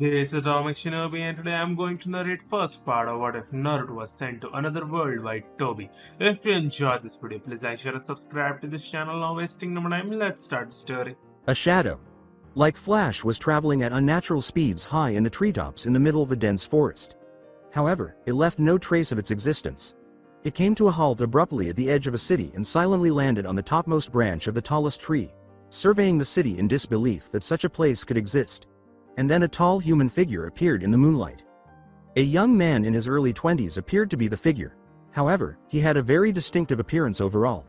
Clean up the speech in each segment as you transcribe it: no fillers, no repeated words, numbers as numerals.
This is Atomic Shinobi, and today I'm going to narrate first part of What If Naruto Was Sent to Another World by Tobi. If you enjoyed this video, please like, share, and subscribe to this channel. Now wasting no more time, let's start the story. A shadow, like Flash, was traveling at unnatural speeds high in the treetops in the middle of a dense forest. However, it left no trace of its existence. It came to a halt abruptly at the edge of a city and silently landed on the topmost branch of the tallest tree, surveying the city in disbelief that such a place could exist. And then a tall human figure appeared in the moonlight. A young man in his early 20s appeared to be the figure. However, he had a very distinctive appearance overall.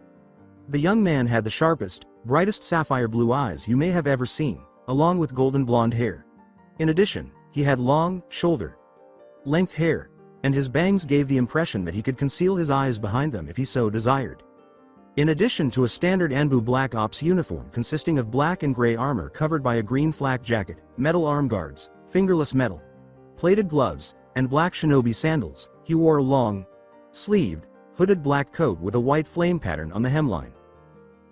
The young man had the sharpest, brightest sapphire blue eyes you may have ever seen, along with golden blonde hair. In addition, he had long, shoulder-length hair, and his bangs gave the impression that he could conceal his eyes behind them if he so desired. In addition to a standard Anbu Black Ops uniform consisting of black and gray armor covered by a green flak jacket, metal arm guards, fingerless metal plated gloves, and black shinobi sandals, he wore a long, sleeved, hooded black coat with a white flame pattern on the hemline.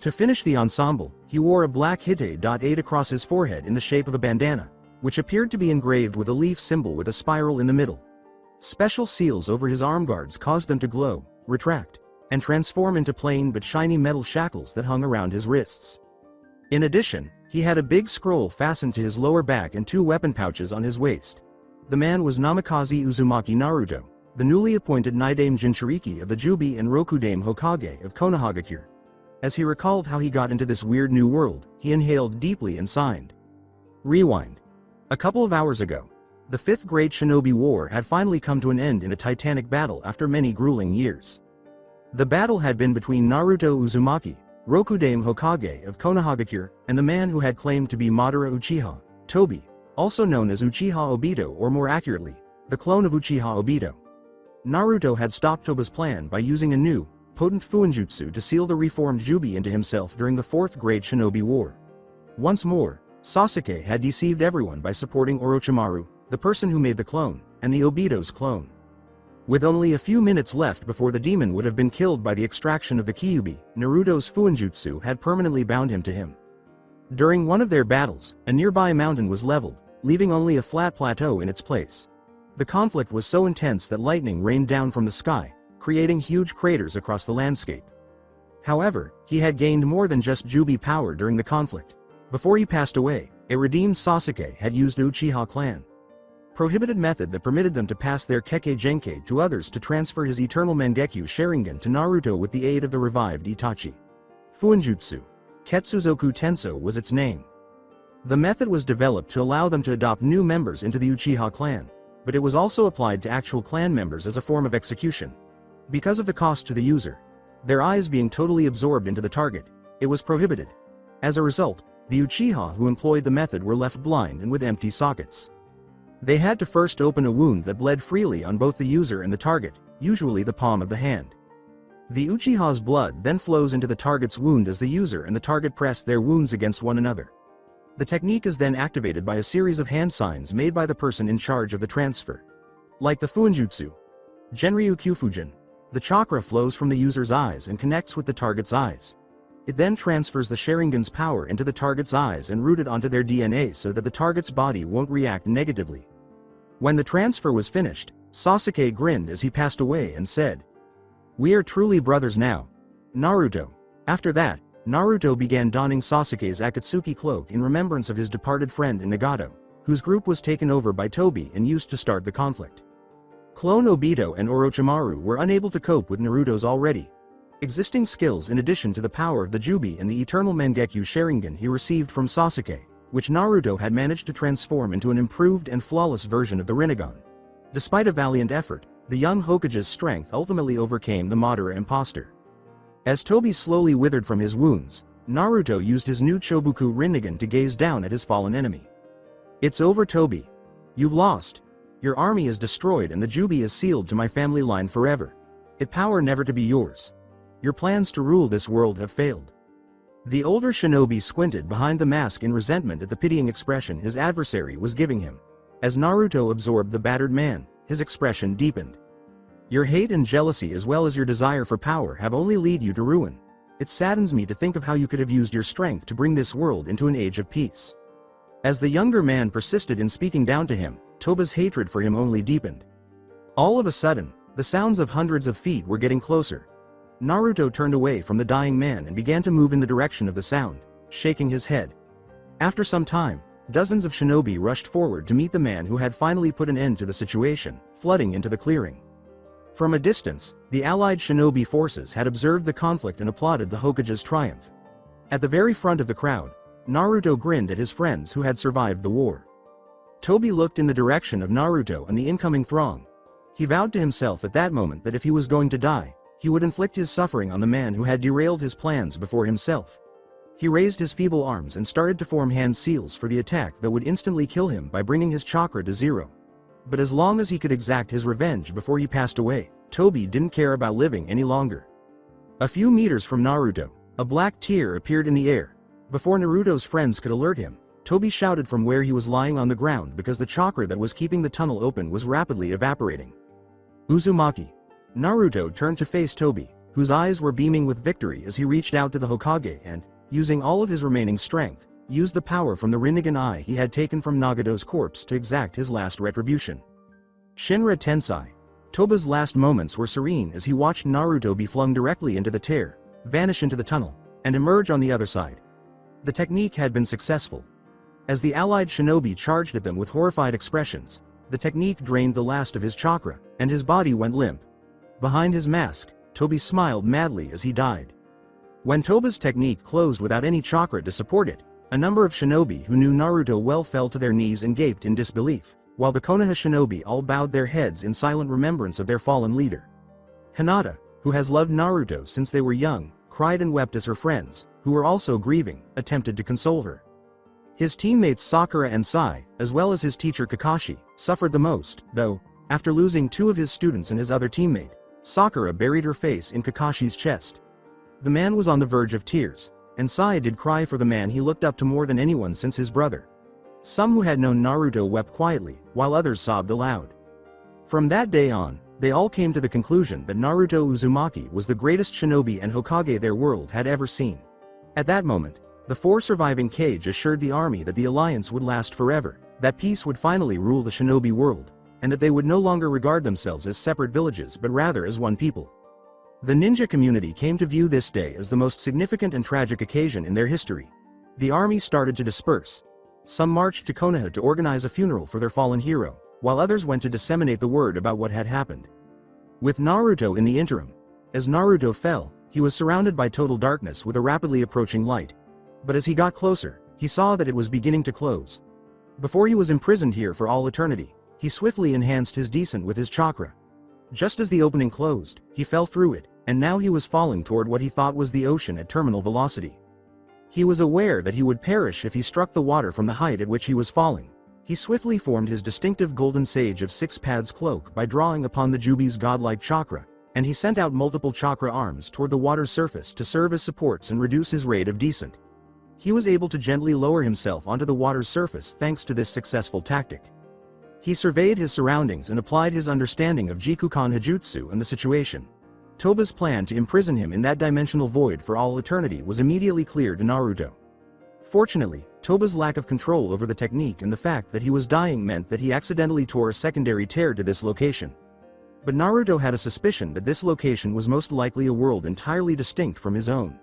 To finish the ensemble, he wore a black Hite.8 across his forehead in the shape of a bandana, which appeared to be engraved with a leaf symbol with a spiral in the middle. Special seals over his arm guards caused them to glow, retract, and transform into plain but shiny metal shackles that hung around his wrists. In addition, he had a big scroll fastened to his lower back and two weapon pouches on his waist. The man was Namikaze Uzumaki Naruto, the newly appointed Naidame Jinchuriki of the Jubi and Rokudame Hokage of Konohagakure. As he recalled how he got into this weird new world, he inhaled deeply and sighed. Rewind. A couple of hours ago, the Fifth Great Shinobi War had finally come to an end in a titanic battle after many grueling years. The battle had been between Naruto Uzumaki, Rokudame Hokage of Konohagakure, and the man who had claimed to be Madara Uchiha, Tobi, also known as Uchiha Obito, or more accurately, the clone of Uchiha Obito. Naruto had stopped Tobi's plan by using a new, potent Fuinjutsu to seal the reformed Jubi into himself during the Fourth Great Shinobi War. Once more, Sasuke had deceived everyone by supporting Orochimaru, the person who made the clone, and the Obito's clone. With only a few minutes left before the demon would have been killed by the extraction of the Kyuubi, Naruto's Fuinjutsu had permanently bound him to him. During one of their battles, a nearby mountain was leveled, leaving only a flat plateau in its place. The conflict was so intense that lightning rained down from the sky, creating huge craters across the landscape. However, he had gained more than just Jubi power during the conflict. Before he passed away, a redeemed Sasuke had used Uchiha clan prohibited method that permitted them to pass their Kekkei Genkai to others to transfer his eternal Mangekyo Sharingan to Naruto with the aid of the revived Itachi Fuinjutsu. Ketsuzoku Tenso was its name. The method was developed to allow them to adopt new members into the Uchiha clan, but it was also applied to actual clan members as a form of execution. Because of the cost to the user, their eyes being totally absorbed into the target, it was prohibited. As a result, the Uchiha who employed the method were left blind and with empty sockets. They had to first open a wound that bled freely on both the user and the target, usually the palm of the hand. The Uchiha's blood then flows into the target's wound as the user and the target press their wounds against one another. The technique is then activated by a series of hand signs made by the person in charge of the transfer. Like the Fuinjutsu, Genryu Kyufujin, the chakra flows from the user's eyes and connects with the target's eyes. It then transfers the Sharingan's power into the target's eyes and rooted onto their DNA so that the target's body won't react negatively. When the transfer was finished, Sasuke grinned as he passed away and said, "We are truly brothers now, Naruto." After that, Naruto began donning Sasuke's Akatsuki cloak in remembrance of his departed friend in Nagato, whose group was taken over by Tobi and used to start the conflict. Clone Obito and Orochimaru were unable to cope with Naruto's already existing skills in addition to the power of the Jubi and the eternal Mangekyo Sharingan he received from Sasuke, which Naruto had managed to transform into an improved and flawless version of the Rinnegan. Despite a valiant effort, the young Hokage's strength ultimately overcame the Madara imposter. As Tobi slowly withered from his wounds, Naruto used his new Chobuku Rinnegan to gaze down at his fallen enemy. "It's over, Tobi. You've lost. Your army is destroyed and the Jubi is sealed to my family line forever. It power never to be yours. Your plans to rule this world have failed." The older shinobi squinted behind the mask in resentment at the pitying expression his adversary was giving him. As Naruto absorbed the battered man, his expression deepened. "Your hate and jealousy as well as your desire for power have only led you to ruin. It saddens me to think of how you could have used your strength to bring this world into an age of peace." As the younger man persisted in speaking down to him, Toba's hatred for him only deepened. All of a sudden, the sounds of hundreds of feet were getting closer. Naruto turned away from the dying man and began to move in the direction of the sound, shaking his head. After some time, dozens of shinobi rushed forward to meet the man who had finally put an end to the situation, flooding into the clearing. From a distance, the allied shinobi forces had observed the conflict and applauded the Hokage's triumph. At the very front of the crowd, Naruto grinned at his friends who had survived the war. Tobi looked in the direction of Naruto and the incoming throng. He vowed to himself at that moment that if he was going to die, he would inflict his suffering on the man who had derailed his plans before himself. He raised his feeble arms and started to form hand seals for the attack that would instantly kill him by bringing his chakra to zero. But as long as he could exact his revenge before he passed away, Tobi didn't care about living any longer. A few meters from Naruto, a black tear appeared in the air. Before Naruto's friends could alert him, Tobi shouted from where he was lying on the ground because the chakra that was keeping the tunnel open was rapidly evaporating. Uzumaki. Naruto turned to face Tobi, whose eyes were beaming with victory as he reached out to the Hokage and, using all of his remaining strength, used the power from the Rinnegan eye he had taken from Nagato's corpse to exact his last retribution. Shinra Tensei. Toba's last moments were serene as he watched Naruto be flung directly into the tear, vanish into the tunnel, and emerge on the other side. The technique had been successful. As the allied shinobi charged at them with horrified expressions, the technique drained the last of his chakra, and his body went limp. Behind his mask, Tobi smiled madly as he died. When Toba's technique closed without any chakra to support it, a number of shinobi who knew Naruto well fell to their knees and gaped in disbelief, while the Konoha shinobi all bowed their heads in silent remembrance of their fallen leader. Hinata, who has loved Naruto since they were young, cried and wept as her friends, who were also grieving, attempted to console her. His teammates Sakura and Sai, as well as his teacher Kakashi, suffered the most, though, after losing two of his students and his other teammate, Sakura buried her face in Kakashi's chest. The man was on the verge of tears, and Sai did cry for the man he looked up to more than anyone since his brother. Some who had known Naruto wept quietly, while others sobbed aloud. From that day on, they all came to the conclusion that Naruto Uzumaki was the greatest shinobi and Hokage their world had ever seen. At that moment, the four surviving Kage assured the army that the alliance would last forever, that peace would finally rule the shinobi world, and that they would no longer regard themselves as separate villages but rather as one people. The ninja community came to view this day as the most significant and tragic occasion in their history. The army started to disperse. Some marched to Konoha to organize a funeral for their fallen hero, while others went to disseminate the word about what had happened. With Naruto in the interim, as Naruto fell, he was surrounded by total darkness with a rapidly approaching light. But as he got closer, he saw that it was beginning to close. Before he was imprisoned here for all eternity, he swiftly enhanced his descent with his chakra. Just as the opening closed, he fell through it, and now he was falling toward what he thought was the ocean at terminal velocity. He was aware that he would perish if he struck the water from the height at which he was falling. He swiftly formed his distinctive golden sage of 6 paths cloak by drawing upon the Jubi's godlike chakra, and he sent out multiple chakra arms toward the water's surface to serve as supports and reduce his rate of descent. He was able to gently lower himself onto the water's surface thanks to this successful tactic. He surveyed his surroundings and applied his understanding of Jikukan Hajutsu and the situation. Toba's plan to imprison him in that dimensional void for all eternity was immediately clear to Naruto. Fortunately, Toba's lack of control over the technique and the fact that he was dying meant that he accidentally tore a secondary tear to this location. But Naruto had a suspicion that this location was most likely a world entirely distinct from his own.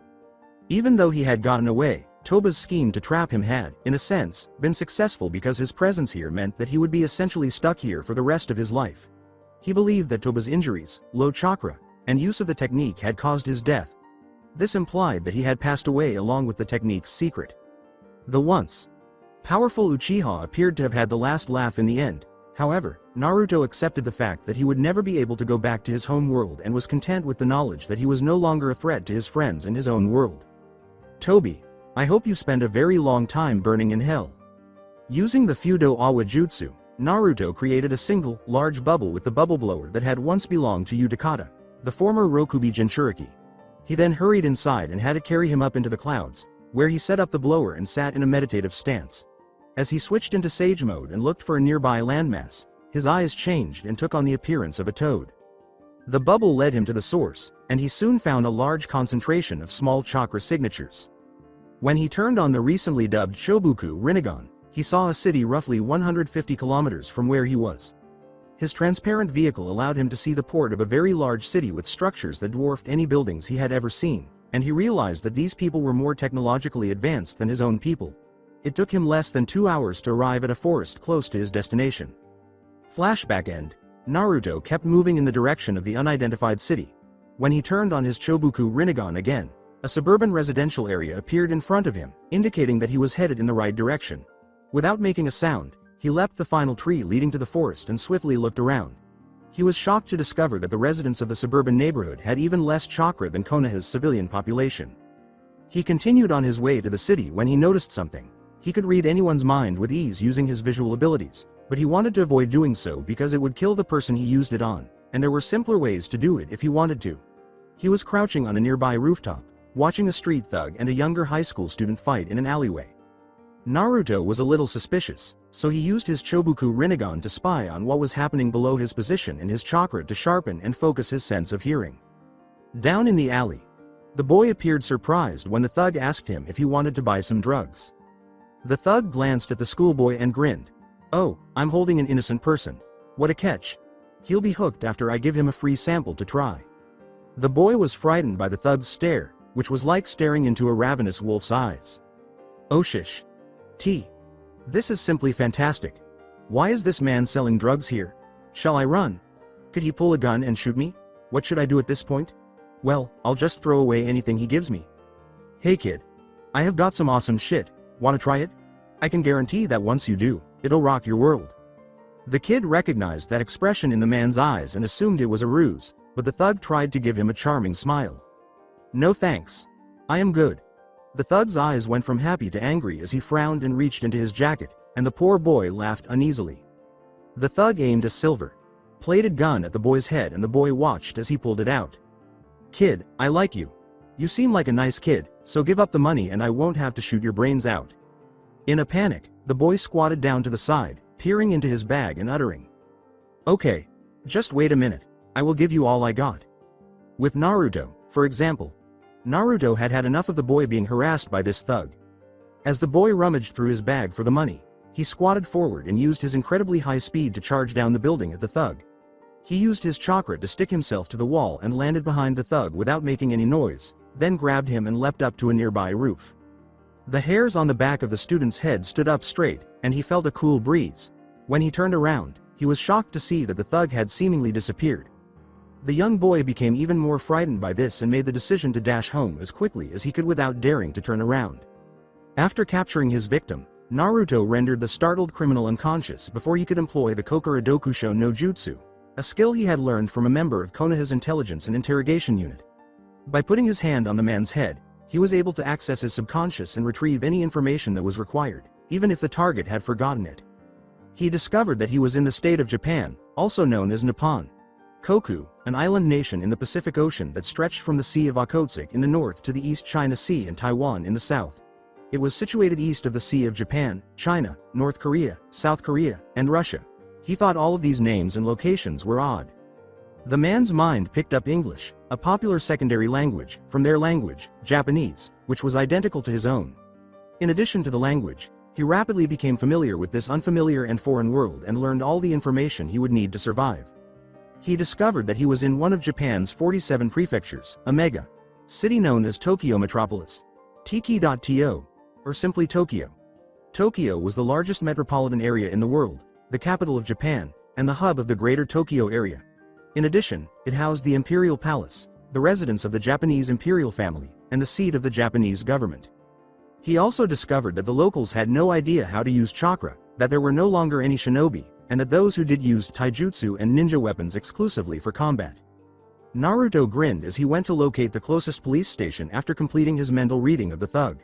Even though he had gotten away, Toba's scheme to trap him had, in a sense, been successful because his presence here meant that he would be essentially stuck here for the rest of his life. He believed that Toba's injuries, low chakra, and use of the technique had caused his death. This implied that he had passed away along with the technique's secret. The once powerful Uchiha appeared to have had the last laugh in the end. However, Naruto accepted the fact that he would never be able to go back to his home world and was content with the knowledge that he was no longer a threat to his friends in his own world. Tobi, I hope you spend a very long time burning in hell. Using the Fudo Awa Jutsu, Naruto created a single, large bubble with the bubble blower that had once belonged to Udakata, the former Rokubi Jinchuriki. He then hurried inside and had it carry him up into the clouds, where he set up the blower and sat in a meditative stance. As he switched into sage mode and looked for a nearby landmass, his eyes changed and took on the appearance of a toad. The bubble led him to the source, and he soon found a large concentration of small chakra signatures. When he turned on the recently dubbed Shobuku Rinnegan, he saw a city roughly 150 kilometers from where he was. His transparent vehicle allowed him to see the port of a very large city with structures that dwarfed any buildings he had ever seen, and he realized that these people were more technologically advanced than his own people. It took him less than 2 hours to arrive at a forest close to his destination. Flashback end. Naruto kept moving in the direction of the unidentified city. When he turned on his Chobuku Rinnegan again, a suburban residential area appeared in front of him, indicating that he was headed in the right direction. Without making a sound, he leapt the final tree leading to the forest and swiftly looked around. He was shocked to discover that the residents of the suburban neighborhood had even less chakra than Konoha's civilian population. He continued on his way to the city when he noticed something. He could read anyone's mind with ease using his visual abilities, but he wanted to avoid doing so because it would kill the person he used it on, and there were simpler ways to do it if he wanted to. He was crouching on a nearby rooftop, watching a street thug and a younger high school student fight in an alleyway. Naruto was a little suspicious, so he used his Chobuku Rinnegan to spy on what was happening below his position and his chakra to sharpen and focus his sense of hearing. Down in the alley, the boy appeared surprised when the thug asked him if he wanted to buy some drugs. The thug glanced at the schoolboy and grinned. "Oh, I'm holding an innocent person. What a catch. He'll be hooked after I give him a free sample to try." The boy was frightened by the thug's stare, which was like staring into a ravenous wolf's eyes. "Oh shish. This is simply fantastic. Why is this man selling drugs here? Shall I run? Could he pull a gun and shoot me? What should I do at this point? Well, I'll just throw away anything he gives me. Hey kid. I have got some awesome shit. Wanna try it? I can guarantee that once you do, it'll rock your world." The kid recognized that expression in the man's eyes and assumed it was a ruse, but the thug tried to give him a charming smile. "No thanks. I am good." The thug's eyes went from happy to angry as he frowned and reached into his jacket, and the poor boy laughed uneasily. The thug aimed a silver-plated gun at the boy's head and the boy watched as he pulled it out. "Kid, I like you. You seem like a nice kid, so give up the money and I won't have to shoot your brains out." In a panic, the boy squatted down to the side, peering into his bag and uttering, "Okay. Just wait a minute. I will give you all I got." With Naruto, for example, Naruto had had enough of the boy being harassed by this thug. As the boy rummaged through his bag for the money, he squatted forward and used his incredibly high speed to charge down the building at the thug. He used his chakra to stick himself to the wall and landed behind the thug without making any noise, then grabbed him and leapt up to a nearby roof. The hairs on the back of the student's head stood up straight, and he felt a cool breeze. When he turned around, he was shocked to see that the thug had seemingly disappeared. The young boy became even more frightened by this and made the decision to dash home as quickly as he could without daring to turn around. After capturing his victim, Naruto rendered the startled criminal unconscious before he could employ the Kokorodokusho no Jutsu, a skill he had learned from a member of Konoha's intelligence and interrogation unit. By putting his hand on the man's head, he was able to access his subconscious and retrieve any information that was required, even if the target had forgotten it. He discovered that he was in the state of Japan, also known as Nippon. Koku, an island nation in the Pacific Ocean that stretched from the Sea of Okhotsk in the north to the East China Sea and Taiwan in the south. It was situated east of the Sea of Japan, China, North Korea, South Korea, and Russia. He thought all of these names and locations were odd. The man's mind picked up English, a popular secondary language, from their language, Japanese, which was identical to his own. In addition to the language, he rapidly became familiar with this unfamiliar and foreign world and learned all the information he would need to survive. He discovered that he was in one of Japan's 47 prefectures, a mega city known as Tokyo Metropolis, Tiki.to, or simply Tokyo. Tokyo was the largest metropolitan area in the world, the capital of Japan, and the hub of the Greater Tokyo area. In addition, it housed the Imperial Palace, the residence of the Japanese imperial family, and the seat of the Japanese government. He also discovered that the locals had no idea how to use chakra, that there were no longer any shinobi, and that those who did used taijutsu and ninja weapons exclusively for combat. Naruto grinned as he went to locate the closest police station after completing his mental reading of the thug.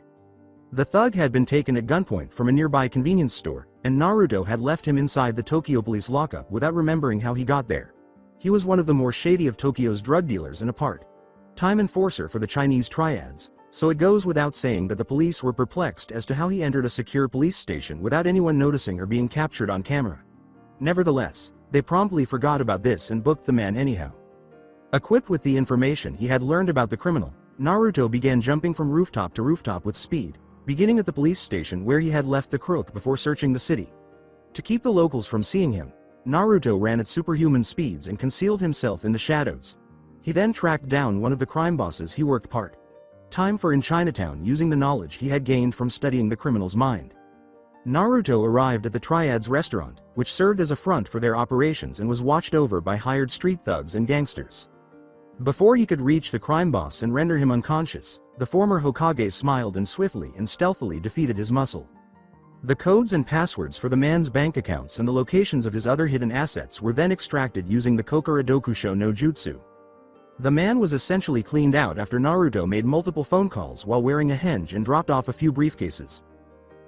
The thug had been taken at gunpoint from a nearby convenience store, and Naruto had left him inside the Tokyo police lockup without remembering how he got there. He was one of the more shady of Tokyo's drug dealers and a part-time enforcer for the Chinese triads, so it goes without saying that the police were perplexed as to how he entered a secure police station without anyone noticing or being captured on camera. Nevertheless, they promptly forgot about this and booked the man anyhow. Equipped with the information he had learned about the criminal, Naruto began jumping from rooftop to rooftop with speed, beginning at the police station where he had left the crook before searching the city. To keep the locals from seeing him, Naruto ran at superhuman speeds and concealed himself in the shadows. He then tracked down one of the crime bosses he worked part-time for in Chinatown using the knowledge he had gained from studying the criminal's mind. Naruto arrived at the Triad's restaurant, which served as a front for their operations and was watched over by hired street thugs and gangsters. Before he could reach the crime boss and render him unconscious, the former Hokage smiled and swiftly and stealthily defeated his muscle. The codes and passwords for the man's bank accounts and the locations of his other hidden assets were then extracted using the Kokorodokusho no Jutsu. The man was essentially cleaned out after Naruto made multiple phone calls while wearing a henge and dropped off a few briefcases.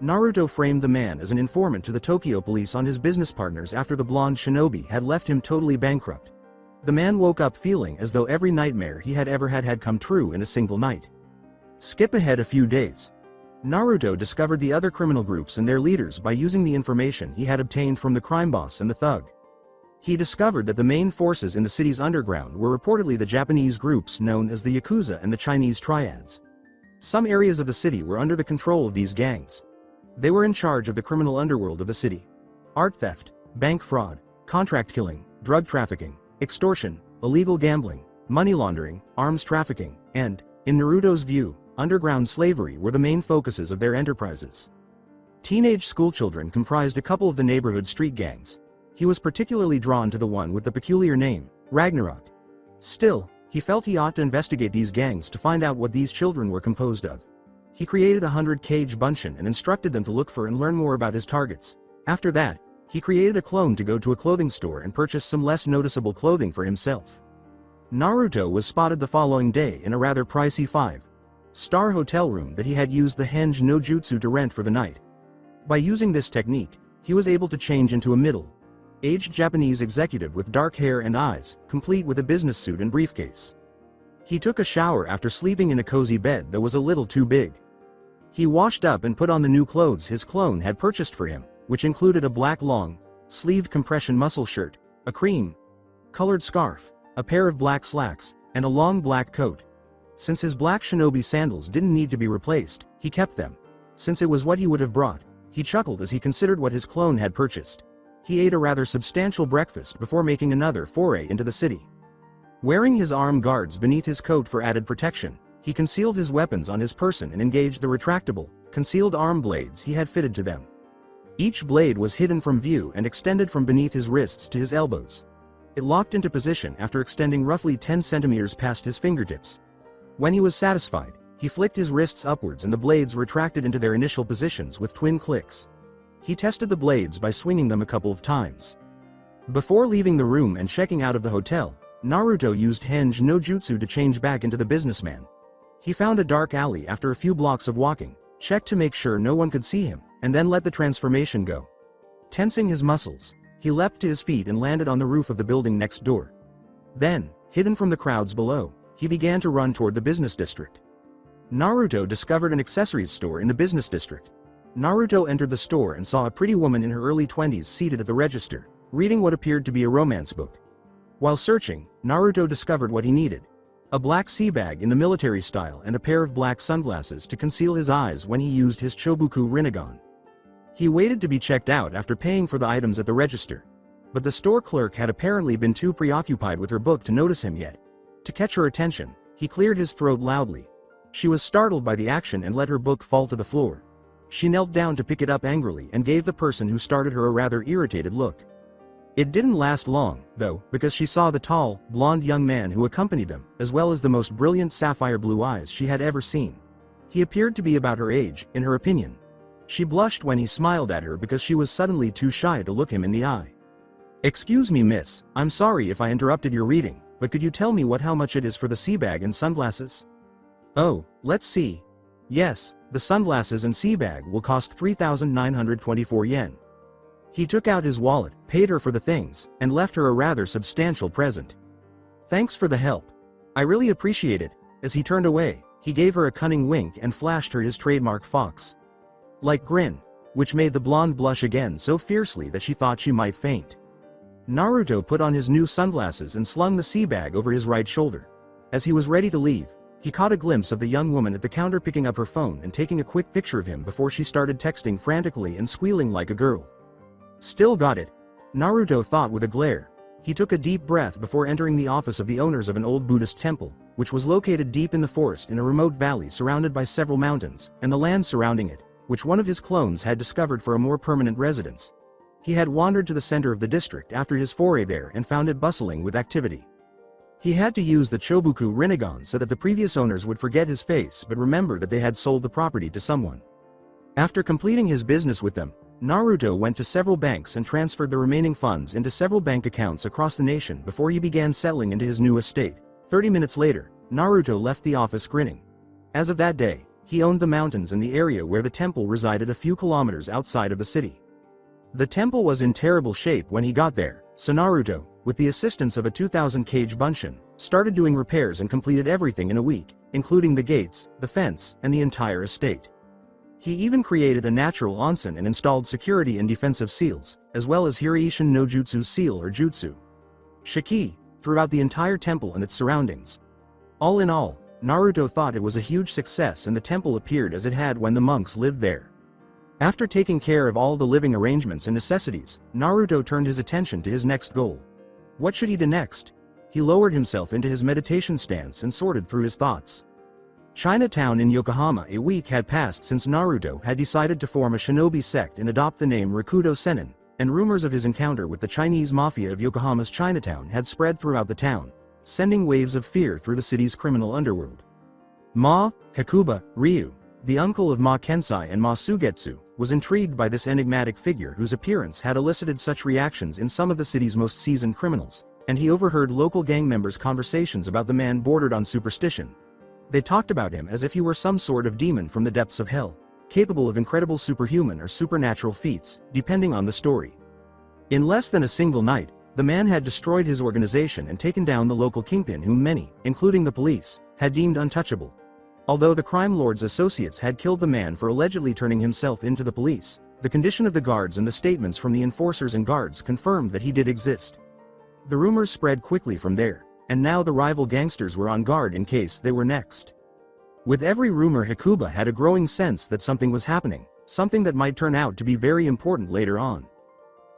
Naruto framed the man as an informant to the Tokyo police on his business partners after the blonde shinobi had left him totally bankrupt. The man woke up feeling as though every nightmare he had ever had come true in a single night. Skip ahead a few days. Naruto discovered the other criminal groups and their leaders by using the information he had obtained from the crime boss and the thug. He discovered that the main forces in the city's underground were reportedly the Japanese groups known as the Yakuza and the Chinese Triads. Some areas of the city were under the control of these gangs. They were in charge of the criminal underworld of the city. Art theft, bank fraud, contract killing, drug trafficking, extortion, illegal gambling, money laundering, arms trafficking, and, in Naruto's view, underground slavery were the main focuses of their enterprises. Teenage schoolchildren comprised a couple of the neighborhood street gangs. He was particularly drawn to the one with the peculiar name, Ragnarok. Still, he felt he ought to investigate these gangs to find out what these children were composed of. He created 100 bunshin and instructed them to look for and learn more about his targets. After that, he created a clone to go to a clothing store and purchase some less noticeable clothing for himself. Naruto was spotted the following day in a rather pricey 5-star hotel room that he had used the henge no jutsu to rent for the night. By using this technique, he was able to change into a middle-aged Japanese executive with dark hair and eyes, complete with a business suit and briefcase. He took a shower after sleeping in a cozy bed that was a little too big. He washed up and put on the new clothes his clone had purchased for him, which included a black long-sleeved compression muscle shirt, a cream-colored scarf, a pair of black slacks, and a long black coat. Since his black shinobi sandals didn't need to be replaced, he kept them. Since it was what he would have brought, he chuckled as he considered what his clone had purchased. He ate a rather substantial breakfast before making another foray into the city. Wearing his armed guards beneath his coat for added protection, he concealed his weapons on his person and engaged the retractable, concealed arm blades he had fitted to them. Each blade was hidden from view and extended from beneath his wrists to his elbows. It locked into position after extending roughly 10 centimeters past his fingertips. When he was satisfied, he flicked his wrists upwards and the blades retracted into their initial positions with twin clicks. He tested the blades by swinging them a couple of times. Before leaving the room and checking out of the hotel, Naruto used henge no jutsu to change back into the businessman. He found a dark alley after a few blocks of walking, checked to make sure no one could see him, and then let the transformation go. Tensing his muscles, he leapt to his feet and landed on the roof of the building next door. Then, hidden from the crowds below, he began to run toward the business district. Naruto discovered an accessories store in the business district. Naruto entered the store and saw a pretty woman in her early 20s seated at the register, reading what appeared to be a romance book. While searching, Naruto discovered what he needed: a black sea bag in the military style and a pair of black sunglasses to conceal his eyes when he used his Chobuku Rinnegan. He waited to be checked out after paying for the items at the register. But the store clerk had apparently been too preoccupied with her book to notice him yet. To catch her attention, he cleared his throat loudly. She was startled by the action and let her book fall to the floor. She knelt down to pick it up angrily and gave the person who started her a rather irritated look. It didn't last long, though, because she saw the tall, blonde young man who accompanied them, as well as the most brilliant sapphire blue eyes she had ever seen. He appeared to be about her age, in her opinion. She blushed when he smiled at her because she was suddenly too shy to look him in the eye. "Excuse me, miss, I'm sorry if I interrupted your reading, but could you tell me how much it is for the sea bag and sunglasses?" "Oh, let's see. Yes, the sunglasses and sea bag will cost 3,924 yen. He took out his wallet, paid her for the things, and left her a rather substantial present. "Thanks for the help. I really appreciate it." As he turned away, he gave her a cunning wink and flashed her his trademark fox-like grin, which made the blonde blush again so fiercely that she thought she might faint. Naruto put on his new sunglasses and slung the sea bag over his right shoulder. As he was ready to leave, He caught a glimpse of the young woman at the counter picking up her phone and taking a quick picture of him before she started texting frantically and squealing like a girl. Still got it, Naruto thought with a glare. He took a deep breath before entering the office of the owners of an old Buddhist temple, which was located deep in the forest in a remote valley surrounded by several mountains, and the land surrounding it, which one of his clones had discovered for a more permanent residence. He had wandered to the center of the district after his foray there and found it bustling with activity. He had to use the Chobuku Rinnegan so that the previous owners would forget his face but remember that they had sold the property to someone. After completing his business with them, Naruto went to several banks and transferred the remaining funds into several bank accounts across the nation before he began settling into his new estate. 30 minutes later, Naruto left the office grinning. As of that day, he owned the mountains and the area where the temple resided a few kilometers outside of the city. The temple was in terrible shape when he got there, so Naruto, with the assistance of a 2,000 kage bunshin, started doing repairs and completed everything in a week, including the gates, the fence, and the entire estate. He even created a natural onsen and installed security and defensive seals, as well as Hiraishin no Jutsu seal or jutsu Shiki, throughout the entire temple and its surroundings. All in all, Naruto thought it was a huge success and the temple appeared as it had when the monks lived there. After taking care of all the living arrangements and necessities, Naruto turned his attention to his next goal. What should he do next? He lowered himself into his meditation stance and sorted through his thoughts. Chinatown in Yokohama. A week had passed since Naruto had decided to form a shinobi sect and adopt the name Rakudo Sennin, and rumors of his encounter with the Chinese mafia of Yokohama's Chinatown had spread throughout the town, sending waves of fear through the city's criminal underworld. Ma Hakuba Ryu, the uncle of Ma Kensai and Ma Sugetsu, was intrigued by this enigmatic figure whose appearance had elicited such reactions in some of the city's most seasoned criminals, and he overheard local gang members' conversations about the man bordered on superstition. They talked about him as if he were some sort of demon from the depths of hell, capable of incredible superhuman or supernatural feats, depending on the story. In less than a single night, the man had destroyed his organization and taken down the local kingpin whom many, including the police, had deemed untouchable. Although the crime lord's associates had killed the man for allegedly turning himself into the police, the condition of the guards and the statements from the enforcers and guards confirmed that he did exist. The rumors spread quickly from there, and now the rival gangsters were on guard in case they were next. With every rumor, Hakuba had a growing sense that something was happening, something that might turn out to be very important later on.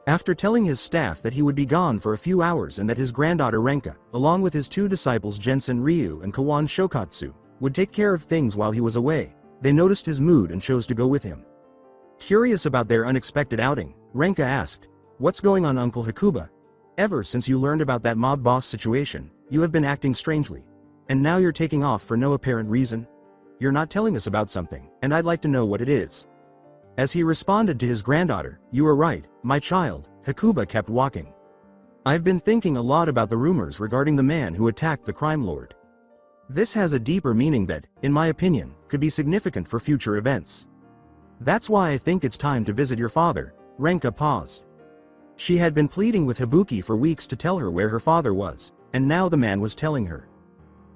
After telling his staff that he would be gone for a few hours and that his granddaughter Renka, along with his two disciples Jensen Ryu and Kawan Shokatsu, would take care of things while he was away, they noticed his mood and chose to go with him. Curious about their unexpected outing, Renka asked, "What's going on, Uncle Hakuba? Ever since you learned about that mob boss situation, you have been acting strangely. And now you're taking off for no apparent reason? You're not telling us about something, and I'd like to know what it is." As he responded to his granddaughter, "You are right, my child," Hakuba kept walking. "I've been thinking a lot about the rumors regarding the man who attacked the crime lord. This has a deeper meaning that, in my opinion, could be significant for future events. That's why I think it's time to visit your father." Renka paused. She had been pleading with Habuki for weeks to tell her where her father was, and now the man was telling her.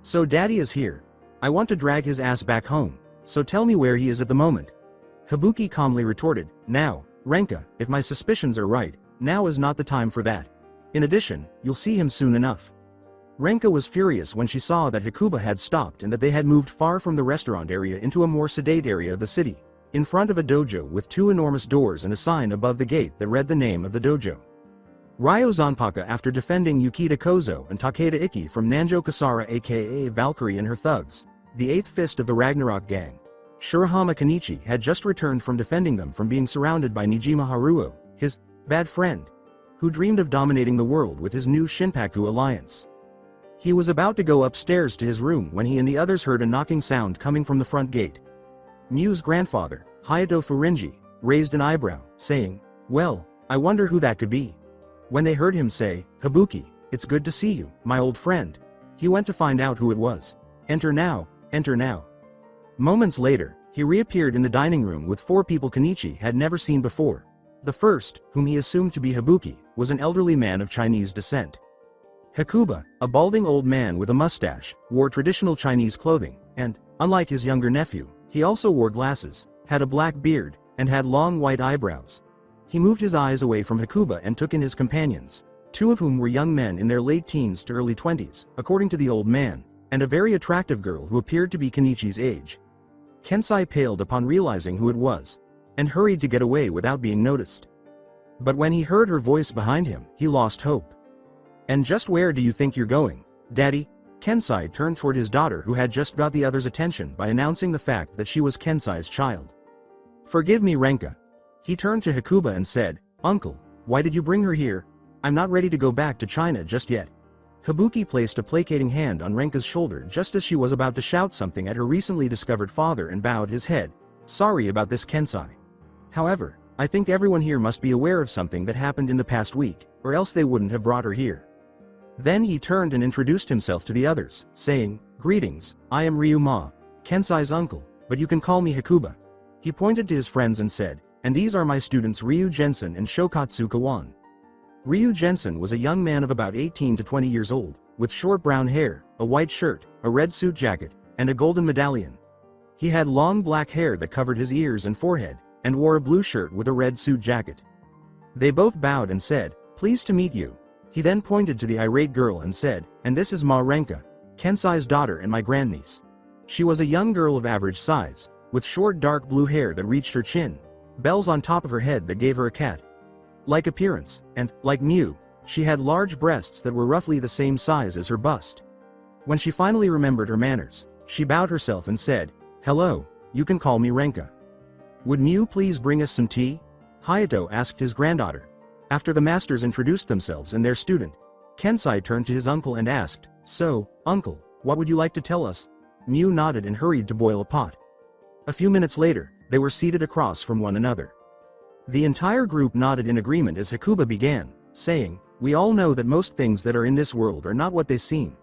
"So Daddy is here. I want to drag his ass back home, so tell me where he is at the moment." Habuki calmly retorted, "Now, Renka, if my suspicions are right, now is not the time for that. In addition, you'll see him soon enough." Renka was furious when she saw that Hakuba had stopped and that they had moved far from the restaurant area into a more sedate area of the city, in front of a dojo with two enormous doors and a sign above the gate that read the name of the dojo. Ryo Zanpaka, after defending Yukita Kozo and Takeda Iki from Nanjo Kasara aka Valkyrie and her thugs, the eighth fist of the Ragnarok gang, Shirahama Kenichi, had just returned from defending them from being surrounded by Nijima Haruo, his bad friend, who dreamed of dominating the world with his new Shinpaku alliance. He was about to go upstairs to his room when he and the others heard a knocking sound coming from the front gate. Myu's grandfather, Hayato Furinji, raised an eyebrow, saying, "Well, I wonder who that could be." When they heard him say, "Habuki, it's good to see you, my old friend," he went to find out who it was. "Enter now, enter now." Moments later, he reappeared in the dining room with four people Kenichi had never seen before. The first, whom he assumed to be Habuki, was an elderly man of Chinese descent. Hakuba, a balding old man with a mustache, wore traditional Chinese clothing, and, unlike his younger nephew, he also wore glasses, had a black beard, and had long white eyebrows. He moved his eyes away from Hakuba and took in his companions, two of whom were young men in their late teens to early 20s, according to the old man, and a very attractive girl who appeared to be Kenichi's age. Kensai paled upon realizing who it was, and hurried to get away without being noticed. But when he heard her voice behind him, he lost hope. "And just where do you think you're going, Daddy?" Kensai turned toward his daughter, who had just got the other's attention by announcing the fact that she was Kensai's child. "Forgive me, Renka." He turned to Hakuba and said, "Uncle, why did you bring her here? I'm not ready to go back to China just yet." Habuki placed a placating hand on Renka's shoulder just as she was about to shout something at her recently discovered father and bowed his head. "Sorry about this, Kensai. However, I think everyone here must be aware of something that happened in the past week, or else they wouldn't have brought her here." Then he turned and introduced himself to the others, saying, "Greetings, I am Ryuma, Kensai's uncle, but you can call me Hakuba." He pointed to his friends and said, "And these are my students Ryu Jensen and Shokatsu Kawan." Ryu Jensen was a young man of about 18 to 20 years old, with short brown hair, a white shirt, a red suit jacket, and a golden medallion. He had long black hair that covered his ears and forehead, and wore a blue shirt with a red suit jacket. They both bowed and said, "Pleased to meet you." He then pointed to the irate girl and said, "And this is Ma Renka, Kensai's daughter and my grandniece." She was a young girl of average size, with short dark blue hair that reached her chin, bells on top of her head that gave her a cat-like appearance, and, like Mew, she had large breasts that were roughly the same size as her bust. When she finally remembered her manners, she bowed herself and said, "Hello, you can call me Renka." "Would Mew please bring us some tea?" Hayato asked his granddaughter. After the masters introduced themselves and their student, Kensai turned to his uncle and asked, "So, uncle, what would you like to tell us?" Mew nodded and hurried to boil a pot. A few minutes later, they were seated across from one another. The entire group nodded in agreement as Hakuba began, saying, "We all know that most things that are in this world are not what they seem."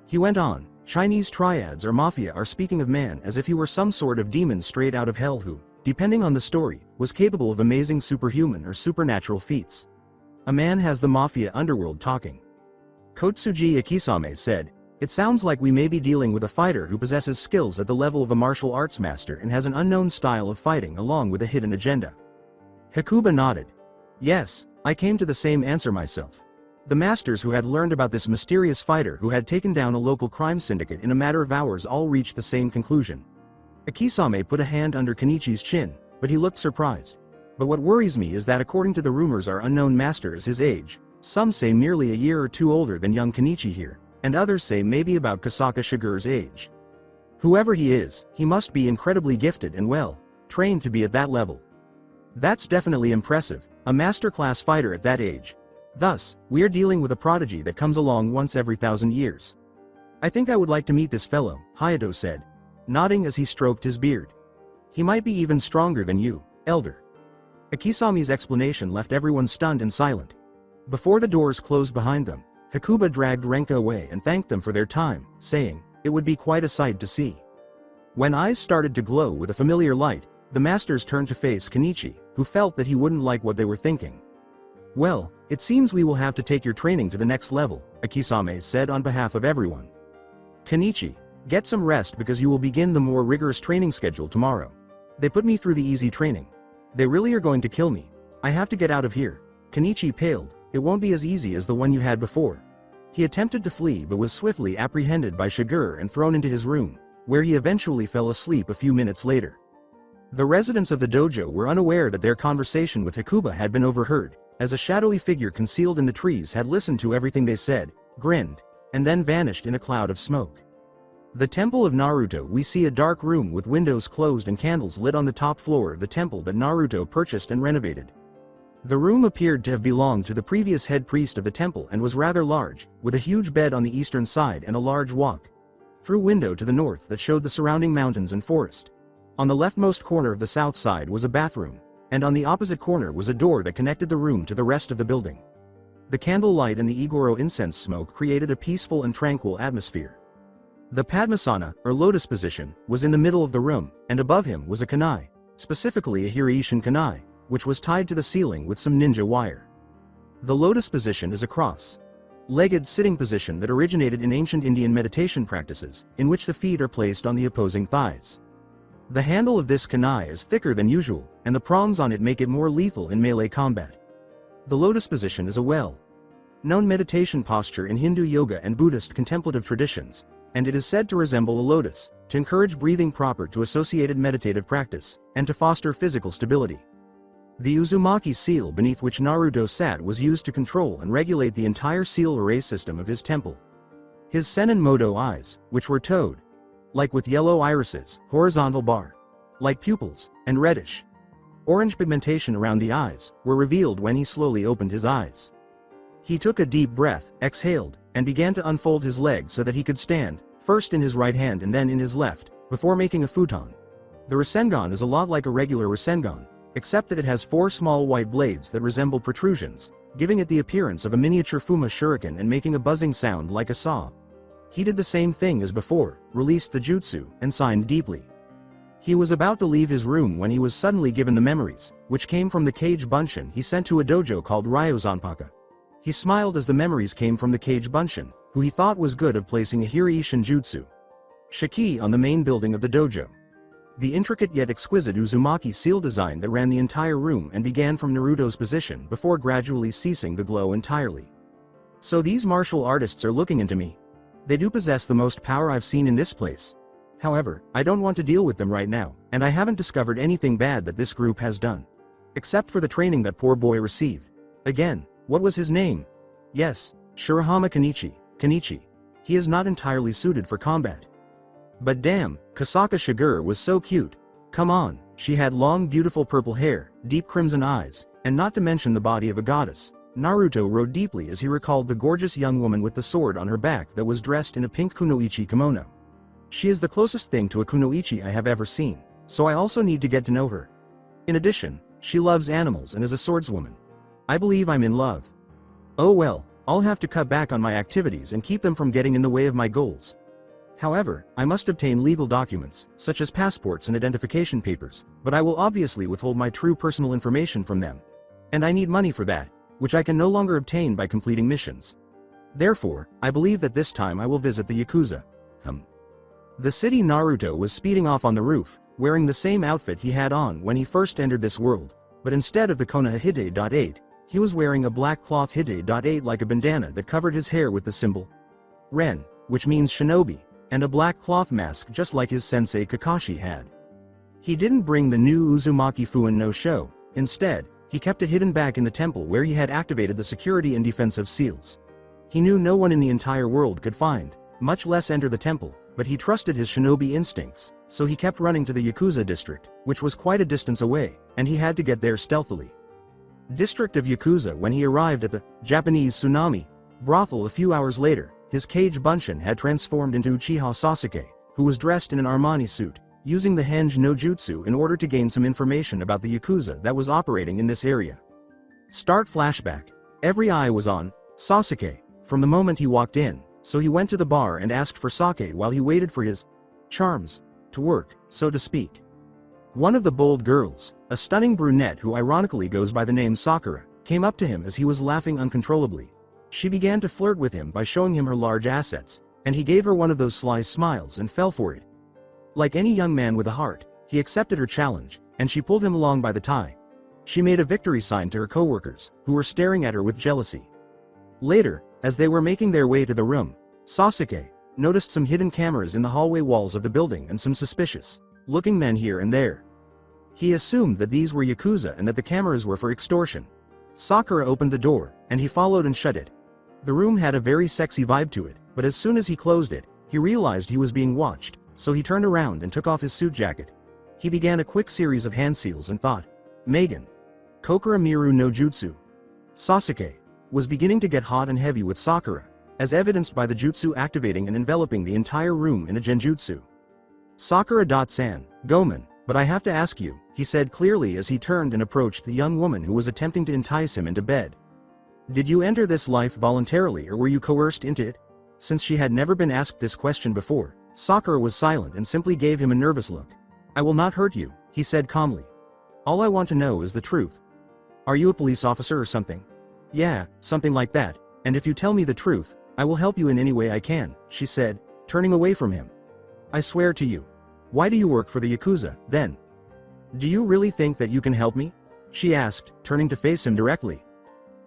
He went on, "Chinese triads or mafia are speaking of man as if he were some sort of demon straight out of hell who, depending on the story, was capable of amazing superhuman or supernatural feats. A man has the mafia underworld talking." Kotsuji Ikisame said, "It sounds like we may be dealing with a fighter who possesses skills at the level of a martial arts master and has an unknown style of fighting along with a hidden agenda." Hakuba nodded. "Yes, I came to the same answer myself." The masters who had learned about this mysterious fighter who had taken down a local crime syndicate in a matter of hours all reached the same conclusion. Ikisame put a hand under Kenichi's chin, but he looked surprised. "But what worries me is that according to the rumors our unknown master is his age. Some say merely a year or two older than young Kenichi here, and others say maybe about Kasaka Shigure's age. Whoever he is, he must be incredibly gifted and well trained to be at that level. That's definitely impressive, a master-class fighter at that age. Thus, we're dealing with a prodigy that comes along once every 1,000 years. I think I would like to meet this fellow," Hayato said, nodding as he stroked his beard. "He might be even stronger than you, elder." Akisame's explanation left everyone stunned and silent. Before the doors closed behind them, Hakuba dragged Renka away and thanked them for their time, saying, "It would be quite a sight to see." When eyes started to glow with a familiar light, the masters turned to face Kenichi, who felt that he wouldn't like what they were thinking. "Well, it seems we will have to take your training to the next level," Akisame said on behalf of everyone. "Kenichi, get some rest because you will begin the more rigorous training schedule tomorrow. They put me through the easy training. They really are going to kill me. I have to get out of here." Kenichi paled. "It won't be as easy as the one you had before." He attempted to flee but was swiftly apprehended by Shigure and thrown into his room, where he eventually fell asleep a few minutes later. The residents of the dojo were unaware that their conversation with Hakuba had been overheard, as a shadowy figure concealed in the trees had listened to everything they said, grinned, and then vanished in a cloud of smoke. The temple of Naruto. We see a dark room with windows closed and candles lit on the top floor of the temple that Naruto purchased and renovated. The room appeared to have belonged to the previous head priest of the temple and was rather large, with a huge bed on the eastern side and a large walk-through window to the north that showed the surrounding mountains and forest. On the leftmost corner of the south side was a bathroom, and on the opposite corner was a door that connected the room to the rest of the building. The candlelight and the Igoro incense smoke created a peaceful and tranquil atmosphere. The Padmasana, or lotus position, was in the middle of the room, and above him was a kunai, specifically a Hiraishin kunai, which was tied to the ceiling with some ninja wire. The lotus position is a cross-legged sitting position that originated in ancient Indian meditation practices, in which the feet are placed on the opposing thighs. The handle of this kunai is thicker than usual, and the prongs on it make it more lethal in melee combat. The lotus position is a well-known meditation posture in Hindu yoga and Buddhist contemplative traditions, and it is said to resemble a lotus, to encourage breathing proper to associated meditative practice, and to foster physical stability. The Uzumaki seal beneath which Naruto sat was used to control and regulate the entire seal array system of his temple. His Senin Moto eyes, which were toad-like with yellow irises, horizontal bar-like pupils, and reddish orange pigmentation around the eyes, were revealed when he slowly opened his eyes. He took a deep breath, exhaled, and began to unfold his legs so that he could stand, first in his right hand and then in his left, before making a futon. The Rasengan is a lot like a regular Rasengan, except that it has 4 small white blades that resemble protrusions, giving it the appearance of a miniature Fuma shuriken and making a buzzing sound like a saw. He did the same thing as before, released the jutsu, and signed deeply. He was about to leave his room when he was suddenly given the memories, which came from the Kage Bunshin he sent to a dojo called Ryozanpaka. He smiled as the memories came from the Kage Bunshin, who he thought was good of placing a Hirai Shinjutsu Shiki on the main building of the dojo. The intricate yet exquisite Uzumaki seal design that ran the entire room and began from Naruto's position before gradually ceasing the glow entirely. So these martial artists are looking into me. They do possess the most power I've seen in this place. However, I don't want to deal with them right now, and I haven't discovered anything bad that this group has done. Except for the training that poor boy received. Again, what was his name? Yes, Shirahama Kenichi. He is not entirely suited for combat. But damn, Kasaka Shigur was so cute. Come on, she had long beautiful purple hair, deep crimson eyes, and not to mention the body of a goddess. Naruto rode deeply as he recalled the gorgeous young woman with the sword on her back that was dressed in a pink kunoichi kimono. She is the closest thing to a kunoichi I have ever seen, so I also need to get to know her. In addition, she loves animals and is a swordswoman. I believe I'm in love. Oh well, I'll have to cut back on my activities and keep them from getting in the way of my goals. However, I must obtain legal documents, such as passports and identification papers, but I will obviously withhold my true personal information from them. And I need money for that, which I can no longer obtain by completing missions. Therefore, I believe that this time I will visit the Yakuza. The city Naruto was speeding off on the roof, wearing the same outfit he had on when he first entered this world, but instead of the Konoha Hide.8, he was wearing a black cloth Hide.8 like a bandana that covered his hair with the symbol Ren, which means shinobi, and a black cloth mask just like his sensei Kakashi had. He didn't bring the new Uzumaki Fuin no Sho, instead, he kept it hidden back in the temple where he had activated the security and defensive seals. He knew no one in the entire world could find, much less enter the temple, but he trusted his shinobi instincts, so he kept running to the Yakuza district, which was quite a distance away, and he had to get there stealthily. District of Yakuza. When he arrived at the Japanese Tsunami brothel a few hours later, his Kage Bunshin had transformed into Uchiha Sasuke, who was dressed in an Armani suit, using the Henge no Jutsu in order to gain some information about the Yakuza that was operating in this area. Start flashback. Every eye was on Sasuke from the moment he walked in, so he went to the bar and asked for sake while he waited for his charms to work, so to speak. One of the bold girls, a stunning brunette who ironically goes by the name Sakura, came up to him as he was laughing uncontrollably. She began to flirt with him by showing him her large assets, and he gave her one of those sly smiles and fell for it. Like any young man with a heart, he accepted her challenge, and she pulled him along by the tie. She made a victory sign to her coworkers, who were staring at her with jealousy. Later, as they were making their way to the room, Sasuke noticed some hidden cameras in the hallway walls of the building and some suspicious-looking men here and there. He assumed that these were Yakuza and that the cameras were for extortion. Sakura opened the door, and he followed and shut it. The room had a very sexy vibe to it, but as soon as he closed it, he realized he was being watched, so he turned around and took off his suit jacket. He began a quick series of hand seals and thought, Megan. Kokura Miru no Jutsu. Sasuke was beginning to get hot and heavy with Sakura, as evidenced by the jutsu activating and enveloping the entire room in a genjutsu. Sakura.san, Gomen, but I have to ask you, he said clearly as he turned and approached the young woman who was attempting to entice him into bed. Did you enter this life voluntarily or were you coerced into it? Since she had never been asked this question before, Sakura was silent and simply gave him a nervous look. I will not hurt you, he said calmly. All I want to know is the truth. Are you a police officer or something? Yeah, something like that, and if you tell me the truth, I will help you in any way I can, she said, turning away from him. I swear to you. Why do you work for the Yakuza, then? Do you really think that you can help me? She asked, turning to face him directly.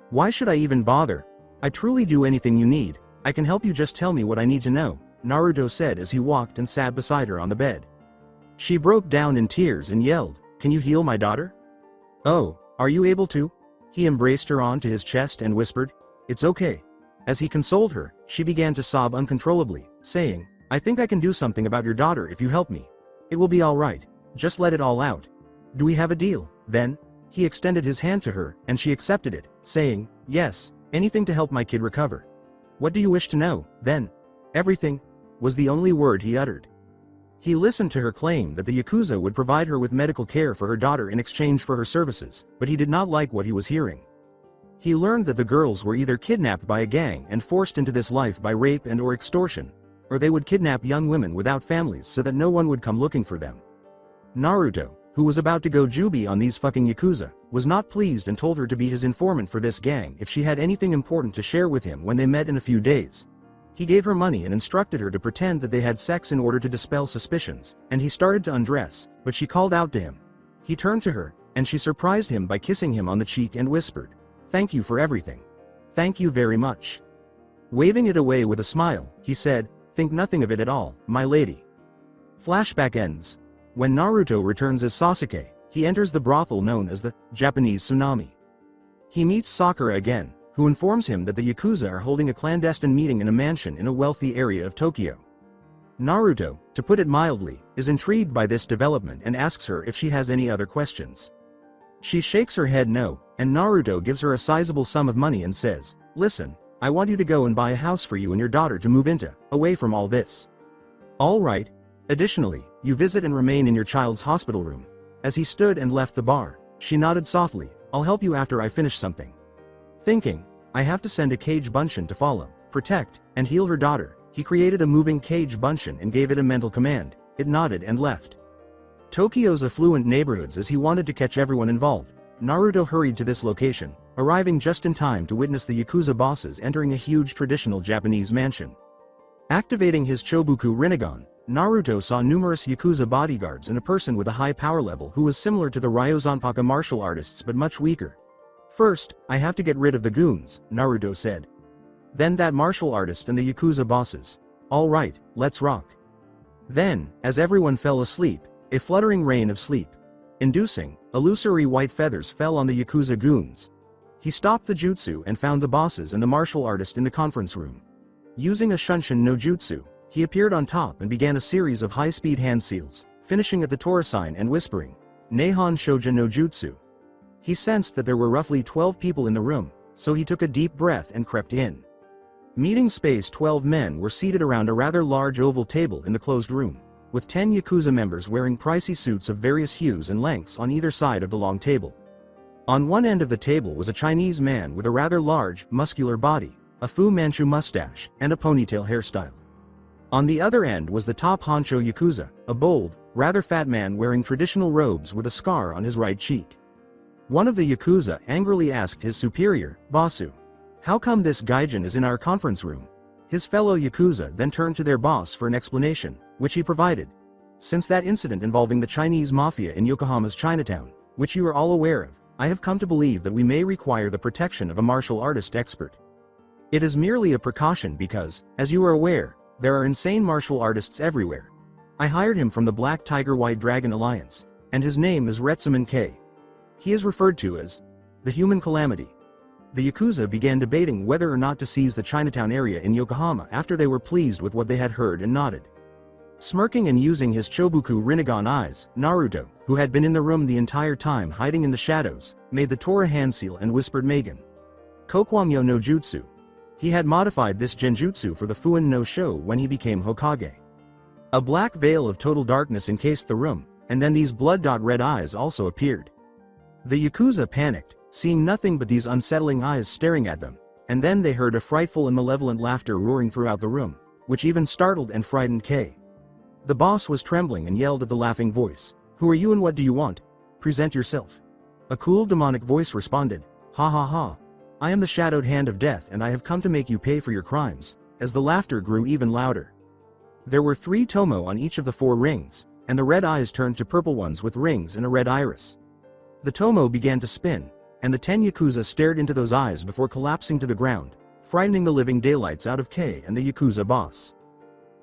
Why should I even bother? I truly do anything you need. I can help you, just tell me what I need to know. Naruto said as he walked and sat beside her on the bed. She broke down in tears and yelled, "Can you heal my daughter?" "Oh, are you able to?" He embraced her onto his chest and whispered, "It's okay." As he consoled her, she began to sob uncontrollably, saying, "I think I can do something about your daughter if you help me. It will be alright. Just let it all out. Do we have a deal, then?" He extended his hand to her, and she accepted it, saying, "Yes, anything to help my kid recover." "What do you wish to know, then?" "Everything," was the only word he uttered. He listened to her claim that the Yakuza would provide her with medical care for her daughter in exchange for her services, but he did not like what he was hearing. He learned that the girls were either kidnapped by a gang and forced into this life by rape and or extortion, or they would kidnap young women without families so that no one would come looking for them. Naruto, who was about to go juvie on these fucking Yakuza, was not pleased and told her to be his informant for this gang if she had anything important to share with him when they met in a few days. He gave her money and instructed her to pretend that they had sex in order to dispel suspicions, and he started to undress, but she called out to him. He turned to her, and she surprised him by kissing him on the cheek and whispered, "Thank you for everything. Thank you very much." Waving it away with a smile, he said, "Think nothing of it at all, my lady." Flashback ends. When Naruto returns as Sasuke, he enters the brothel known as the Japanese Tsunami. He meets Sakura again, who informs him that the Yakuza are holding a clandestine meeting in a mansion in a wealthy area of Tokyo. Naruto, to put it mildly, is intrigued by this development and asks her if she has any other questions. She shakes her head no, and Naruto gives her a sizable sum of money and says, "Listen, I want you to go and buy a house for you and your daughter to move into, away from all this." "All right. Additionally, you visit and remain in your child's hospital room." As he stood and left the bar, she nodded softly, "I'll help you after I finish something." Thinking, I have to send a cage bunshin to follow, protect, and heal her daughter, he created a moving cage bunshin and gave it a mental command. It nodded and left Tokyo's affluent neighborhoods as he wanted to catch everyone involved. Naruto hurried to this location, arriving just in time to witness the Yakuza bosses entering a huge traditional Japanese mansion. Activating his Chobuku Rinnegan, Naruto saw numerous Yakuza bodyguards and a person with a high power level who was similar to the Ryozanpaka martial artists but much weaker. "First, I have to get rid of the goons," Naruto said. "Then that martial artist and the Yakuza bosses. All right, let's rock." Then, as everyone fell asleep, a fluttering rain of sleep inducing, illusory white feathers fell on the Yakuza goons. He stopped the jutsu and found the bosses and the martial artist in the conference room. Using a Shunshin no jutsu, he appeared on top and began a series of high-speed hand seals, finishing at the Tora sign and whispering, "Nihon Shoja no Jutsu." He sensed that there were roughly 12 people in the room, so he took a deep breath and crept in. Meeting space 12 men were seated around a rather large oval table in the closed room, with 10 Yakuza members wearing pricey suits of various hues and lengths on either side of the long table. On one end of the table was a Chinese man with a rather large, muscular body, a Fu Manchu mustache, and a ponytail hairstyle. On the other end was the top honcho Yakuza, a bold, rather fat man wearing traditional robes with a scar on his right cheek. One of the Yakuza angrily asked his superior, "Basu, how come this gaijin is in our conference room?" His fellow Yakuza then turned to their boss for an explanation, which he provided. "Since that incident involving the Chinese mafia in Yokohama's Chinatown, which you are all aware of, I have come to believe that we may require the protection of a martial artist expert. It is merely a precaution because, as you are aware, there are insane martial artists everywhere. I hired him from the Black Tiger White Dragon Alliance, and his name is Retsuman K. He is referred to as the Human Calamity." The Yakuza began debating whether or not to seize the Chinatown area in Yokohama after they were pleased with what they had heard and nodded. Smirking and using his Chobuku Rinnegan eyes, Naruto, who had been in the room the entire time hiding in the shadows, made the Tora hand seal and whispered Megan. Kokwamyo no Jutsu. He had modified this genjutsu for the Fuin no Sho when he became Hokage. A black veil of total darkness encased the room, and then these blood-red eyes also appeared. The Yakuza panicked, seeing nothing but these unsettling eyes staring at them, and then they heard a frightful and malevolent laughter roaring throughout the room, which even startled and frightened Kay. The boss was trembling and yelled at the laughing voice, "Who are you and what do you want? Present yourself." A cool demonic voice responded, "Ha ha ha. I am the shadowed hand of death and I have come to make you pay for your crimes," as the laughter grew even louder. There were 3 tomo on each of the 4 rings, and the red eyes turned to purple ones with rings and a red iris. The tomo began to spin, and the 10 Yakuza stared into those eyes before collapsing to the ground, frightening the living daylights out of Kay and the Yakuza boss.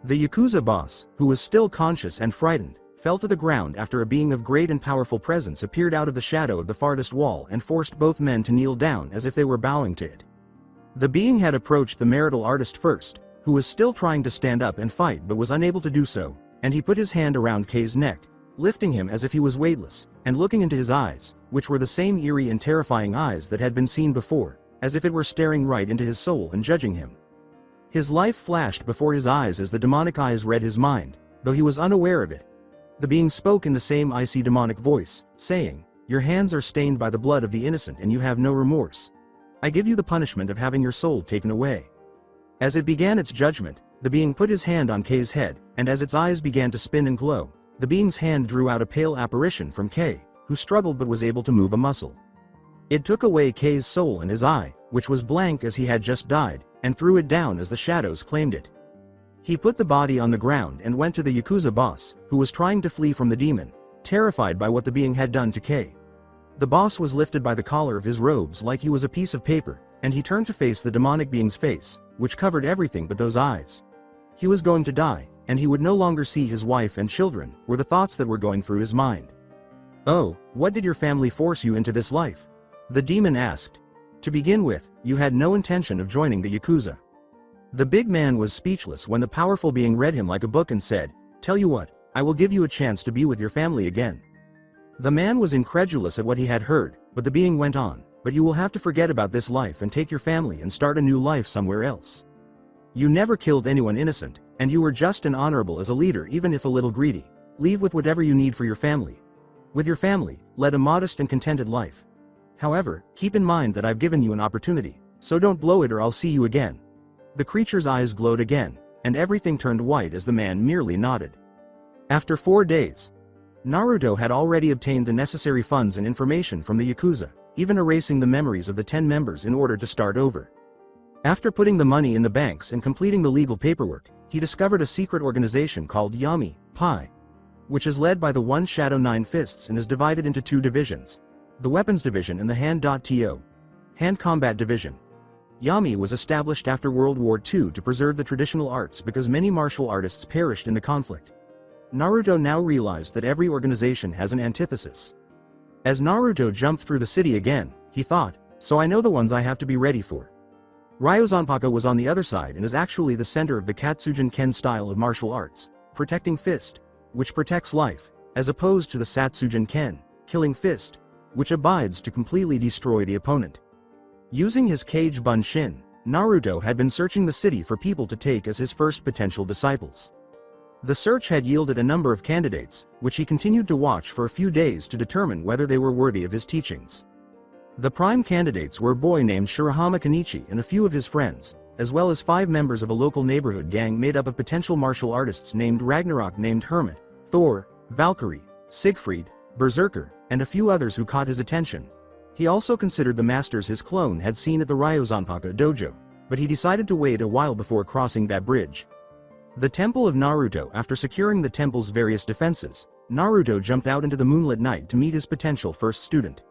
The Yakuza boss, who was still conscious and frightened, fell to the ground after a being of great and powerful presence appeared out of the shadow of the farthest wall and forced both men to kneel down as if they were bowing to it. The being had approached the marital artist first, who was still trying to stand up and fight but was unable to do so, and he put his hand around Kei's neck, lifting him as if he was weightless, and looking into his eyes, which were the same eerie and terrifying eyes that had been seen before, as if it were staring right into his soul and judging him. His life flashed before his eyes as the demonic eyes read his mind, though he was unaware of it. The being spoke in the same icy demonic voice, saying, "Your hands are stained by the blood of the innocent and you have no remorse. I give you the punishment of having your soul taken away." As it began its judgment, the being put his hand on Kei's head, and as its eyes began to spin and glow, the being's hand drew out a pale apparition from Kei, who struggled but was able to move a muscle. It took away Kei's soul and his eye, which was blank as he had just died, and threw it down as the shadows claimed it. He put the body on the ground and went to the Yakuza boss, who was trying to flee from the demon, terrified by what the being had done to Kei. The boss was lifted by the collar of his robes like he was a piece of paper, and he turned to face the demonic being's face, which covered everything but those eyes. He was going to die, and he would no longer see his wife and children, were the thoughts that were going through his mind. "Oh, what did your family force you into this life?" the demon asked. "To begin with, you had no intention of joining the Yakuza." The big man was speechless when the powerful being read him like a book and said, "Tell you what, I will give you a chance to be with your family again." The man was incredulous at what he had heard, but the being went on, "But you will have to forget about this life and take your family and start a new life somewhere else. You never killed anyone innocent, and you were just and honorable as a leader even if a little greedy. Leave with whatever you need for your family. With your family, lead a modest and contented life. However, keep in mind that I've given you an opportunity, so don't blow it or I'll see you again." The creature's eyes glowed again, and everything turned white as the man merely nodded. After 4 days, Naruto had already obtained the necessary funds and information from the Yakuza, even erasing the memories of the 10 members in order to start over. After putting the money in the banks and completing the legal paperwork, he discovered a secret organization called Yami Pi, which is led by the One Shadow Nine Fists and is divided into 2 divisions, the Weapons Division and the Hand.to Hand Combat Division. Yami was established after World War II to preserve the traditional arts because many martial artists perished in the conflict. Naruto now realized that every organization has an antithesis. As Naruto jumped through the city again, he thought, "So I know the ones I have to be ready for." Ryozanpaka was on the other side and is actually the center of the Katsujin Ken style of martial arts, protecting fist, which protects life, as opposed to the Satsujin Ken, killing fist, which abides to completely destroy the opponent. Using his Kage Bunshin, Naruto had been searching the city for people to take as his first potential disciples. The search had yielded a number of candidates, which he continued to watch for a few days to determine whether they were worthy of his teachings. The prime candidates were a boy named Shirahama Kenichi and a few of his friends, as well as 5 members of a local neighborhood gang made up of potential martial artists named Ragnarok, named Hermit, Thor, Valkyrie, Siegfried, Berserker, and a few others who caught his attention. He also considered the masters his clone had seen at the Ryozanpaka dojo, but he decided to wait a while before crossing that bridge. The temple of Naruto. After securing the temple's various defenses, Naruto jumped out into the moonlit night to meet his potential first student.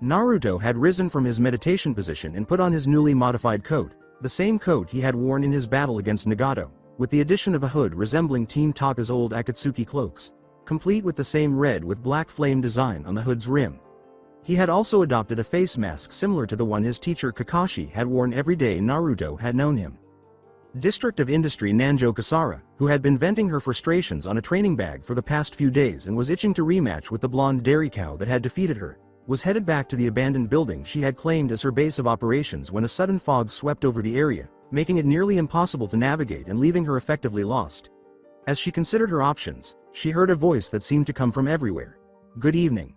Naruto had risen from his meditation position and put on his newly modified coat, the same coat he had worn in his battle against Nagato, with the addition of a hood resembling Team Taka's old Akatsuki cloaks, complete with the same red with black flame design on the hood's rim. He had also adopted a face mask similar to the one his teacher Kakashi had worn every day Naruto had known him. District of Industry Nanjo Kasara, who had been venting her frustrations on a training bag for the past few days and was itching to rematch with the blonde dairy cow that had defeated her, was headed back to the abandoned building she had claimed as her base of operations when a sudden fog swept over the area, making it nearly impossible to navigate and leaving her effectively lost. As she considered her options, she heard a voice that seemed to come from everywhere. "Good evening."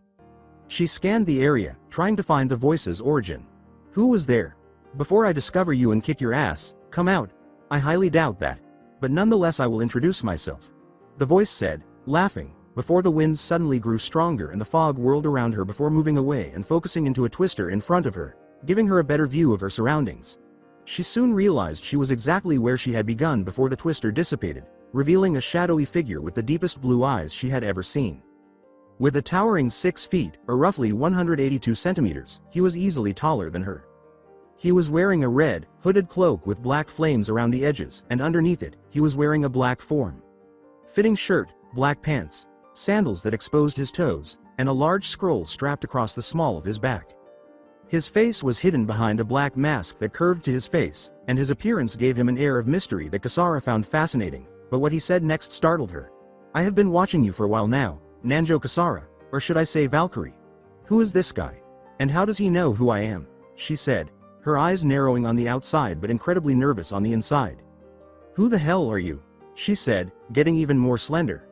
She scanned the area, trying to find the voice's origin. "Who was there? Before I discover you and kick your ass, come out." "I highly doubt that. But nonetheless I will introduce myself," the voice said, laughing, before the wind suddenly grew stronger and the fog whirled around her before moving away and focusing into a twister in front of her, giving her a better view of her surroundings. She soon realized she was exactly where she had begun before the twister dissipated, revealing a shadowy figure with the deepest blue eyes she had ever seen. With a towering 6 feet, or roughly 182 centimeters, he was easily taller than her. He was wearing a red, hooded cloak with black flames around the edges, and underneath it, he was wearing a black form-fitting shirt, black pants, sandals that exposed his toes, and a large scroll strapped across the small of his back. His face was hidden behind a black mask that curved to his face, and his appearance gave him an air of mystery that Kasara found fascinating, but what he said next startled her. "I have been watching you for a while now, Nanjo Kasara, or should I say Valkyrie? Who is this guy? And how does he know who I am?" she said, her eyes narrowing on the outside but incredibly nervous on the inside. "Who the hell are you?" she said, getting even more slender.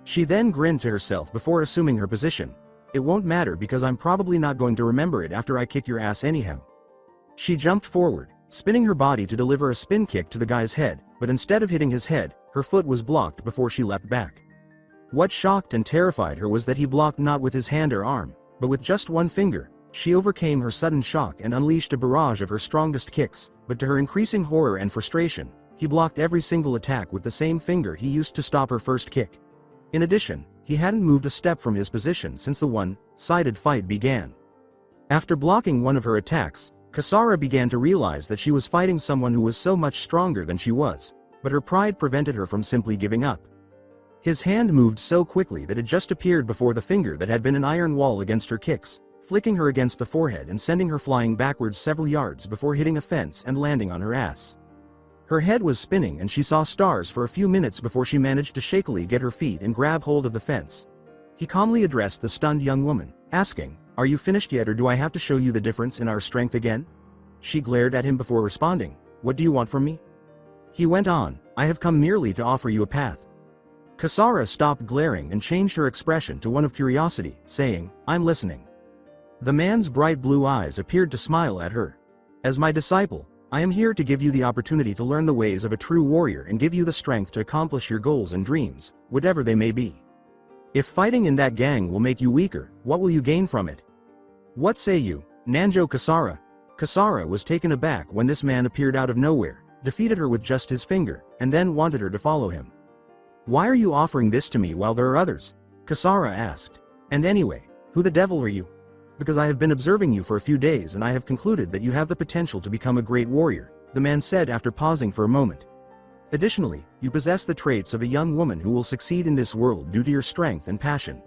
She then grinned to herself before assuming her position. "It won't matter because I'm probably not going to remember it after I kick your ass anyhow." She jumped forward, spinning her body to deliver a spin kick to the guy's head, but instead of hitting his head, her foot was blocked before she leapt back. What shocked and terrified her was that he blocked not with his hand or arm, but with just one finger. She overcame her sudden shock and unleashed a barrage of her strongest kicks, but to her increasing horror and frustration, he blocked every single attack with the same finger he used to stop her first kick. In addition, he hadn't moved a step from his position since the one-sided fight began. After blocking one of her attacks, Kasara began to realize that she was fighting someone who was so much stronger than she was, but her pride prevented her from simply giving up. His hand moved so quickly that it just appeared before the finger that had been an iron wall against her kicks, flicking her against the forehead and sending her flying backwards several yards before hitting a fence and landing on her ass. Her head was spinning and she saw stars for a few minutes before she managed to shakily get her feet and grab hold of the fence. He calmly addressed the stunned young woman, asking, "Are you finished yet or do I have to show you the difference in our strength again?" She glared at him before responding, "What do you want from me?" He went on, "I have come merely to offer you a path." Kasara stopped glaring and changed her expression to one of curiosity, saying, "I'm listening." The man's bright blue eyes appeared to smile at her. "As my disciple, I am here to give you the opportunity to learn the ways of a true warrior and give you the strength to accomplish your goals and dreams, whatever they may be. If fighting in that gang will make you weaker, what will you gain from it? What say you, Nanjo Kasara?" Kasara was taken aback when this man appeared out of nowhere, defeated her with just his finger, and then wanted her to follow him. "Why are you offering this to me while there are others?" Kasara asked. "And anyway, who the devil are you?" "Because I have been observing you for a few days and I have concluded that you have the potential to become a great warrior," the man said after pausing for a moment. "Additionally, you possess the traits of a young woman who will succeed in this world due to your strength and passion."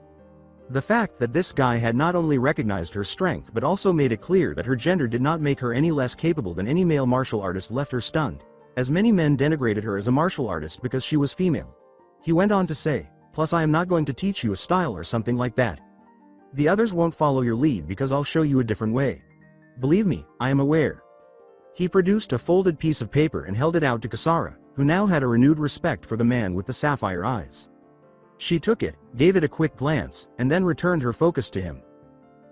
The fact that this guy had not only recognized her strength but also made it clear that her gender did not make her any less capable than any male martial artist left her stunned, as many men denigrated her as a martial artist because she was female. He went on to say, "Plus I am not going to teach you a style or something like that. The others won't follow your lead because I'll show you a different way. Believe me, I am aware." He produced a folded piece of paper and held it out to Kasara, who now had a renewed respect for the man with the sapphire eyes. She took it, gave it a quick glance, and then returned her focus to him.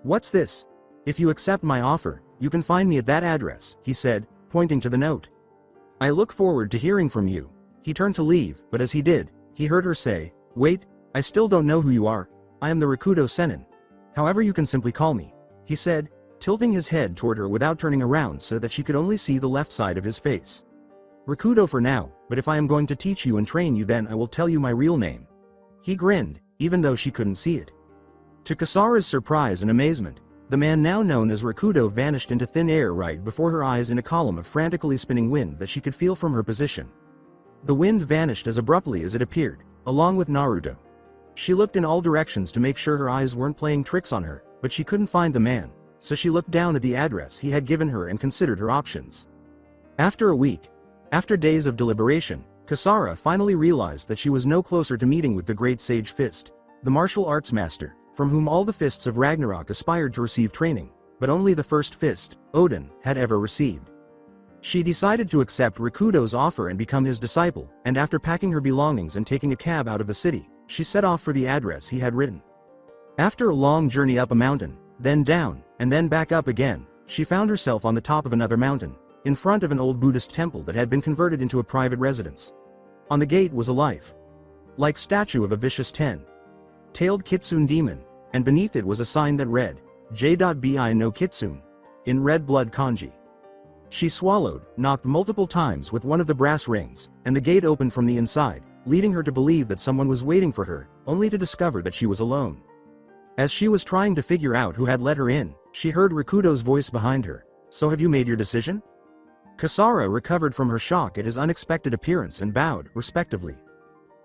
"What's this? If you accept my offer, you can find me at that address," he said, pointing to the note. "I look forward to hearing from you." He turned to leave, but as he did, he heard her say, "Wait, I still don't know who you are. I am the Rakudo Sennin. However you can simply call me," he said, tilting his head toward her without turning around so that she could only see the left side of his face. "Rakudo for now, but if I am going to teach you and train you then I will tell you my real name." He grinned, even though she couldn't see it. To Kasara's surprise and amazement, the man now known as Rakudo vanished into thin air right before her eyes in a column of frantically spinning wind that she could feel from her position. The wind vanished as abruptly as it appeared, along with Naruto. She looked in all directions to make sure her eyes weren't playing tricks on her, but she couldn't find the man, so she looked down at the address he had given her and considered her options. After a week, after days of deliberation, Kasara finally realized that she was no closer to meeting with the great sage Fist, the martial arts master, from whom all the fists of Ragnarok aspired to receive training, but only the first fist, Odin, had ever received. She decided to accept Rakudo's offer and become his disciple, and after packing her belongings and taking a cab out of the city, she set off for the address he had written. After a long journey up a mountain, then down, and then back up again, she found herself on the top of another mountain, in front of an old Buddhist temple that had been converted into a private residence. On the gate was a life-like statue of a vicious ten-tailed kitsune demon, and beneath it was a sign that read, J.bi no kitsune, in red blood kanji. She swallowed, knocked multiple times with one of the brass rings, and the gate opened from the inside, leading her to believe that someone was waiting for her, only to discover that she was alone. As she was trying to figure out who had let her in, she heard Rakudo's voice behind her, So have you made your decision? Kasara recovered from her shock at his unexpected appearance and bowed, respectively.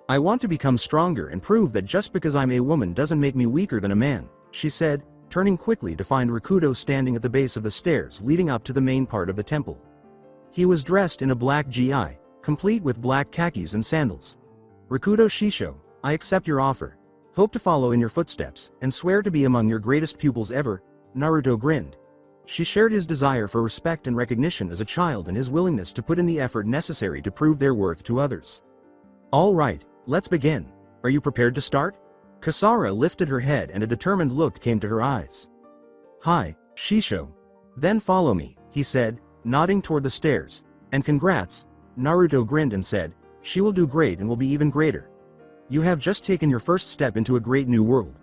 I want to become stronger and prove that just because I'm a woman doesn't make me weaker than a man, she said, turning quickly to find Rakuto standing at the base of the stairs leading up to the main part of the temple. He was dressed in a black gi, complete with black khakis and sandals. Rakuto Shisho, I accept your offer. Hope to follow in your footsteps, and swear to be among your greatest pupils ever, Naruto grinned. She shared his desire for respect and recognition as a child and his willingness to put in the effort necessary to prove their worth to others. All right, let's begin. Are you prepared to start? Kasara lifted her head and a determined look came to her eyes. Hi, Shisho. Then follow me, he said, nodding toward the stairs. And congrats, Naruto grinned and said, she will do great and will be even greater. You have just taken your first step into a great new world.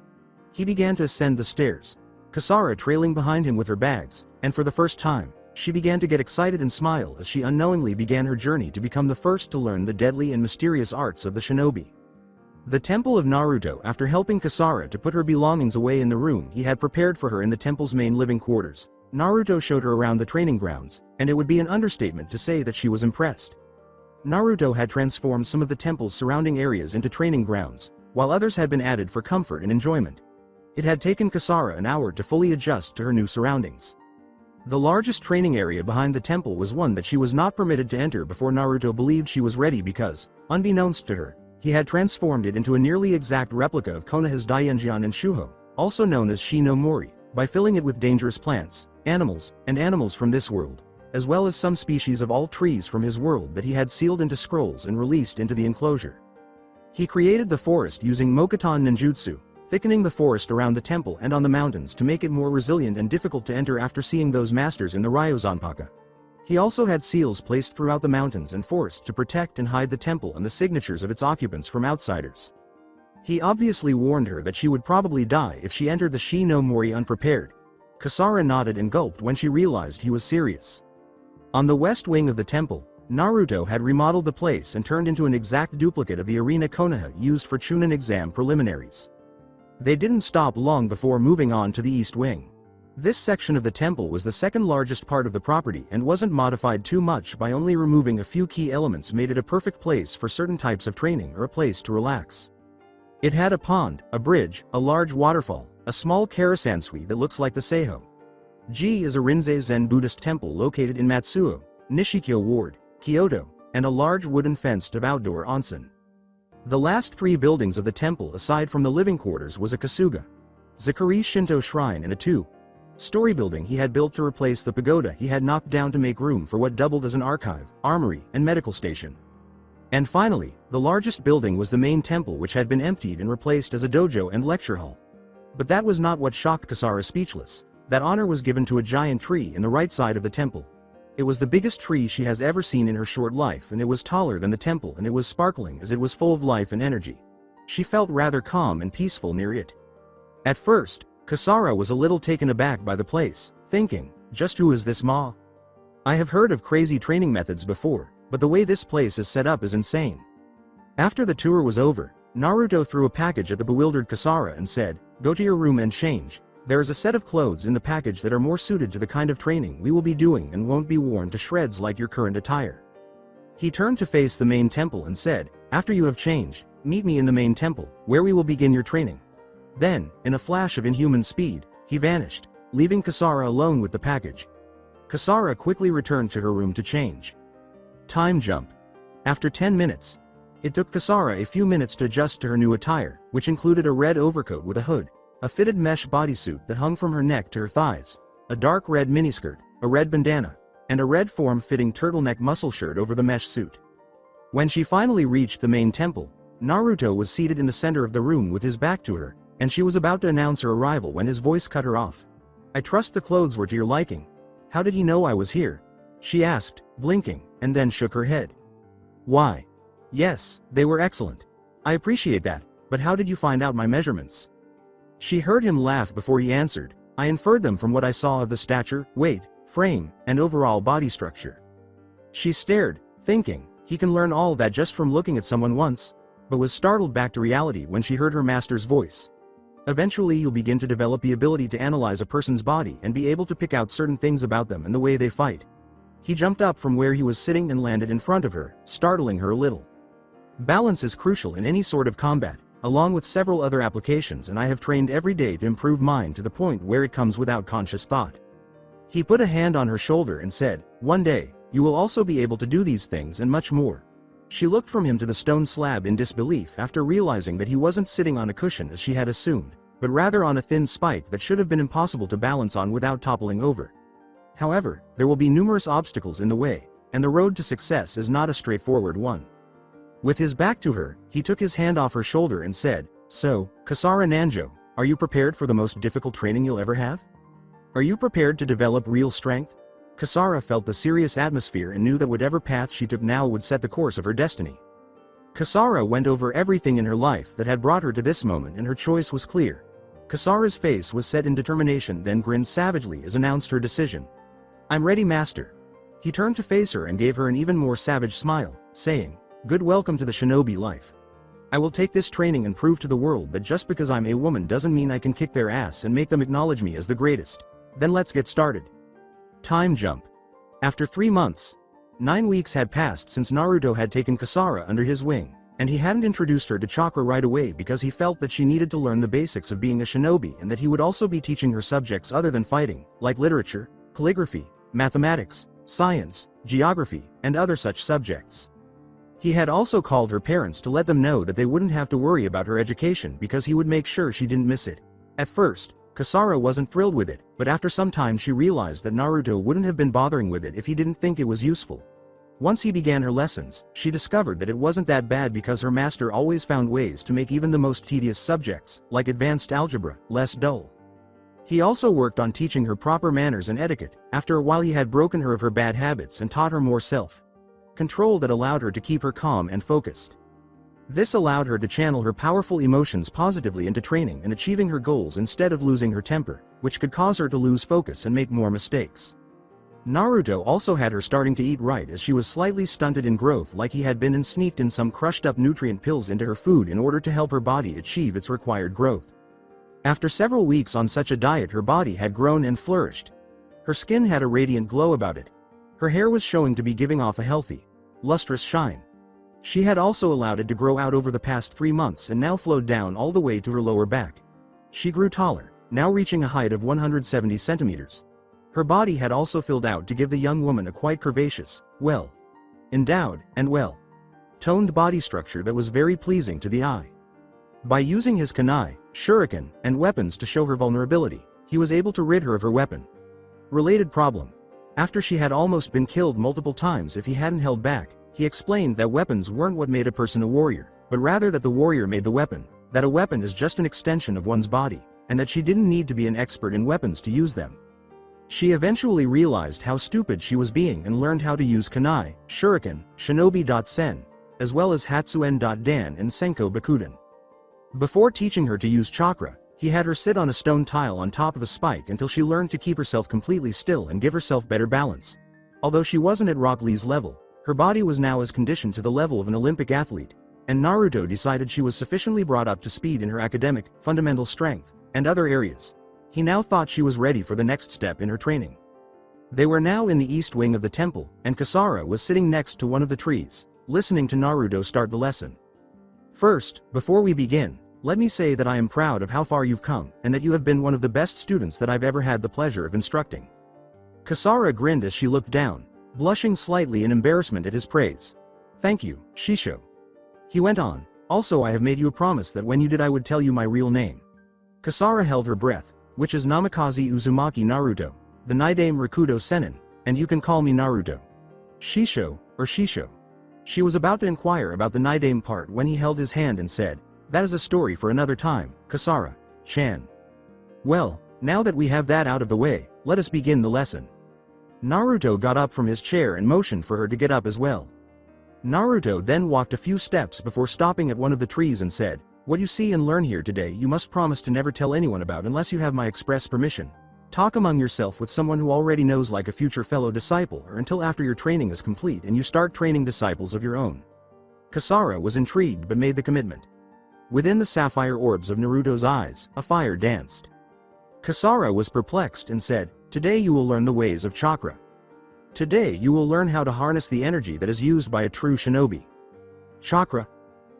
He began to ascend the stairs, Kasara trailing behind him with her bags, and for the first time, she began to get excited and smile as she unknowingly began her journey to become the first to learn the deadly and mysterious arts of the shinobi. The temple of Naruto. After helping Kasara to put her belongings away in the room he had prepared for her in the temple's main living quarters, Naruto showed her around the training grounds, and it would be an understatement to say that she was impressed. Naruto had transformed some of the temple's surrounding areas into training grounds, while others had been added for comfort and enjoyment. It had taken Kasara an hour to fully adjust to her new surroundings. The largest training area behind the temple was one that she was not permitted to enter before Naruto believed she was ready because, unbeknownst to her, he had transformed it into a nearly exact replica of Konoha's Daionjian and Shuho, also known as Shi no Mori, by filling it with dangerous plants, animals, and animals from this world, as well as some species of all trees from his world that he had sealed into scrolls and released into the enclosure. He created the forest using Mokuton ninjutsu, thickening the forest around the temple and on the mountains to make it more resilient and difficult to enter after seeing those masters in the Ryozanpaka. He also had seals placed throughout the mountains and forest to protect and hide the temple and the signatures of its occupants from outsiders. He obviously warned her that she would probably die if she entered the Shi no Mori unprepared. Kasara nodded and gulped when she realized he was serious. On the west wing of the temple, Naruto had remodeled the place and turned into an exact duplicate of the arena Konoha used for Chunin exam preliminaries. They didn't stop long before moving on to the east wing. This section of the temple was the second largest part of the property and wasn't modified too much by only removing a few key elements made it a perfect place for certain types of training or a place to relax. It had a pond, a bridge, a large waterfall, a small karasansui that looks like the Seiho. Ji is a Rinzai Zen Buddhist temple located in Matsuo, Nishikyo Ward, Kyoto, and a large wooden fenced outdoor onsen. The last three buildings of the temple aside from the living quarters was a Kasuga, Zakuri Shinto shrine and a two-story building he had built to replace the pagoda he had knocked down to make room for what doubled as an archive, armory, and medical station. And finally, the largest building was the main temple which had been emptied and replaced as a dojo and lecture hall. But that was not what shocked Kasara speechless. That honor was given to a giant tree in the right side of the temple. It was the biggest tree she has ever seen in her short life and it was taller than the temple and it was sparkling as it was full of life and energy. She felt rather calm and peaceful near it. At first, Kasara was a little taken aback by the place, thinking, just who is this Ma? I have heard of crazy training methods before, but the way this place is set up is insane. After the tour was over, Naruto threw a package at the bewildered Kasara and said, go to your room and change. There is a set of clothes in the package that are more suited to the kind of training we will be doing and won't be worn to shreds like your current attire. He turned to face the main temple and said, after you have changed, meet me in the main temple, where we will begin your training. Then, in a flash of inhuman speed, he vanished, leaving Kasara alone with the package. Kasara quickly returned to her room to change. Time jump. After 10 minutes. It took Kasara a few minutes to adjust to her new attire, which included a red overcoat with a hood, a fitted mesh bodysuit that hung from her neck to her thighs, a dark red miniskirt, a red bandana, and a red form-fitting turtleneck muscle shirt over the mesh suit. When she finally reached the main temple, Naruto was seated in the center of the room with his back to her, and she was about to announce her arrival when his voice cut her off. I trust the clothes were to your liking. How did he know I was here? She asked, blinking, and then shook her head. Why? Yes, they were excellent. I appreciate that, but how did you find out my measurements? She heard him laugh before he answered, I inferred them from what I saw of the stature, weight, frame, and overall body structure. She stared, thinking, he can learn all that just from looking at someone once, but was startled back to reality when she heard her master's voice. Eventually you'll begin to develop the ability to analyze a person's body and be able to pick out certain things about them and the way they fight. He jumped up from where he was sitting and landed in front of her, startling her a little. Balance is crucial in any sort of combat, along with several other applications, and I have trained every day to improve mine to the point where it comes without conscious thought. He put a hand on her shoulder and said, "One day, you will also be able to do these things and much more." She looked from him to the stone slab in disbelief after realizing that he wasn't sitting on a cushion as she had assumed, but rather on a thin spike that should have been impossible to balance on without toppling over. However, there will be numerous obstacles in the way, and the road to success is not a straightforward one. With his back to her, he took his hand off her shoulder and said, "So, Kasara Nanjo, are you prepared for the most difficult training you'll ever have? Are you prepared to develop real strength?" Kasara felt the serious atmosphere and knew that whatever path she took now would set the course of her destiny. Kasara went over everything in her life that had brought her to this moment, and her choice was clear. Kasara's face was set in determination, then grinned savagely as announced her decision. "I'm ready, master." He turned to face her and gave her an even more savage smile, saying, "Good welcome to the shinobi life. I will take this training and prove to the world that just because I'm a woman doesn't mean I can kick their ass and make them acknowledge me as the greatest. Then let's get started." Time jump. After 3 months, 9 weeks had passed since Naruto had taken Kasara under his wing, and he hadn't introduced her to chakra right away because he felt that she needed to learn the basics of being a shinobi and that he would also be teaching her subjects other than fighting, like literature, calligraphy, mathematics, science, geography, and other such subjects. He had also called her parents to let them know that they wouldn't have to worry about her education because he would make sure she didn't miss it. At first, Kasara wasn't thrilled with it, but after some time she realized that Naruto wouldn't have been bothering with it if he didn't think it was useful. Once he began her lessons, she discovered that it wasn't that bad because her master always found ways to make even the most tedious subjects, like advanced algebra, less dull. He also worked on teaching her proper manners and etiquette. After a while he had broken her of her bad habits and taught her more self-control that allowed her to keep her calm and focused. This allowed her to channel her powerful emotions positively into training and achieving her goals instead of losing her temper, which could cause her to lose focus and make more mistakes. Naruto also had her starting to eat right as she was slightly stunted in growth, like he had been, and sneaked in some crushed up nutrient pills into her food in order to help her body achieve its required growth. After several weeks on such a diet, her body had grown and flourished. Her skin had a radiant glow about it. Her hair was showing to be giving off a healthy, lustrous shine. She had also allowed it to grow out over the past 3 months and now flowed down all the way to her lower back. She grew taller, now reaching a height of 170 centimeters. Her body had also filled out to give the young woman a quite curvaceous, well-endowed, and well-toned body structure that was very pleasing to the eye. By using his kunai, shuriken, and weapons to show her vulnerability, he was able to rid her of her weapon-related problem. After she had almost been killed multiple times if he hadn't held back, he explained that weapons weren't what made a person a warrior, but rather that the warrior made the weapon, that a weapon is just an extension of one's body, and that she didn't need to be an expert in weapons to use them. She eventually realized how stupid she was being and learned how to use kunai, shuriken, shinobi-sen, as well as hatsuen-dan and senko bakuden. Before teaching her to use chakra, he had her sit on a stone tile on top of a spike until she learned to keep herself completely still and give herself better balance. Although she wasn't at Rock Lee's level, her body was now as conditioned to the level of an Olympic athlete, and Naruto decided she was sufficiently brought up to speed in her academic, fundamental strength, and other areas. He now thought she was ready for the next step in her training. They were now in the east wing of the temple, and Kasara was sitting next to one of the trees, listening to Naruto start the lesson. "First, before we begin, let me say that I am proud of how far you've come, and that you have been one of the best students that I've ever had the pleasure of instructing." Kasara grinned as she looked down, blushing slightly in embarrassment at his praise. "Thank you, Shisho." He went on, "Also I have made you a promise that when you did I would tell you my real name." Kasara held her breath, "Which is Namikaze Uzumaki Naruto, the Nidaime Rakudo Sennin, and you can call me Naruto. Shisho, or Shisho." She was about to inquire about the Nidaime part when he held his hand and said, "That is a story for another time, Kasara-chan. Well, now that we have that out of the way, let us begin the lesson." Naruto got up from his chair and motioned for her to get up as well. Naruto then walked a few steps before stopping at one of the trees and said, "What you see and learn here today you must promise to never tell anyone about unless you have my express permission. Talk among yourself with someone who already knows, like a future fellow disciple, or until after your training is complete and you start training disciples of your own." Kasara was intrigued but made the commitment. Within the sapphire orbs of Naruto's eyes, a fire danced. Kasara was perplexed and said, "Today you will learn the ways of chakra. Today you will learn how to harness the energy that is used by a true shinobi." Chakra.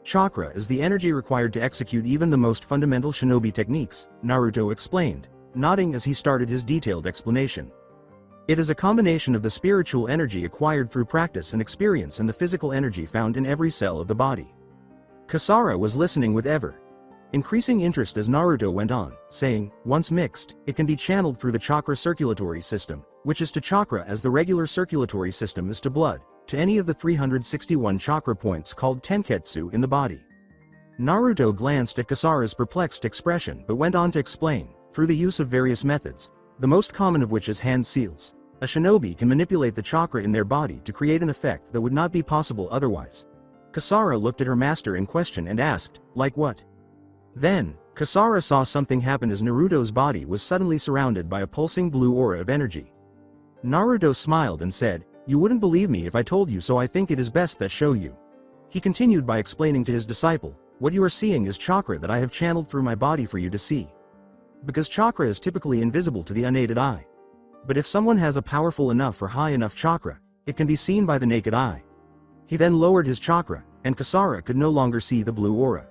Chakra is the energy required to execute even the most fundamental shinobi techniques, Naruto explained, nodding as he started his detailed explanation. It is a combination of the spiritual energy acquired through practice and experience and the physical energy found in every cell of the body. Kasara was listening with ever-increasing interest as Naruto went on, saying, "Once mixed, it can be channeled through the chakra circulatory system, which is to chakra as the regular circulatory system is to blood, to any of the 361 chakra points called tenketsu in the body." Naruto glanced at Kasara's perplexed expression but went on to explain, through the use of various methods, the most common of which is hand seals. A shinobi can manipulate the chakra in their body to create an effect that would not be possible otherwise. Kasara looked at her master in question and asked, "Like what?" Then, Kasara saw something happen as Naruto's body was suddenly surrounded by a pulsing blue aura of energy. Naruto smiled and said, "You wouldn't believe me if I told you, so I think it is best that show you." He continued by explaining to his disciple, "What you are seeing is chakra that I have channeled through my body for you to see. Because chakra is typically invisible to the unaided eye. But if someone has a powerful enough or high enough chakra, it can be seen by the naked eye." He then lowered his chakra, and Kasara could no longer see the blue aura.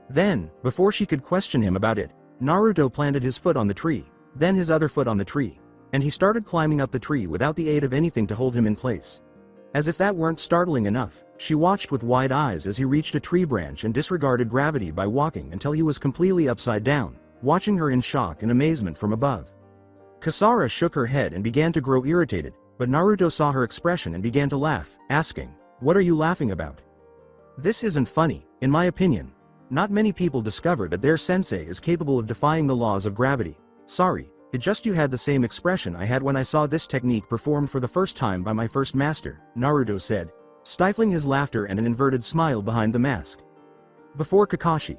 Then, before she could question him about it, Naruto planted his foot on the tree, then his other foot on the tree, and he started climbing up the tree without the aid of anything to hold him in place. As if that weren't startling enough, she watched with wide eyes as he reached a tree branch and disregarded gravity by walking until he was completely upside down, watching her in shock and amazement from above. Kasara shook her head and began to grow irritated, but Naruto saw her expression and began to laugh, asking, "What are you laughing about? This isn't funny, in my opinion. Not many people discover that their sensei is capable of defying the laws of gravity. Sorry, it just you had the same expression I had when I saw this technique performed for the first time by my first master," Naruto said, stifling his laughter and an inverted smile behind the mask. "Before Kakashi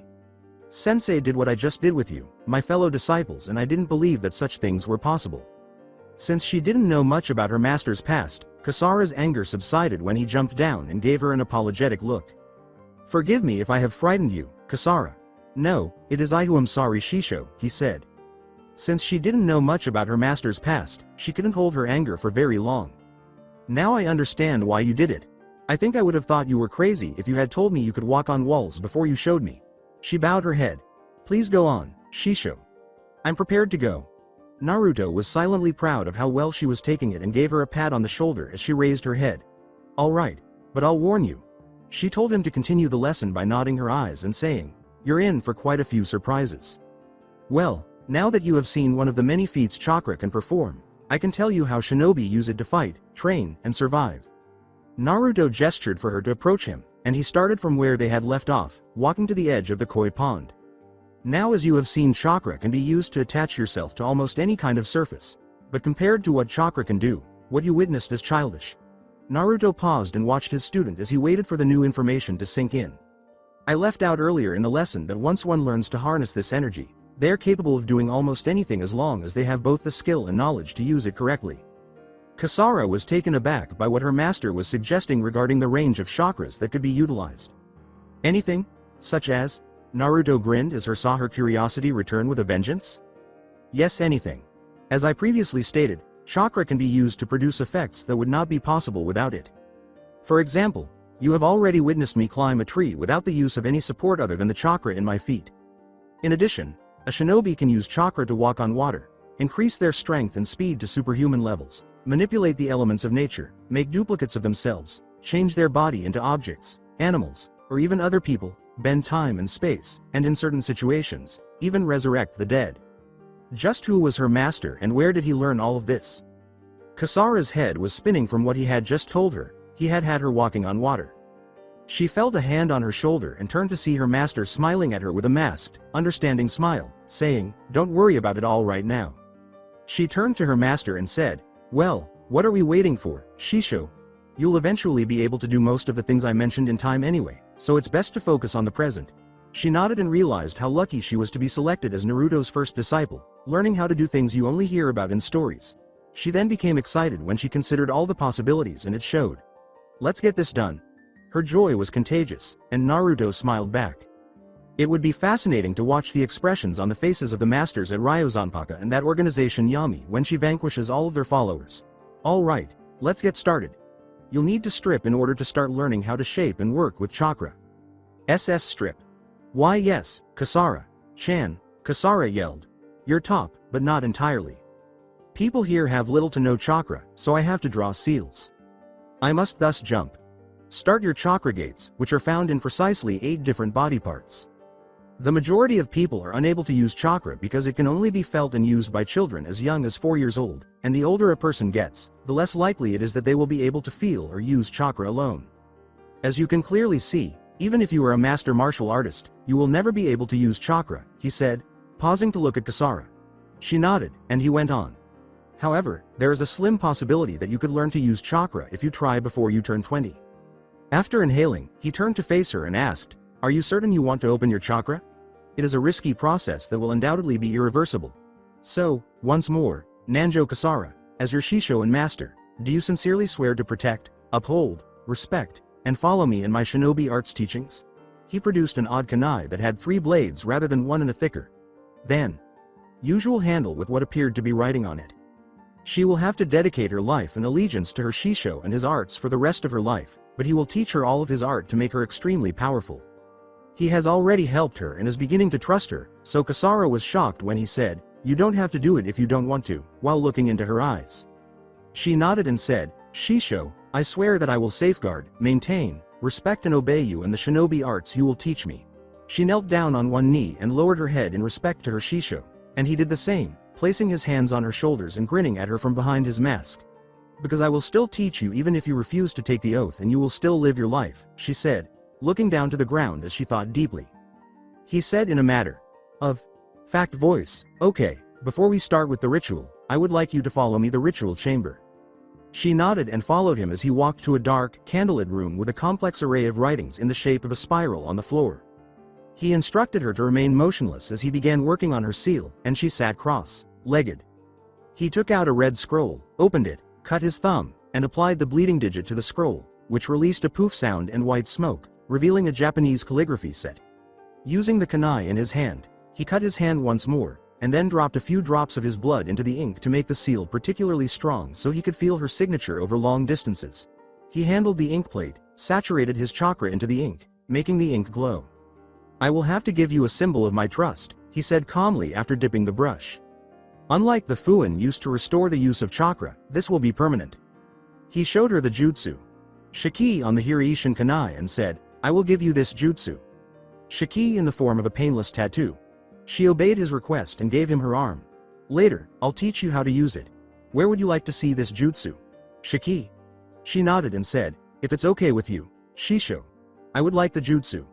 Sensei did what I just did with you, my fellow disciples, and I didn't believe that such things were possible." Since she didn't know much about her master's past, Kasara's anger subsided when he jumped down and gave her an apologetic look. "Forgive me if I have frightened you, Kasara. No, it is I who am sorry, Shisho," he said. Since she didn't know much about her master's past, she couldn't hold her anger for very long. "Now I understand why you did it. I think I would have thought you were crazy if you had told me you could walk on walls before you showed me." She bowed her head. "Please go on, Shisho. I'm prepared to go." Naruto was silently proud of how well she was taking it and gave her a pat on the shoulder as she raised her head. "All right, but I'll warn you." She told him to continue the lesson by nodding her eyes and saying, "You're in for quite a few surprises. Well, now that you have seen one of the many feats chakra can perform, I can tell you how shinobi use it to fight, train, and survive." Naruto gestured for her to approach him, and he started from where they had left off, walking to the edge of the koi pond. "Now as you have seen, chakra can be used to attach yourself to almost any kind of surface. But compared to what chakra can do, what you witnessed is childish." Naruto paused and watched his student as he waited for the new information to sink in. "I left out earlier in the lesson that once one learns to harness this energy, they are capable of doing almost anything as long as they have both the skill and knowledge to use it correctly." Kasara was taken aback by what her master was suggesting regarding the range of chakras that could be utilized. "Anything? Such as?" Naruto grinned as saw her curiosity return with a vengeance. "Yes, anything. As I previously stated, chakra can be used to produce effects that would not be possible without it. For example, you have already witnessed me climb a tree without the use of any support other than the chakra in my feet. In addition, a shinobi can use chakra to walk on water, increase their strength and speed to superhuman levels, manipulate the elements of nature, make duplicates of themselves, change their body into objects, animals, or even other people, bend time and space, and in certain situations, even resurrect the dead." Just who was her master and where did he learn all of this? Kasara's head was spinning from what he had just told her. He had her walking on water. She felt a hand on her shoulder and turned to see her master smiling at her with a masked, understanding smile, saying, "Don't worry about it all right now." She turned to her master and said, "Well, what are we waiting for, Shisho? You'll eventually be able to do most of the things I mentioned in time anyway, so it's best to focus on the present." She nodded and realized how lucky she was to be selected as Naruto's first disciple, learning how to do things you only hear about in stories. She then became excited when she considered all the possibilities, and it showed. "Let's get this done." Her joy was contagious, and Naruto smiled back. It would be fascinating to watch the expressions on the faces of the masters at Ryozanpaka and that organization Yami when she vanquishes all of their followers. Alright, let's get started. You'll need to strip in order to start learning how to shape and work with chakra. SS strip. Why yes, Kasara-chan, Kasara yelled. You're top, but not entirely. People here have little to no chakra, so I have to draw seals. I must thus jump. Start your chakra gates, which are found in precisely 8 different body parts. The majority of people are unable to use chakra because it can only be felt and used by children as young as 4 years old, and the older a person gets, the less likely it is that they will be able to feel or use chakra alone. As you can clearly see, even if you are a master martial artist, you will never be able to use chakra, he said, pausing to look at Kasara. She nodded, and he went on. However, there is a slim possibility that you could learn to use chakra if you try before you turn 20. After inhaling, he turned to face her and asked, Are you certain you want to open your chakra? It is a risky process that will undoubtedly be irreversible. So, once more, Nanjo Kasara, as your Shisho and master, do you sincerely swear to protect, uphold, respect, and follow me in my shinobi arts teachings? He produced an odd kunai that had 3 blades rather than 1 and a thicker than usual handle with what appeared to be writing on it. She will have to dedicate her life and allegiance to her Shisho and his arts for the rest of her life, but he will teach her all of his art to make her extremely powerful. He has already helped her and is beginning to trust her, so Kasara was shocked when he said, You don't have to do it if you don't want to, while looking into her eyes. She nodded and said, Shisho, I swear that I will safeguard, maintain, respect and obey you and the shinobi arts you will teach me. She knelt down on one knee and lowered her head in respect to her Shisho, and he did the same, placing his hands on her shoulders and grinning at her from behind his mask. Because I will still teach you even if you refuse to take the oath and you will still live your life, she said, looking down to the ground as she thought deeply. He said in a matter of fact voice, Okay, before we start with the ritual, I would like you to follow me to the ritual chamber. She nodded and followed him as he walked to a dark, candlelit room with a complex array of writings in the shape of a spiral on the floor. He instructed her to remain motionless as he began working on her seal, and she sat cross-legged. He took out a red scroll, opened it, cut his thumb, and applied the bleeding digit to the scroll, which released a poof sound and white smoke, revealing a Japanese calligraphy set. Using the kunai in his hand, he cut his hand once more, and then dropped a few drops of his blood into the ink to make the seal particularly strong so he could feel her signature over long distances. He handled the ink plate, saturated his chakra into the ink, making the ink glow. I will have to give you a symbol of my trust, he said calmly after dipping the brush. Unlike the fuin used to restore the use of chakra, this will be permanent. He showed her the jutsu Shiki on the Hiraishin kunai and said, I will give you this jutsu Shiki in the form of a painless tattoo. She obeyed his request and gave him her arm. Later, I'll teach you how to use it. Where would you like to see this jutsu Shiki? She nodded and said, If it's okay with you, Shisho. I would like the jutsu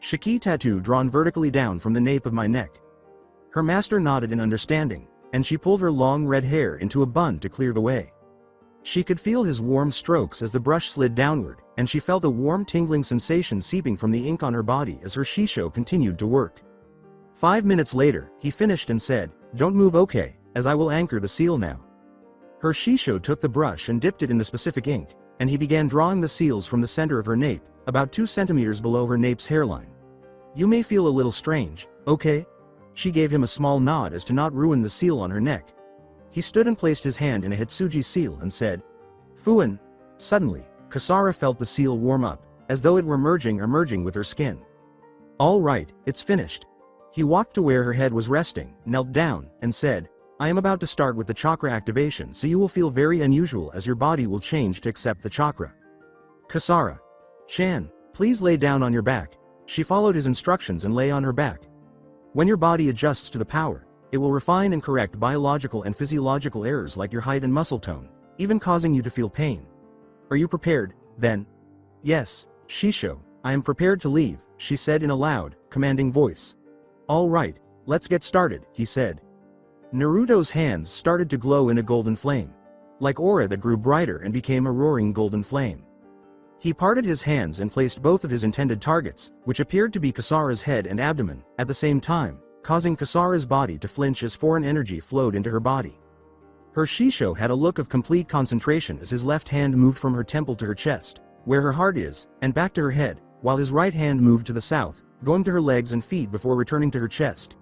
Shiki tattoo drawn vertically down from the nape of my neck. Her master nodded in understanding, and she pulled her long red hair into a bun to clear the way. She could feel his warm strokes as the brush slid downward, and she felt a warm tingling sensation seeping from the ink on her body as her Shisho continued to work. 5 minutes later, he finished and said, Don't move okay, as I will anchor the seal now. Her Shisho took the brush and dipped it in the specific ink, and he began drawing the seals from the center of her nape, about 2 centimeters below her nape's hairline. You may feel a little strange, okay? She gave him a small nod as to not ruin the seal on her neck. He stood and placed his hand in a Hitsuji seal and said, Fuin. Suddenly, Kasara felt the seal warm up, as though it were merging with her skin. All right, it's finished. He walked to where her head was resting, knelt down, and said, I am about to start with the chakra activation so you will feel very unusual as your body will change to accept the chakra. Kasara-chan, please lay down on your back. She followed his instructions and lay on her back. When your body adjusts to the power, it will refine and correct biological and physiological errors like your height and muscle tone, even causing you to feel pain. Are you prepared, then? Yes, Shisho, I am prepared to leave, she said in a loud, commanding voice. All right, let's get started, he said. Naruto's hands started to glow in a golden flame, like aura that grew brighter and became a roaring golden flame. He parted his hands and placed both of his intended targets, which appeared to be Kasara's head and abdomen, at the same time, causing Kasara's body to flinch as foreign energy flowed into her body. Her Shisho had a look of complete concentration as his left hand moved from her temple to her chest, where her heart is, and back to her head, while his right hand moved to the south, going to her legs and feet before returning to her chest.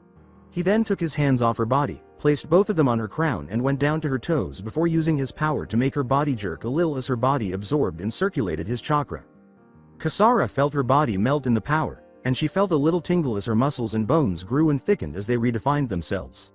He then took his hands off her body, placed both of them on her crown and went down to her toes before using his power to make her body jerk a little as her body absorbed and circulated his chakra. Kasara felt her body melt in the power, and she felt a little tingle as her muscles and bones grew and thickened as they redefined themselves.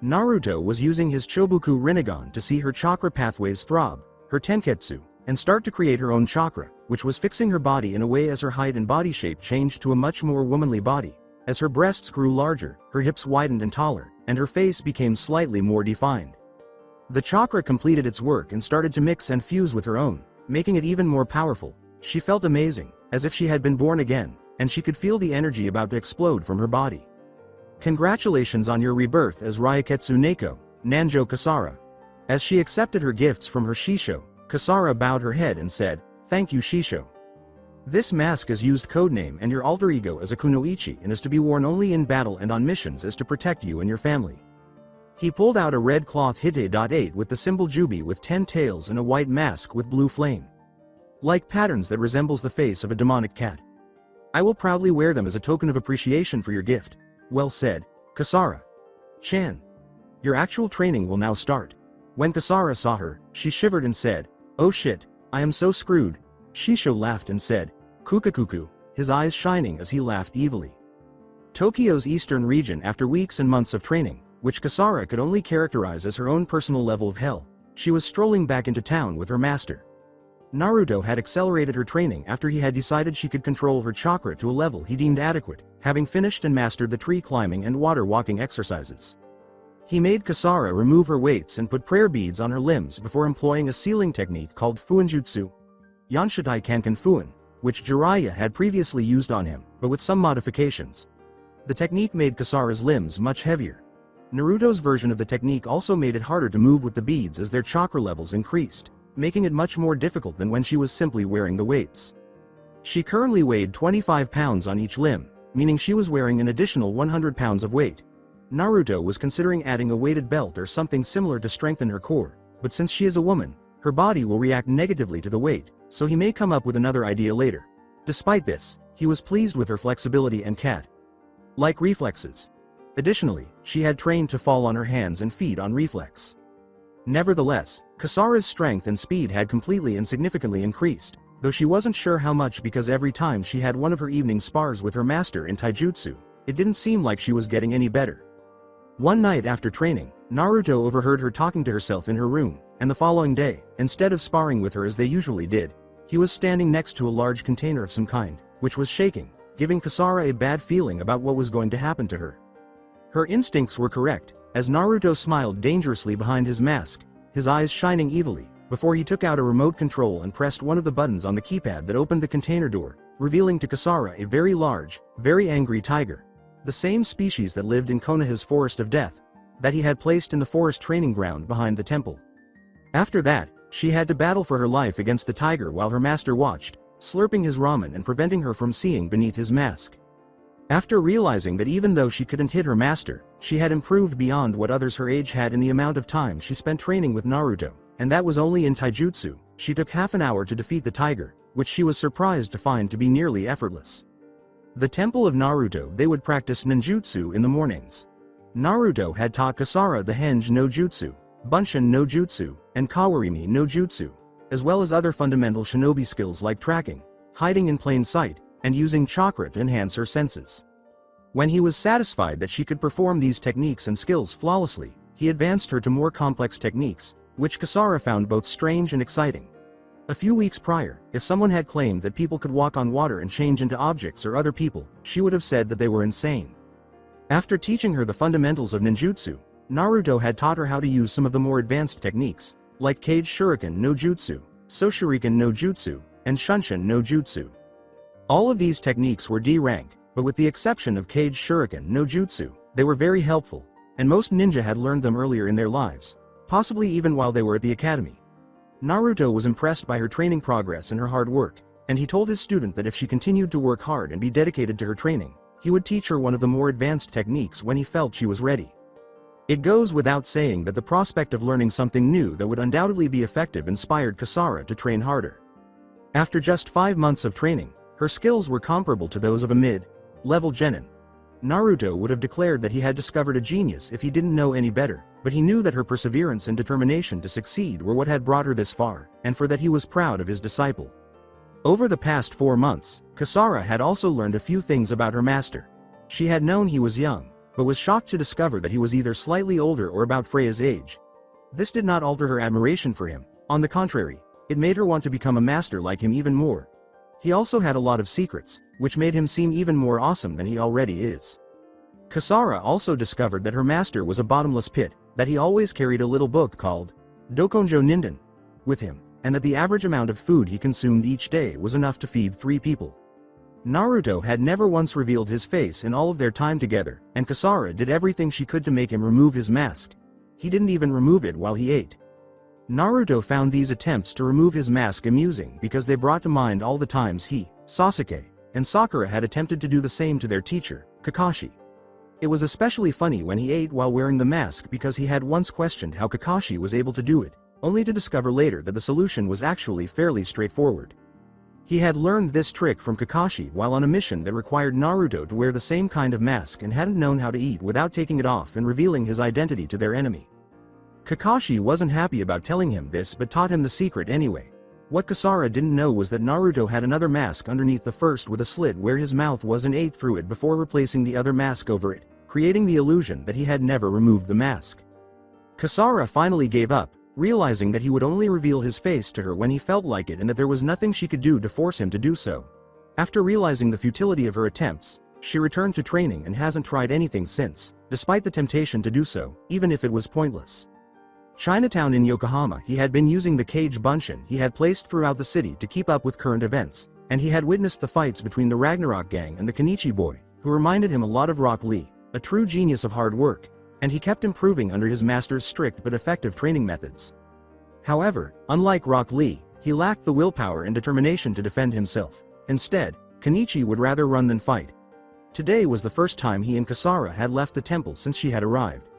Naruto was using his Chobuku Rinnegan to see her chakra pathways throb, her tenketsu, and start to create her own chakra, which was fixing her body in a way as her height and body shape changed to a much more womanly body. As her breasts grew larger, her hips widened and taller, and her face became slightly more defined. The chakra completed its work and started to mix and fuse with her own, making it even more powerful. She felt amazing, as if she had been born again, and she could feel the energy about to explode from her body. Congratulations on your rebirth as Ryuketsu Neko, Nanjo Kasara. As she accepted her gifts from her Shisho, Kasara bowed her head and said, "Thank you, Shisho. This mask is used codename and your alter ego as a kunoichi and is to be worn only in battle and on missions as to protect you and your family." He pulled out a red cloth Hite.8 with the symbol Jubi with 10 tails and a white mask with blue flame, like patterns that resembles the face of a demonic cat. "I will proudly wear them as a token of appreciation for your gift." "Well said, Kasara-chan. Your actual training will now start." When Kasara saw her, she shivered and said, "Oh shit, I am so screwed." Shisho laughed and said, "Kukakuku," his eyes shining as he laughed evilly. Tokyo's eastern region, after weeks and months of training, which Kasara could only characterize as her own personal level of hell, she was strolling back into town with her master. Naruto had accelerated her training after he had decided she could control her chakra to a level he deemed adequate, having finished and mastered the tree climbing and water walking exercises. He made Kasara remove her weights and put prayer beads on her limbs before employing a sealing technique called Fuinjutsu, Yanshitai Kanken Fuin, which Jiraiya had previously used on him, but with some modifications. The technique made Kasara's limbs much heavier. Naruto's version of the technique also made it harder to move with the beads as their chakra levels increased, making it much more difficult than when she was simply wearing the weights. She currently weighed 25 pounds on each limb, meaning she was wearing an additional 100 pounds of weight. Naruto was considering adding a weighted belt or something similar to strengthen her core, but since she is a woman, her body will react negatively to the weight, so he may come up with another idea later. Despite this, he was pleased with her flexibility and cat-like reflexes. Additionally, she had trained to fall on her hands and feet on reflex. Nevertheless, Kasara's strength and speed had completely and significantly increased, though she wasn't sure how much because every time she had one of her evening spars with her master in taijutsu, it didn't seem like she was getting any better. One night after training, Naruto overheard her talking to herself in her room, and the following day, instead of sparring with her as they usually did, he was standing next to a large container of some kind, which was shaking, giving Kasara a bad feeling about what was going to happen to her. Her instincts were correct, as Naruto smiled dangerously behind his mask, his eyes shining evilly, before he took out a remote control and pressed one of the buttons on the keypad that opened the container door, revealing to Kasara a very large, very angry tiger. The same species that lived in Konoha's Forest of Death, that he had placed in the forest training ground behind the temple. After that, she had to battle for her life against the tiger while her master watched, slurping his ramen and preventing her from seeing beneath his mask. After realizing that even though she couldn't hit her master, she had improved beyond what others her age had in the amount of time she spent training with Naruto, and that was only in taijutsu, she took half an hour to defeat the tiger, which she was surprised to find to be nearly effortless. The temple of Naruto, they would practice ninjutsu in the mornings. Naruto had taught Kasara the Henge no Jutsu, Bunshin no Jutsu, and Kawarimi no Jutsu, as well as other fundamental shinobi skills like tracking, hiding in plain sight, and using chakra to enhance her senses. When he was satisfied that she could perform these techniques and skills flawlessly, he advanced her to more complex techniques, which Kasara found both strange and exciting. A few weeks prior, if someone had claimed that people could walk on water and change into objects or other people, she would have said that they were insane. After teaching her the fundamentals of ninjutsu, Naruto had taught her how to use some of the more advanced techniques, like Kage Shuriken no Jutsu, Soshuriken no Jutsu, and Shunshin no Jutsu. All of these techniques were D rank, but with the exception of Kage Shuriken no Jutsu, they were very helpful, and most ninja had learned them earlier in their lives, possibly even while they were at the academy. Naruto was impressed by her training progress and her hard work, and he told his student that if she continued to work hard and be dedicated to her training, he would teach her one of the more advanced techniques when he felt she was ready. It goes without saying that the prospect of learning something new that would undoubtedly be effective inspired Kasara to train harder. After just 5 months of training, her skills were comparable to those of a Level genin. Naruto would have declared that he had discovered a genius if he didn't know any better, but he knew that her perseverance and determination to succeed were what had brought her this far, and for that he was proud of his disciple. Over the past 4 months, Kasara had also learned a few things about her master. She had known he was young, but was shocked to discover that he was either slightly older or about Freya's age. This did not alter her admiration for him. On the contrary, it made her want to become a master like him even more. He also had a lot of secrets, which made him seem even more awesome than he already is. Kasara also discovered that her master was a bottomless pit, that he always carried a little book called Dokonjo Ninden with him, and that the average amount of food he consumed each day was enough to feed 3 people. Naruto had never once revealed his face in all of their time together, and Kasara did everything she could to make him remove his mask. He didn't even remove it while he ate. Naruto found these attempts to remove his mask amusing because they brought to mind all the times he, Sasuke, and Sakura had attempted to do the same to their teacher, Kakashi. It was especially funny when he ate while wearing the mask because he had once questioned how Kakashi was able to do it, only to discover later that the solution was actually fairly straightforward. He had learned this trick from Kakashi while on a mission that required Naruto to wear the same kind of mask and hadn't known how to eat without taking it off and revealing his identity to their enemy. Kakashi wasn't happy about telling him this but taught him the secret anyway. What Kasara didn't know was that Naruto had another mask underneath the first with a slit where his mouth was and ate through it before replacing the other mask over it, creating the illusion that he had never removed the mask. Kasara finally gave up, realizing that he would only reveal his face to her when he felt like it and that there was nothing she could do to force him to do so. After realizing the futility of her attempts, she returned to training and hasn't tried anything since, despite the temptation to do so, even if it was pointless. Chinatown in Yokohama, he had been using the cage bunshin he had placed throughout the city to keep up with current events, and he had witnessed the fights between the Ragnarok gang and the Kenichi boy, who reminded him a lot of Rock Lee, a true genius of hard work, and he kept improving under his master's strict but effective training methods. However, unlike Rock Lee, he lacked the willpower and determination to defend himself. Instead, Kenichi would rather run than fight. Today was the first time he and Kasara had left the temple since she had arrived.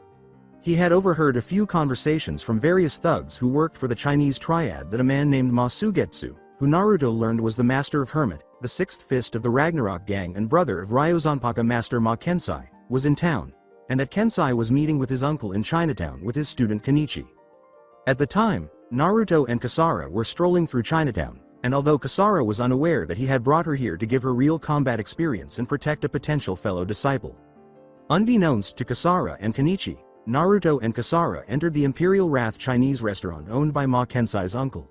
He had overheard a few conversations from various thugs who worked for the Chinese triad that a man named Ma Sugetsu, who Naruto learned was the master of Hermit, the sixth fist of the Ragnarok gang and brother of Ryozanpaka master Ma Kensai, was in town, and that Kensai was meeting with his uncle in Chinatown with his student Kenichi. At the time, Naruto and Kasara were strolling through Chinatown, and although Kasara was unaware that he had brought her here to give her real combat experience and protect a potential fellow disciple. Unbeknownst to Kasara and Kenichi, Naruto and Kasara entered the Imperial Wrath Chinese restaurant owned by Ma Kensai's uncle.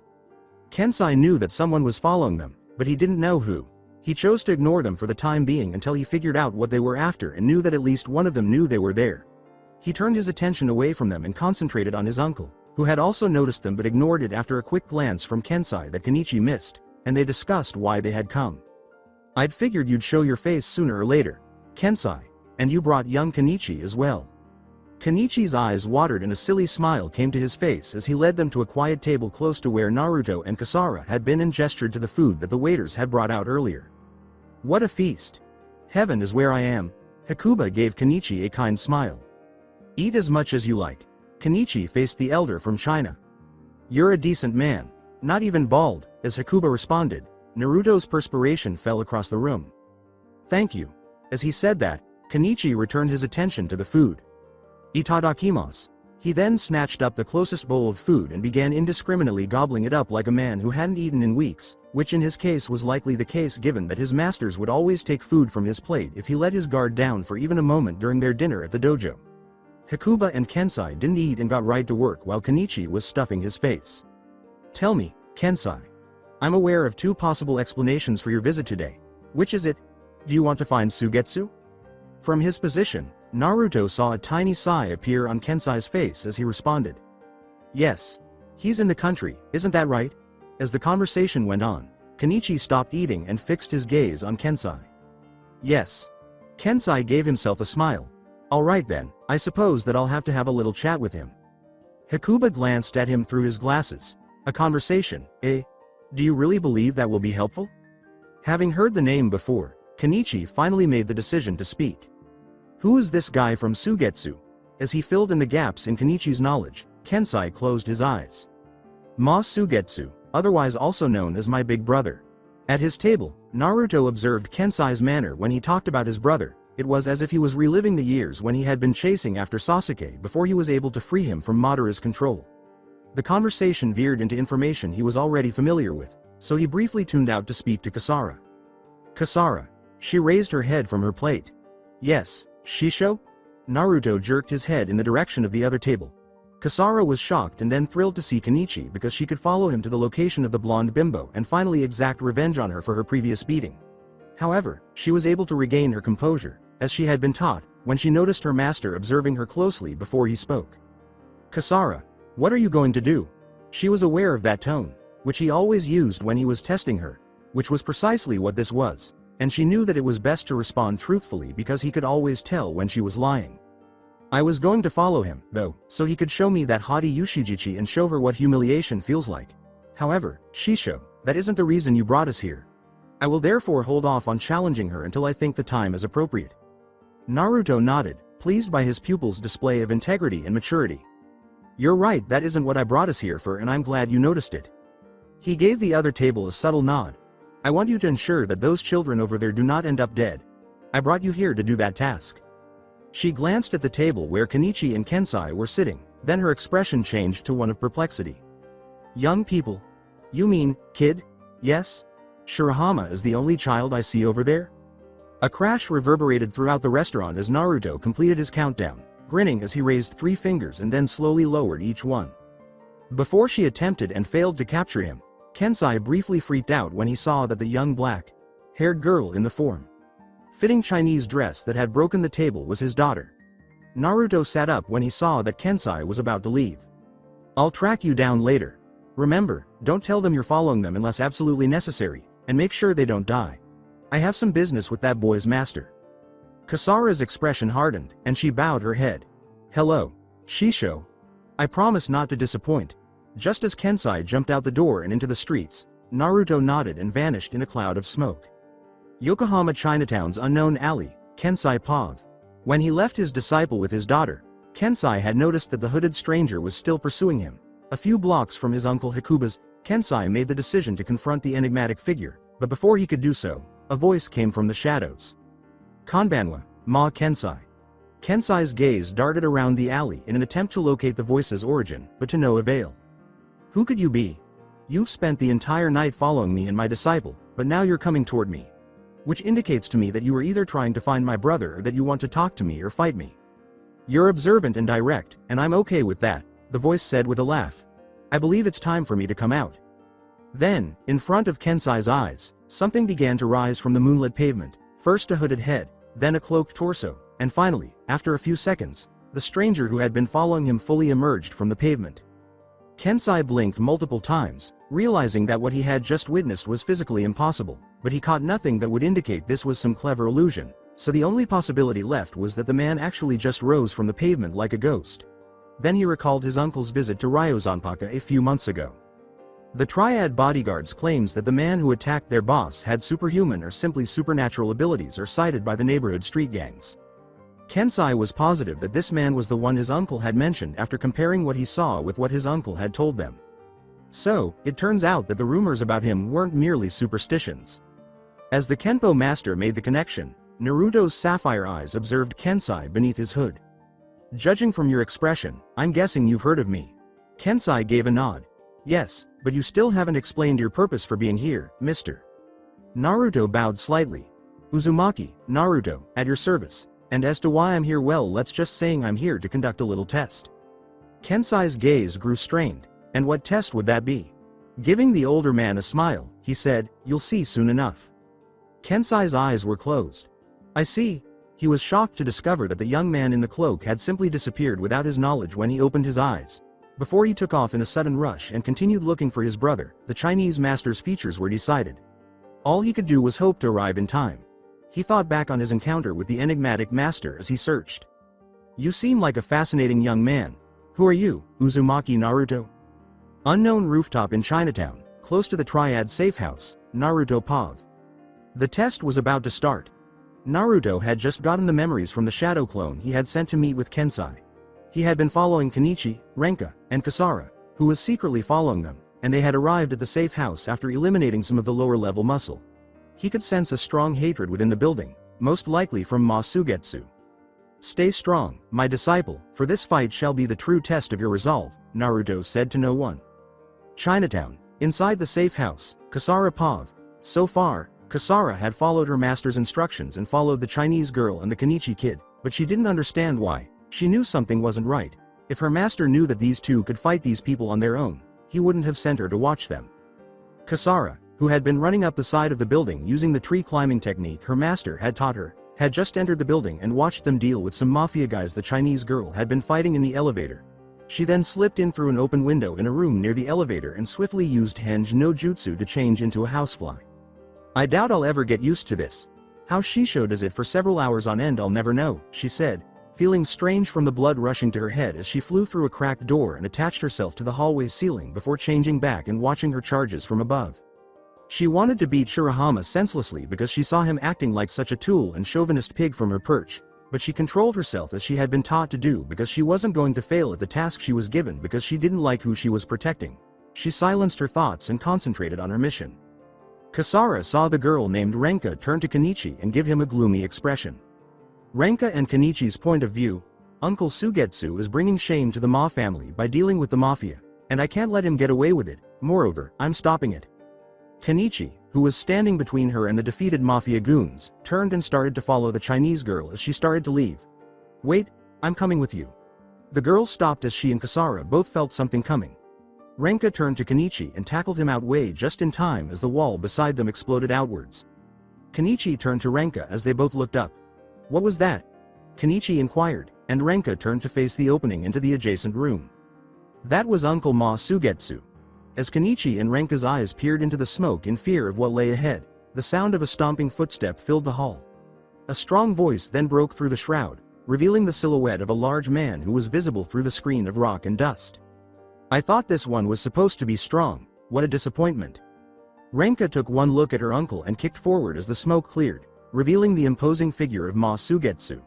Kensai knew that someone was following them, but he didn't know who. He chose to ignore them for the time being until he figured out what they were after and knew that at least one of them knew they were there. He turned his attention away from them and concentrated on his uncle, who had also noticed them but ignored it after a quick glance from Kensai that Kenichi missed, and they discussed why they had come. "I'd figured you'd show your face sooner or later, Kensai, and you brought young Kenichi as well." Kenichi's eyes watered and a silly smile came to his face as he led them to a quiet table close to where Naruto and Kasara had been and gestured to the food that the waiters had brought out earlier. "What a feast! Heaven is where I am." Hakuba gave Kenichi a kind smile. "Eat as much as you like." Kenichi faced the elder from China. "You're a decent man. Not even bald," as Hakuba responded. Naruto's perspiration fell across the room. "Thank you." As he said that, Kenichi returned his attention to the food. "Itadakimasu." He then snatched up the closest bowl of food and began indiscriminately gobbling it up like a man who hadn't eaten in weeks, which in his case was likely the case given that his masters would always take food from his plate if he let his guard down for even a moment during their dinner at the dojo. Hakuba and Kensai didn't eat and got right to work while Kenichi was stuffing his face. "Tell me, Kensai. I'm aware of 2 possible explanations for your visit today. Which is it? Do you want to find Sugetsu?" From his position, Naruto saw a tiny sigh appear on Kensai's face as he responded. "Yes. He's in the country, isn't that right?" As the conversation went on, Kenichi stopped eating and fixed his gaze on Kensai. "Yes." Kensai gave himself a smile. "All right then, I suppose that I'll have to have a little chat with him." Hakuba glanced at him through his glasses. "A conversation, eh? Do you really believe that will be helpful?" Having heard the name before, Kenichi finally made the decision to speak. "Who is this guy from Sugetsu?" As he filled in the gaps in Kenichi's knowledge, Kensai closed his eyes. "Ma Sugetsu, otherwise also known as my big brother." At his table, Naruto observed Kensai's manner when he talked about his brother. It was as if he was reliving the years when he had been chasing after Sasuke before he was able to free him from Madara's control. The conversation veered into information he was already familiar with, so he briefly tuned out to speak to Kasara. Kasara. She raised her head from her plate. Yes, Shisho? Naruto jerked his head in the direction of the other table. Kasara was shocked and then thrilled to see Kenichi because she could follow him to the location of the blonde bimbo and finally exact revenge on her for her previous beating. However, she was able to regain her composure, as she had been taught, when she noticed her master observing her closely before he spoke. Kasara, what are you going to do? She was aware of that tone, which he always used when he was testing her, which was precisely what this was, and she knew that it was best to respond truthfully because he could always tell when she was lying. I was going to follow him, though, so he could show me that haughty Yushijichi and show her what humiliation feels like. However, Shisho, that isn't the reason you brought us here. I will therefore hold off on challenging her until I think the time is appropriate. Naruto nodded, pleased by his pupil's display of integrity and maturity. You're right, that isn't what I brought us here for, and I'm glad you noticed it. He gave the other table a subtle nod. I want you to ensure that those children over there do not end up dead. I brought you here to do that task. She glanced at the table where Kenichi and Kensai were sitting, then her expression changed to one of perplexity. Young people? You mean, kid? Yes? Shirahama is the only child I see over there? A crash reverberated throughout the restaurant as Naruto completed his countdown, grinning as he raised 3 fingers and then slowly lowered each one. Before she attempted and failed to capture him, Kensai briefly freaked out when he saw that the young black-haired girl in the form-fitting Chinese dress that had broken the table was his daughter. Naruto sat up when he saw that Kensai was about to leave. I'll track you down later. Remember, don't tell them you're following them unless absolutely necessary, and make sure they don't die. I have some business with that boy's master. Kasara's expression hardened, and she bowed her head. Hello, Shisho. I promise not to disappoint. Just as Kensai jumped out the door and into the streets, Naruto nodded and vanished in a cloud of smoke. Yokohama Chinatown's unknown alley, Kensai Pav. When he left his disciple with his daughter, Kensai had noticed that the hooded stranger was still pursuing him. A few blocks from his uncle Hikuba's, Kensai made the decision to confront the enigmatic figure, but before he could do so, a voice came from the shadows. Konbanwa, Ma Kensai. Kensai's gaze darted around the alley in an attempt to locate the voice's origin, but to no avail. Who could you be? You've spent the entire night following me and my disciple, but now you're coming toward me. Which indicates to me that you are either trying to find my brother or that you want to talk to me or fight me. You're observant and direct, and I'm okay with that, the voice said with a laugh. I believe it's time for me to come out. Then, in front of Kensai's eyes, something began to rise from the moonlit pavement, first a hooded head, then a cloaked torso, and finally, after a few seconds, the stranger who had been following him fully emerged from the pavement. Kensai blinked multiple times, realizing that what he had just witnessed was physically impossible, but he caught nothing that would indicate this was some clever illusion, so the only possibility left was that the man actually just rose from the pavement like a ghost. Then he recalled his uncle's visit to Ryozanpaka a few months ago. The Triad bodyguards claims that the man who attacked their boss had superhuman or simply supernatural abilities or cited by the neighborhood street gangs. Kensai was positive that this man was the one his uncle had mentioned after comparing what he saw with what his uncle had told them. So, it turns out that the rumors about him weren't merely superstitions. As the Kenpo master made the connection, Naruto's sapphire eyes observed Kensai beneath his hood. Judging from your expression, I'm guessing you've heard of me. Kensai gave a nod. Yes, but you still haven't explained your purpose for being here, mister. Naruto bowed slightly. Uzumaki, Naruto, at your service. And as to why I'm here, well, let's just saying I'm here to conduct a little test. Kensai's gaze grew strained. And what test would that be? Giving the older man a smile, he said, you'll see soon enough. Kensai's eyes were closed. I see. He was shocked to discover that the young man in the cloak had simply disappeared without his knowledge when he opened his eyes. Before he took off in a sudden rush and continued looking for his brother, the Chinese master's features were decided. All he could do was hope to arrive in time. He thought back on his encounter with the enigmatic master as he searched. You seem like a fascinating young man. Who are you, Uzumaki Naruto? Unknown rooftop in Chinatown, close to the Triad safe house, Naruto Pav. The test was about to start. Naruto had just gotten the memories from the shadow clone he had sent to meet with Kensai. He had been following Kenichi, Renka, and Kasara, who was secretly following them, and they had arrived at the safe house after eliminating some of the lower-level muscle. He could sense a strong hatred within the building, most likely from Ma Sugetsu. "Stay strong, my disciple, for this fight shall be the true test of your resolve," Naruto said to no one. Chinatown. Inside the safe house, Kasara Pav. So far, Kasara had followed her master's instructions and followed the Chinese girl and the Kenichi kid, but she didn't understand why. She knew something wasn't right. If her master knew that these two could fight these people on their own, he wouldn't have sent her to watch them. Kasara, who had been running up the side of the building using the tree climbing technique her master had taught her, had just entered the building and watched them deal with some mafia guys the Chinese girl had been fighting in the elevator. She then slipped in through an open window in a room near the elevator and swiftly used Henge no Jutsu to change into a housefly. "I doubt I'll ever get used to this. How Shisho does it for several hours on end I'll never know," she said, feeling strange from the blood rushing to her head as she flew through a cracked door and attached herself to the hallway ceiling before changing back and watching her charges from above. She wanted to beat Shirahama senselessly because she saw him acting like such a tool and chauvinist pig from her perch, but she controlled herself as she had been taught to do because she wasn't going to fail at the task she was given because she didn't like who she was protecting. She silenced her thoughts and concentrated on her mission. Kasara saw the girl named Renka turn to Kenichi and give him a gloomy expression. Renka and Kenichi's point of view: Uncle Sugetsu is bringing shame to the Ma family by dealing with the mafia, and I can't let him get away with it, moreover, I'm stopping it. Kenichi, who was standing between her and the defeated mafia goons, turned and started to follow the Chinese girl as she started to leave. "Wait, I'm coming with you." The girl stopped as she and Kasara both felt something coming. Renka turned to Kenichi and tackled him outway just in time as the wall beside them exploded outwards. Kenichi turned to Renka as they both looked up. "What was that?" Kenichi inquired, and Renka turned to face the opening into the adjacent room. That was Uncle Ma Sugetsu. As Kenichi and Renka's eyes peered into the smoke in fear of what lay ahead, the sound of a stomping footstep filled the hall. A strong voice then broke through the shroud, revealing the silhouette of a large man who was visible through the screen of rock and dust. "I thought this one was supposed to be strong, what a disappointment." Renka took one look at her uncle and kicked forward as the smoke cleared, revealing the imposing figure of Ma Sugetsu.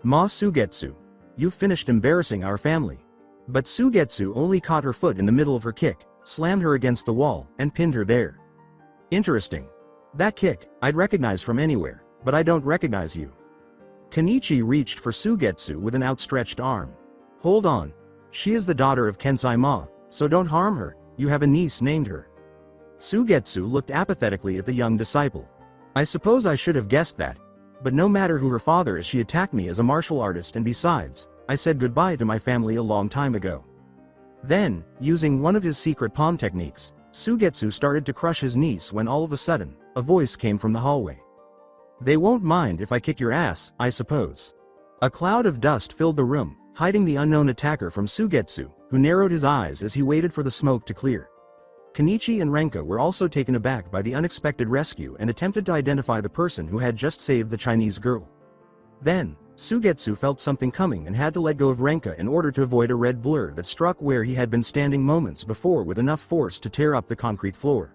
"Ma Sugetsu, you've finished embarrassing our family." But Sugetsu only caught her foot in the middle of her kick, slammed her against the wall, and pinned her there. "Interesting. That kick, I'd recognize from anywhere, but I don't recognize you." Kenichi reached for Sugetsu with an outstretched arm. "Hold on. She is the daughter of Kensai Ma, so don't harm her, you have a niece named her." Sugetsu looked apathetically at the young disciple. "I suppose I should have guessed that. But no matter who her father is, she attacked me as a martial artist, and besides, I said goodbye to my family a long time ago." Then, using one of his secret palm techniques, Sugetsu started to crush his niece when all of a sudden, a voice came from the hallway. "They won't mind if I kick your ass, I suppose." A cloud of dust filled the room, hiding the unknown attacker from Sugetsu, who narrowed his eyes as he waited for the smoke to clear. Kenichi and Renka were also taken aback by the unexpected rescue and attempted to identify the person who had just saved the Chinese girl. Then, Sugetsu felt something coming and had to let go of Renka in order to avoid a red blur that struck where he had been standing moments before with enough force to tear up the concrete floor.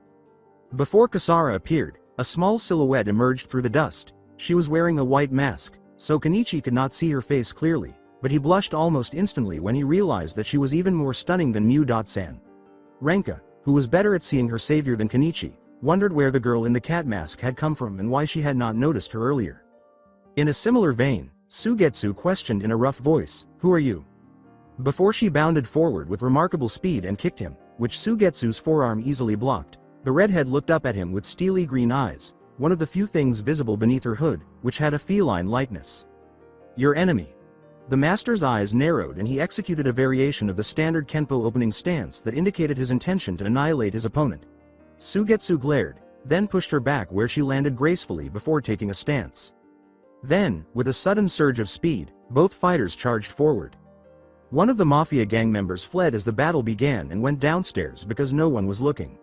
Before Kasara appeared, a small silhouette emerged through the dust. She was wearing a white mask, so Kenichi could not see her face clearly, but he blushed almost instantly when he realized that she was even more stunning than Mu-san. Renka, who was better at seeing her savior than Kenichi, wondered where the girl in the cat mask had come from and why she had not noticed her earlier. In a similar vein, Sugetsu questioned in a rough voice, "Who are you?" Before she bounded forward with remarkable speed and kicked him, which Sugetsu's forearm easily blocked, the redhead looked up at him with steely green eyes, one of the few things visible beneath her hood, which had a feline likeness. "Your enemy." The master's eyes narrowed and he executed a variation of the standard Kenpo opening stance that indicated his intention to annihilate his opponent. Sugetsu glared, then pushed her back where she landed gracefully before taking a stance. Then, with a sudden surge of speed, both fighters charged forward. One of the mafia gang members fled as the battle began and went downstairs because no one was looking.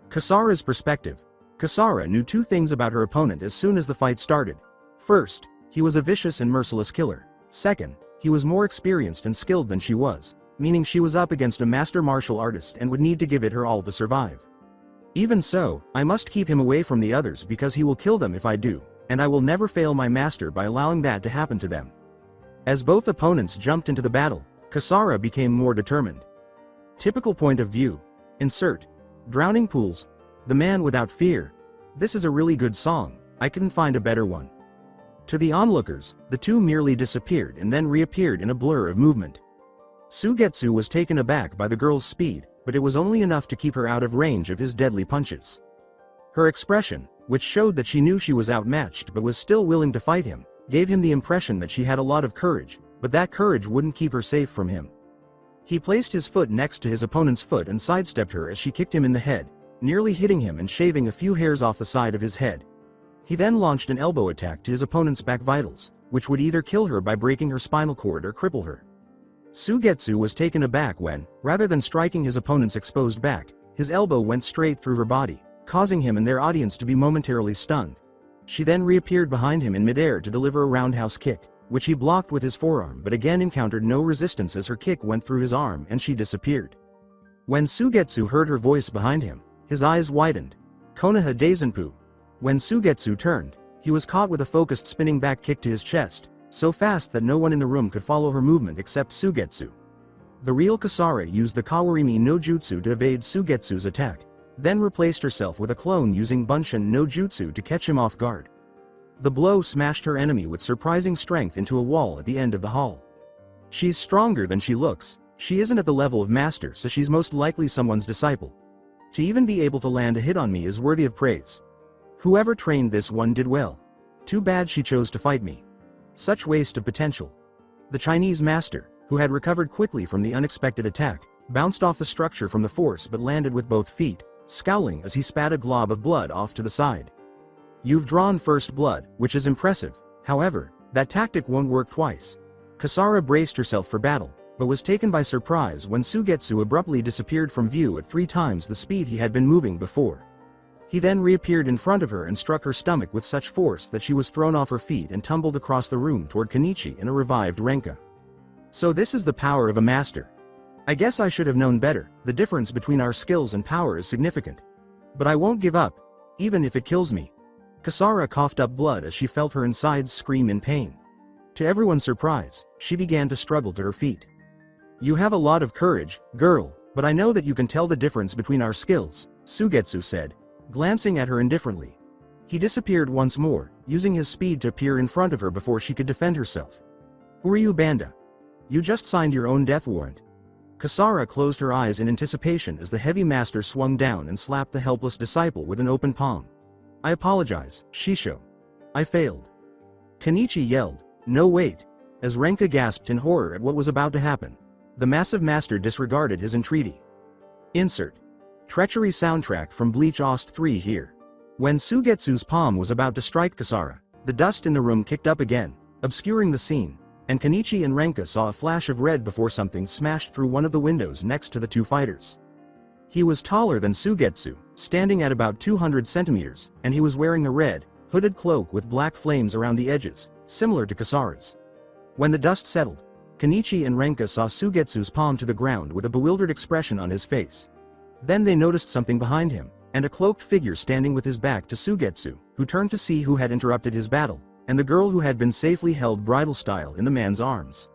Kasara's perspective. Kasara knew two things about her opponent as soon as the fight started. First, he was a vicious and merciless killer. Second, he was more experienced and skilled than she was, meaning she was up against a master martial artist and would need to give it her all to survive. "Even so, I must keep him away from the others because he will kill them if I do, and I will never fail my master by allowing that to happen to them." As both opponents jumped into the battle, Kasara became more determined. Typical point of view. Insert. Drowning pools. The Man Without Fear. This is a really good song, I couldn't find a better one. To the onlookers, the two merely disappeared and then reappeared in a blur of movement. Sugetsu was taken aback by the girl's speed, but it was only enough to keep her out of range of his deadly punches. Her expression, which showed that she knew she was outmatched but was still willing to fight him, gave him the impression that she had a lot of courage, but that courage wouldn't keep her safe from him. He placed his foot next to his opponent's foot and sidestepped her as she kicked him in the head, nearly hitting him and shaving a few hairs off the side of his head. He then launched an elbow attack to his opponent's back vitals, which would either kill her by breaking her spinal cord or cripple her. Sugetsu was taken aback when, rather than striking his opponent's exposed back, his elbow went straight through her body, causing him and their audience to be momentarily stunned. She then reappeared behind him in midair to deliver a roundhouse kick, which he blocked with his forearm but again encountered no resistance as her kick went through his arm and she disappeared. When Sugetsu heard her voice behind him, his eyes widened. Konoha Daisenpu. When Sugetsu turned, he was caught with a focused spinning back kick to his chest, so fast that no one in the room could follow her movement except Sugetsu. The real Kasara used the Kawarimi no Jutsu to evade Sugetsu's attack, then replaced herself with a clone using Bunshin no Jutsu to catch him off guard. The blow smashed her enemy with surprising strength into a wall at the end of the hall. She's stronger than she looks. She isn't at the level of master, so she's most likely someone's disciple. To even be able to land a hit on me is worthy of praise. Whoever trained this one did well. Too bad she chose to fight me. Such waste of potential. The Chinese master, who had recovered quickly from the unexpected attack, bounced off the structure from the force but landed with both feet, scowling as he spat a glob of blood off to the side. You've drawn first blood, which is impressive. However, that tactic won't work twice. Kasara braced herself for battle, but was taken by surprise when Sugetsu abruptly disappeared from view at 3 times the speed he had been moving before. He then reappeared in front of her and struck her stomach with such force that she was thrown off her feet and tumbled across the room toward Kenichi and a revived Renka. So this is the power of a master. I guess I should have known better. The difference between our skills and power is significant. But I won't give up, even if it kills me. Kasara coughed up blood as she felt her insides scream in pain. To everyone's surprise, she began to struggle to her feet. You have a lot of courage, girl, but I know that you can tell the difference between our skills, Sugetsu said, glancing at her indifferently. He disappeared once more, using his speed to appear in front of her before she could defend herself. Who are you, Banda? You just signed your own death warrant. Kasara closed her eyes in anticipation as the heavy master swung down and slapped the helpless disciple with an open palm. I apologize, Shisho. I failed. Kenichi yelled, no wait, as Renka gasped in horror at what was about to happen. The massive master disregarded his entreaty. Insert. Treachery soundtrack from Bleach Ost 3 here. When Sugetsu's palm was about to strike Kasara, the dust in the room kicked up again, obscuring the scene, and Kenichi and Renka saw a flash of red before something smashed through one of the windows next to the two fighters. He was taller than Sugetsu, standing at about 200 centimeters, and he was wearing a red, hooded cloak with black flames around the edges, similar to Kasara's. When the dust settled, Kenichi and Renka saw Sugetsu's palm to the ground with a bewildered expression on his face. Then they noticed something behind him, and a cloaked figure standing with his back to Sugetsu, who turned to see who had interrupted his battle, and the girl who had been safely held bridal style in the man's arms.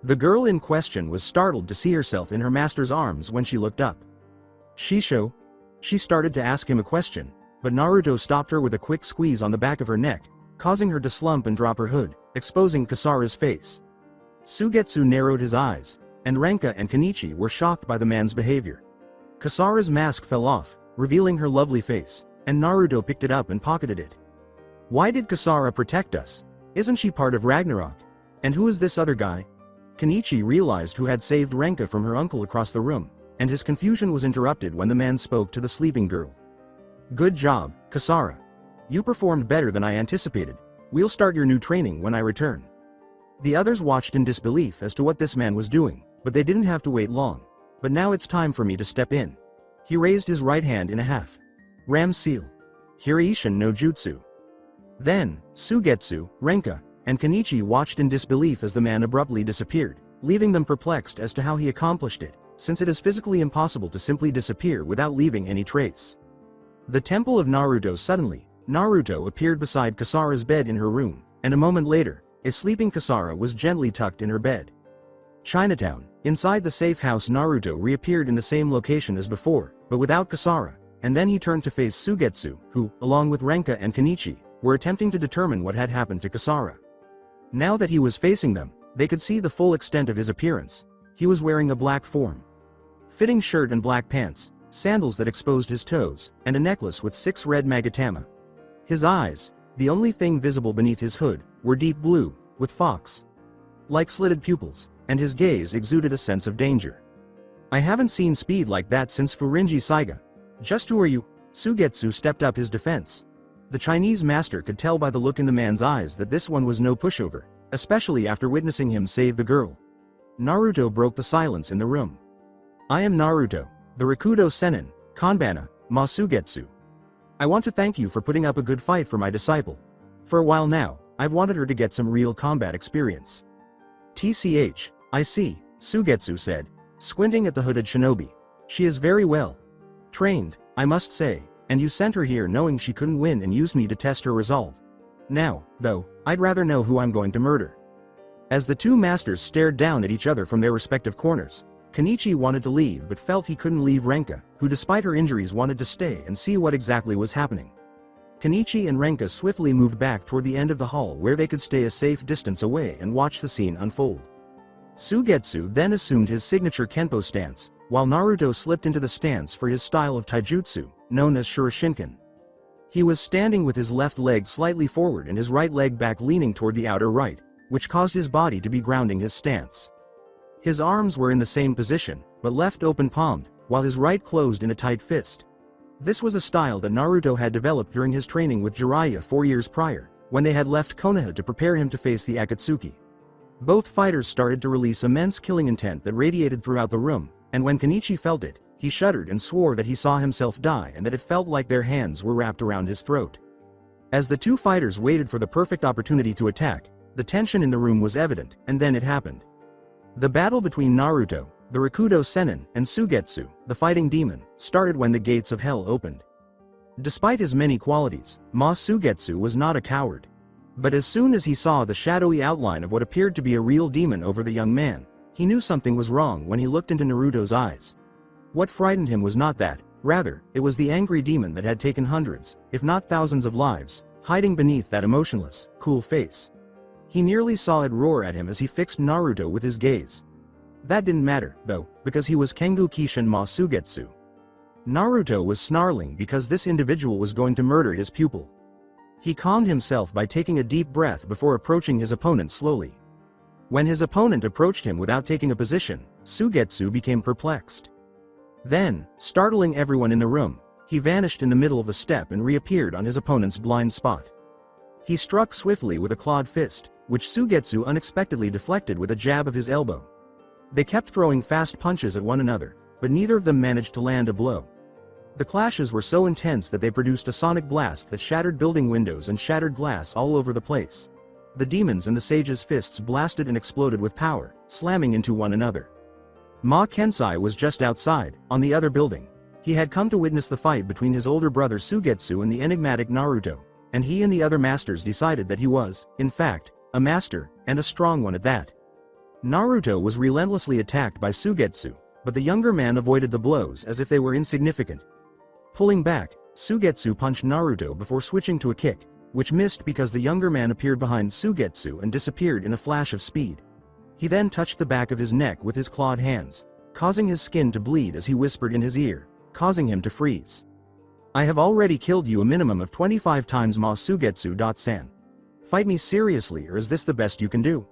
The girl in question was startled to see herself in her master's arms when she looked up. Shisho? She started to ask him a question, but Naruto stopped her with a quick squeeze on the back of her neck, causing her to slump and drop her hood, exposing Kasara's face. Sugetsu narrowed his eyes, and Renka and Kenichi were shocked by the man's behavior. Kasara's mask fell off, revealing her lovely face, and Naruto picked it up and pocketed it. Why did Kasara protect us? Isn't she part of Ragnarok? And who is this other guy? Kenichi realized who had saved Renka from her uncle across the room, and his confusion was interrupted when the man spoke to the sleeping girl. Good job, Kasara. You performed better than I anticipated. We'll start your new training when I return. The others watched in disbelief as to what this man was doing, but they didn't have to wait long. But now it's time for me to step in. He raised his right hand in a half ram seal. Hiraishin no Jutsu. Then, Sugetsu, Renka, and Kenichi watched in disbelief as the man abruptly disappeared, leaving them perplexed as to how he accomplished it, since it is physically impossible to simply disappear without leaving any trace. The temple of Naruto. Suddenly, Naruto appeared beside Kasara's bed in her room, and a moment later, a sleeping Kasara was gently tucked in her bed. Chinatown, Inside the safe house, Naruto reappeared in the same location as before, but without Kasara, and then he turned to face Sugetsu, who, along with Renka and Kenichi, were attempting to determine what had happened to Kasara. Now that he was facing them, they could see the full extent of his appearance. He was wearing a black form-fitting shirt and black pants, sandals that exposed his toes, and a necklace with 6 red magatama. His eyes, the only thing visible beneath his hood, were deep blue, with fox-like slitted pupils, and his gaze exuded a sense of danger. "I haven't seen speed like that since Furinji Saiga. Just who are you?" Sugetsu stepped up his defense. The Chinese master could tell by the look in the man's eyes that this one was no pushover, especially after witnessing him save the girl. Naruto broke the silence in the room. "I am Naruto, the Rakudo Sennin, Kanbana, Ma Sugetsu. I want to thank you for putting up a good fight for my disciple. For a while now, I've wanted her to get some real combat experience." "TCH, I see," Sugetsu said, squinting at the hooded shinobi. "She is very well trained, I must say, and you sent her here knowing she couldn't win and used me to test her resolve. Now, though, I'd rather know who I'm going to murder." As the two masters stared down at each other from their respective corners, Kenichi wanted to leave but felt he couldn't leave Renka, who despite her injuries wanted to stay and see what exactly was happening. Kenichi and Renka swiftly moved back toward the end of the hall where they could stay a safe distance away and watch the scene unfold. Sugetsu then assumed his signature Kenpo stance, while Naruto slipped into the stance for his style of taijutsu, known as Shurashinkan. He was standing with his left leg slightly forward and his right leg back leaning toward the outer right, which caused his body to be grounding his stance. His arms were in the same position, but left open-palmed, while his right closed in a tight fist. This was a style that Naruto had developed during his training with Jiraiya 4 years prior, when they had left Konoha to prepare him to face the Akatsuki. Both fighters started to release immense killing intent that radiated throughout the room, and when Kenichi felt it, he shuddered and swore that he saw himself die and that it felt like their hands were wrapped around his throat. As the two fighters waited for the perfect opportunity to attack, the tension in the room was evident, and then it happened. The battle between Naruto, the Rakudo Sennin, and Sugetsu, the fighting demon, started when the gates of hell opened. Despite his many qualities, Ma Sugetsu was not a coward. But as soon as he saw the shadowy outline of what appeared to be a real demon over the young man, he knew something was wrong when he looked into Naruto's eyes. What frightened him was not that, rather, it was the angry demon that had taken hundreds, if not thousands of lives, hiding beneath that emotionless, cool face. He nearly saw it roar at him as he fixed Naruto with his gaze. That didn't matter, though, because he was Kengu Kishin Ma Sugetsu. Naruto was snarling because this individual was going to murder his pupil. He calmed himself by taking a deep breath before approaching his opponent slowly. When his opponent approached him without taking a position, Sugetsu became perplexed. Then, startling everyone in the room, he vanished in the middle of the step and reappeared on his opponent's blind spot. He struck swiftly with a clawed fist, which Sugetsu unexpectedly deflected with a jab of his elbow. They kept throwing fast punches at one another, but neither of them managed to land a blow. The clashes were so intense that they produced a sonic blast that shattered building windows and shattered glass all over the place. The demon's and the sage's fists blasted and exploded with power, slamming into one another. Ma Kensai was just outside, on the other building. He had come to witness the fight between his older brother Sugetsu and the enigmatic Naruto, and he and the other masters decided that he was, in fact, a master, and a strong one at that. Naruto was relentlessly attacked by Sugetsu, but the younger man avoided the blows as if they were insignificant. Pulling back, Sugetsu punched Naruto before switching to a kick, which missed because the younger man appeared behind Sugetsu and disappeared in a flash of speed. He then touched the back of his neck with his clawed hands, causing his skin to bleed as he whispered in his ear, causing him to freeze. "I have already killed you a minimum of 25 times, Ma Sugetsu-san. Fight me seriously, or is this the best you can do?"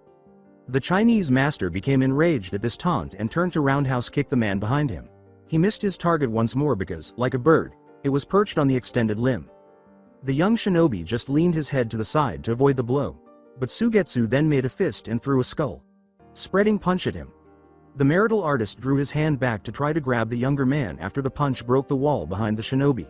The Chinese master became enraged at this taunt and turned to roundhouse kick the man behind him. He missed his target once more because, like a bird, it was perched on the extended limb. The young shinobi just leaned his head to the side to avoid the blow, but Sugetsu then made a fist and threw a skull-spreading punch at him. The marital artist drew his hand back to try to grab the younger man after the punch broke the wall behind the shinobi.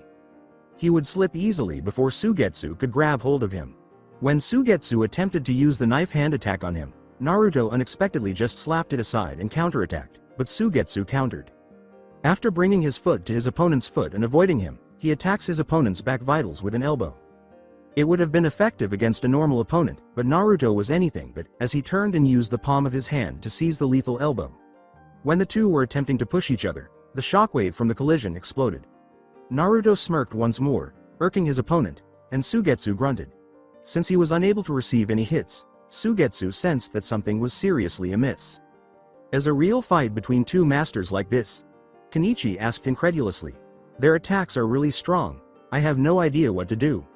He would slip easily before Sugetsu could grab hold of him. When Sugetsu attempted to use the knife hand attack on him, Naruto unexpectedly just slapped it aside and counterattacked, but Sugetsu countered. After bringing his foot to his opponent's foot and avoiding him, he attacks his opponent's back vitals with an elbow. It would have been effective against a normal opponent, but Naruto was anything but, as he turned and used the palm of his hand to seize the lethal elbow. When the two were attempting to push each other, the shockwave from the collision exploded. Naruto smirked once more, irking his opponent, and Sugetsu grunted. Since he was unable to receive any hits, Sugetsu sensed that something was seriously amiss. As a real fight between two masters like this? Kenichi asked incredulously. Their attacks are really strong, I have no idea what to do.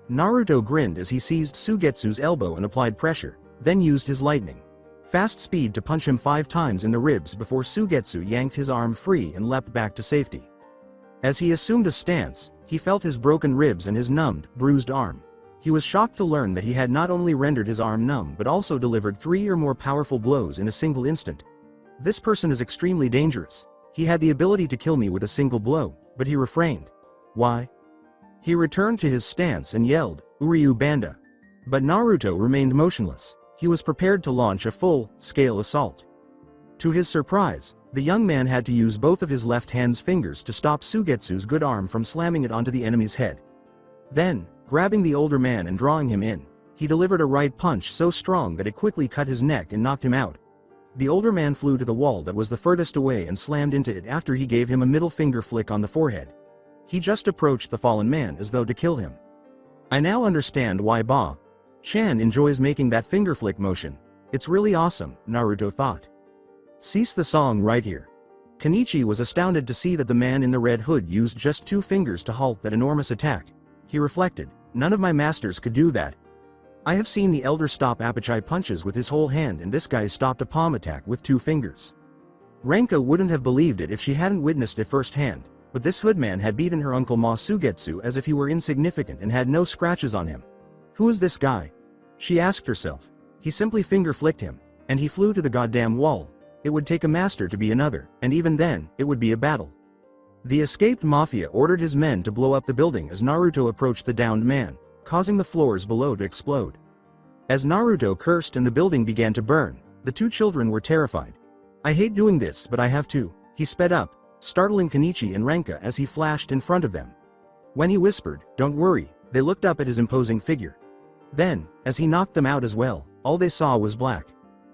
Naruto grinned as he seized Sugetsu's elbow and applied pressure, then used his lightning fast speed to punch him 5 times in the ribs before Sugetsu yanked his arm free and leapt back to safety. As he assumed a stance, he felt his broken ribs and his numbed, bruised arm. He was shocked to learn that he had not only rendered his arm numb but also delivered 3 or more powerful blows in a single instant. This person is extremely dangerous. He had the ability to kill me with a single blow, but he refrained. Why? He returned to his stance and yelled, "Uryu Banda!" But Naruto remained motionless. He was prepared to launch a full-scale assault. To his surprise, the young man had to use both of his left hand's fingers to stop Sugetsu's good arm from slamming it onto the enemy's head. Then, grabbing the older man and drawing him in, he delivered a right punch so strong that it quickly cut his neck and knocked him out. The older man flew to the wall that was the furthest away and slammed into it after he gave him a middle finger flick on the forehead. He just approached the fallen man as though to kill him. I now understand why Ba-chan enjoys making that finger flick motion. It's really awesome, Naruto thought. Cease the song right here. Kenichi was astounded to see that the man in the red hood used just 2 fingers to halt that enormous attack. He reflected, none of my masters could do that. I have seen the elder stop Apachai punches with his whole hand and this guy stopped a palm attack with 2 fingers. Renka wouldn't have believed it if she hadn't witnessed it firsthand, but this hoodman had beaten her uncle Ma Sugetsu as if he were insignificant and had no scratches on him. Who is this guy? She asked herself. He simply finger flicked him, and he flew to the goddamn wall. It would take a master to be another, and even then, it would be a battle. The escaped mafia ordered his men to blow up the building as Naruto approached the downed man, causing the floors below to explode. As Naruto cursed and the building began to burn, the 2 children were terrified. I hate doing this but I have to. He sped up, startling Kenichi and Renka as he flashed in front of them. When he whispered, "Don't worry," they looked up at his imposing figure. Then, as he knocked them out as well, all they saw was black.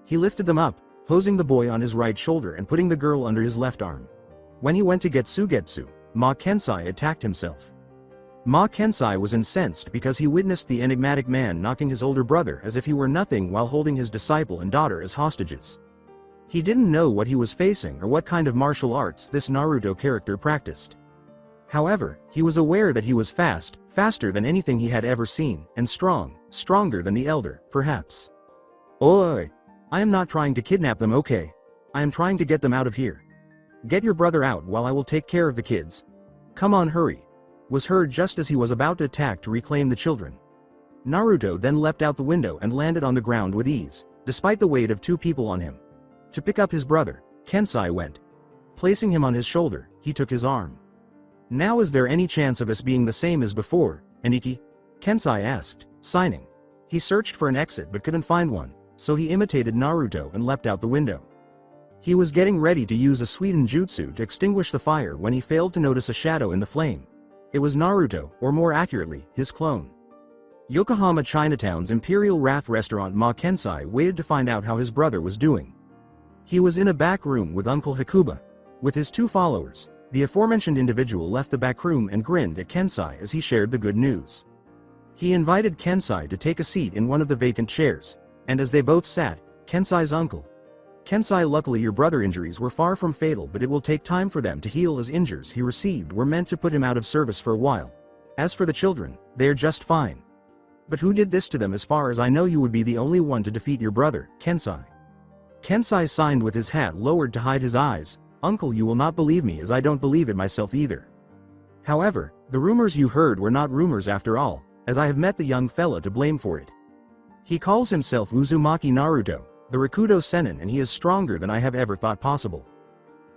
He lifted them up, posing the boy on his right shoulder and putting the girl under his left arm. When he went to get Sugetsu, Ma Kensai attacked himself. Ma Kensai was incensed because he witnessed the enigmatic man knocking his older brother as if he were nothing while holding his disciple and daughter as hostages. He didn't know what he was facing or what kind of martial arts this Naruto character practiced. However, he was aware that he was faster than anything he had ever seen, and stronger than the elder, perhaps. Oi! I am not trying to kidnap them, okay? I am trying to get them out of here. Get your brother out while I will take care of the kids. Come on, hurry. Was heard just as he was about to attack to reclaim the children. Naruto then leapt out the window and landed on the ground with ease, despite the weight of 2 people on him. To pick up his brother, Kensai went. Placing him on his shoulder, he took his arm. Now is there any chance of us being the same as before, Aniki? Kensai asked, signing. He searched for an exit but couldn't find one, so he imitated Naruto and leapt out the window. He was getting ready to use a Suiden jutsu to extinguish the fire when he failed to notice a shadow in the flame. It was Naruto, or more accurately, his clone. Yokohama Chinatown's Imperial Wrath restaurant Ma Kensai waited to find out how his brother was doing. He was in a back room with Uncle Hakuba. With his 2 followers, the aforementioned individual left the back room and grinned at Kensai as he shared the good news. He invited Kensai to take a seat in one of the vacant chairs, and as they both sat, Kensai's uncle. Kensai, luckily your brother injuries were far from fatal but it will take time for them to heal as injuries he received were meant to put him out of service for a while. As for the children, they are just fine. But who did this to them? As far as I know you would be the only one to defeat your brother, Kensai. Kensai signed with his hat lowered to hide his eyes. Uncle, you will not believe me as I don't believe it myself either. However, the rumors you heard were not rumors after all, as I have met the young fella to blame for it. He calls himself Uzumaki Naruto, the Rakudo Sennin, and he is stronger than I have ever thought possible.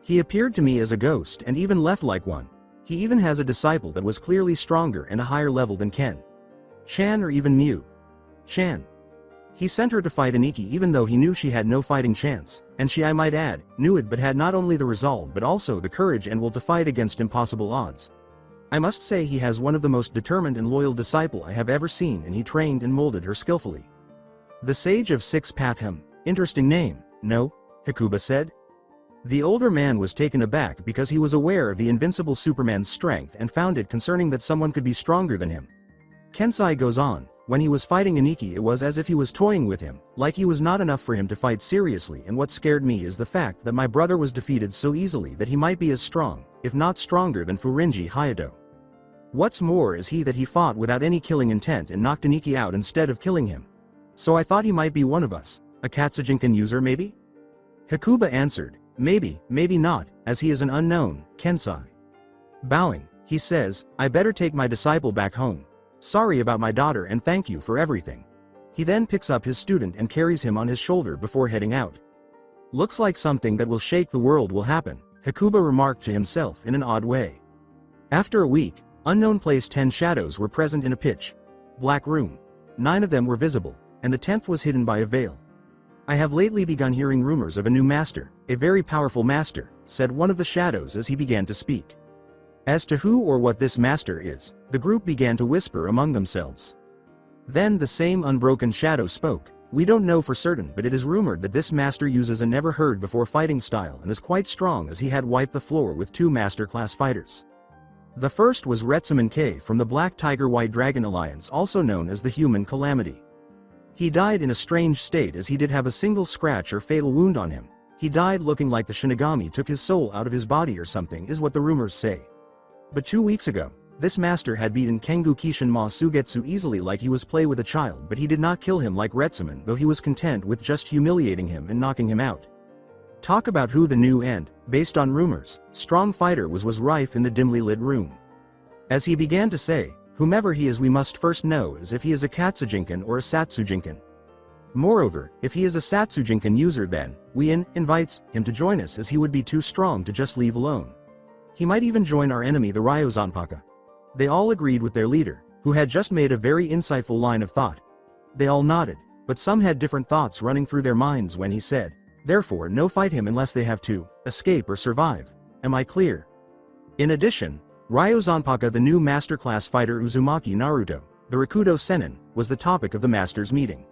He appeared to me as a ghost and even left like one. He even has a disciple that was clearly stronger and a higher level than Ken-chan or even Miu-chan. He sent her to fight Aniki even though he knew she had no fighting chance, and she, I might add, knew it but had not only the resolve but also the courage and will to fight against impossible odds. I must say he has one of the most determined and loyal disciple I have ever seen, and he trained and molded her skillfully. The Sage of Six Paths. Interesting name, no? Hakuba said. The older man was taken aback because he was aware of the invincible Superman's strength and found it concerning that someone could be stronger than him. Kensai goes on, when he was fighting Aniki it was as if he was toying with him, like he was not enough for him to fight seriously, and what scared me is the fact that my brother was defeated so easily that he might be as strong, if not stronger than Furinji Hayato. What's more is that he fought without any killing intent and knocked Aniki out instead of killing him. So I thought he might be one of us, a Katsujinkan user maybe? Hakuba answered, maybe, maybe not, as he is an unknown, Kensai. Bowing, he says, I better take my disciple back home. Sorry about my daughter and thank you for everything. He then picks up his student and carries him on his shoulder before heading out. Looks like something that will shake the world will happen, Hakuba remarked to himself in an odd way. After a week, unknown place 10 shadows were present in a pitch black room. 9 of them were visible, and the 10th was hidden by a veil. I have lately begun hearing rumors of a new master, a very powerful master, said one of the shadows as he began to speak. As to who or what this master is, the group began to whisper among themselves. Then the same unbroken shadow spoke, we don't know for certain but it is rumored that this master uses a never-heard-before fighting style and is quite strong as he had wiped the floor with 2 master-class fighters. The first was Retsuman K from the Black Tiger White Dragon Alliance, also known as the Human Calamity. He died in a strange state as he did have a single scratch or fatal wound on him. He died looking like the Shinigami took his soul out of his body or something is what the rumors say. But 2 weeks ago, this master had beaten Kengu Kishin Ma Sugetsu easily like he was play with a child, but he did not kill him like Retsuman, though he was content with just humiliating him and knocking him out. Talk about who the new and, based on rumors, strong fighter was rife in the dimly lit room. As he began to say, whomever he is we must first know as if he is a Katsujinkan or a Satsujinkan. Moreover, if he is a Satsujinkan user then, we invites him to join us as he would be too strong to just leave alone. He might even join our enemy the Ryozanpaka. They all agreed with their leader, who had just made a very insightful line of thought. They all nodded, but some had different thoughts running through their minds when he said, therefore no fight him unless they have to escape or survive. Am I clear? In addition, Ryozanpaka, the new master-class fighter Uzumaki Naruto, the Rakudo Sennin, was the topic of the master's meeting.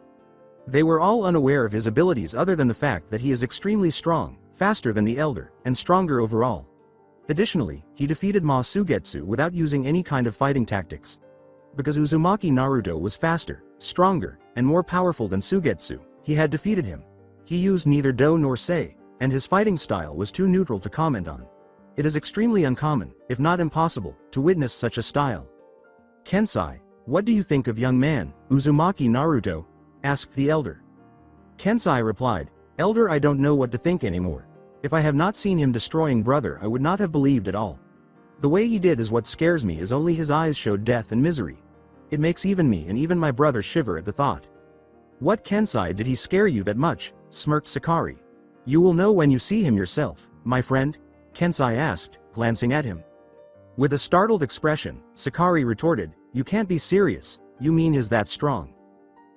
They were all unaware of his abilities other than the fact that he is extremely strong, faster than the elder, and stronger overall. Additionally, he defeated Ma Sugetsu without using any kind of fighting tactics. Because Uzumaki Naruto was faster, stronger, and more powerful than Sugetsu, he had defeated him. He used neither do nor say, and his fighting style was too neutral to comment on. It is extremely uncommon, if not impossible, to witness such a style. Kensai, what do you think of young man, Uzumaki Naruto? Asked the elder. Kensai replied, Elder, I don't know what to think anymore. If I have not seen him destroying brother I would not have believed at all. The way he did is what scares me, is only his eyes showed death and misery. It makes even me and even my brother shiver at the thought. What, Kensai, did he scare you that much? Smirked Sakari. You will know when you see him yourself, my friend, Kensai asked, glancing at him. With a startled expression, Sakari retorted, you can't be serious, you mean he's that strong?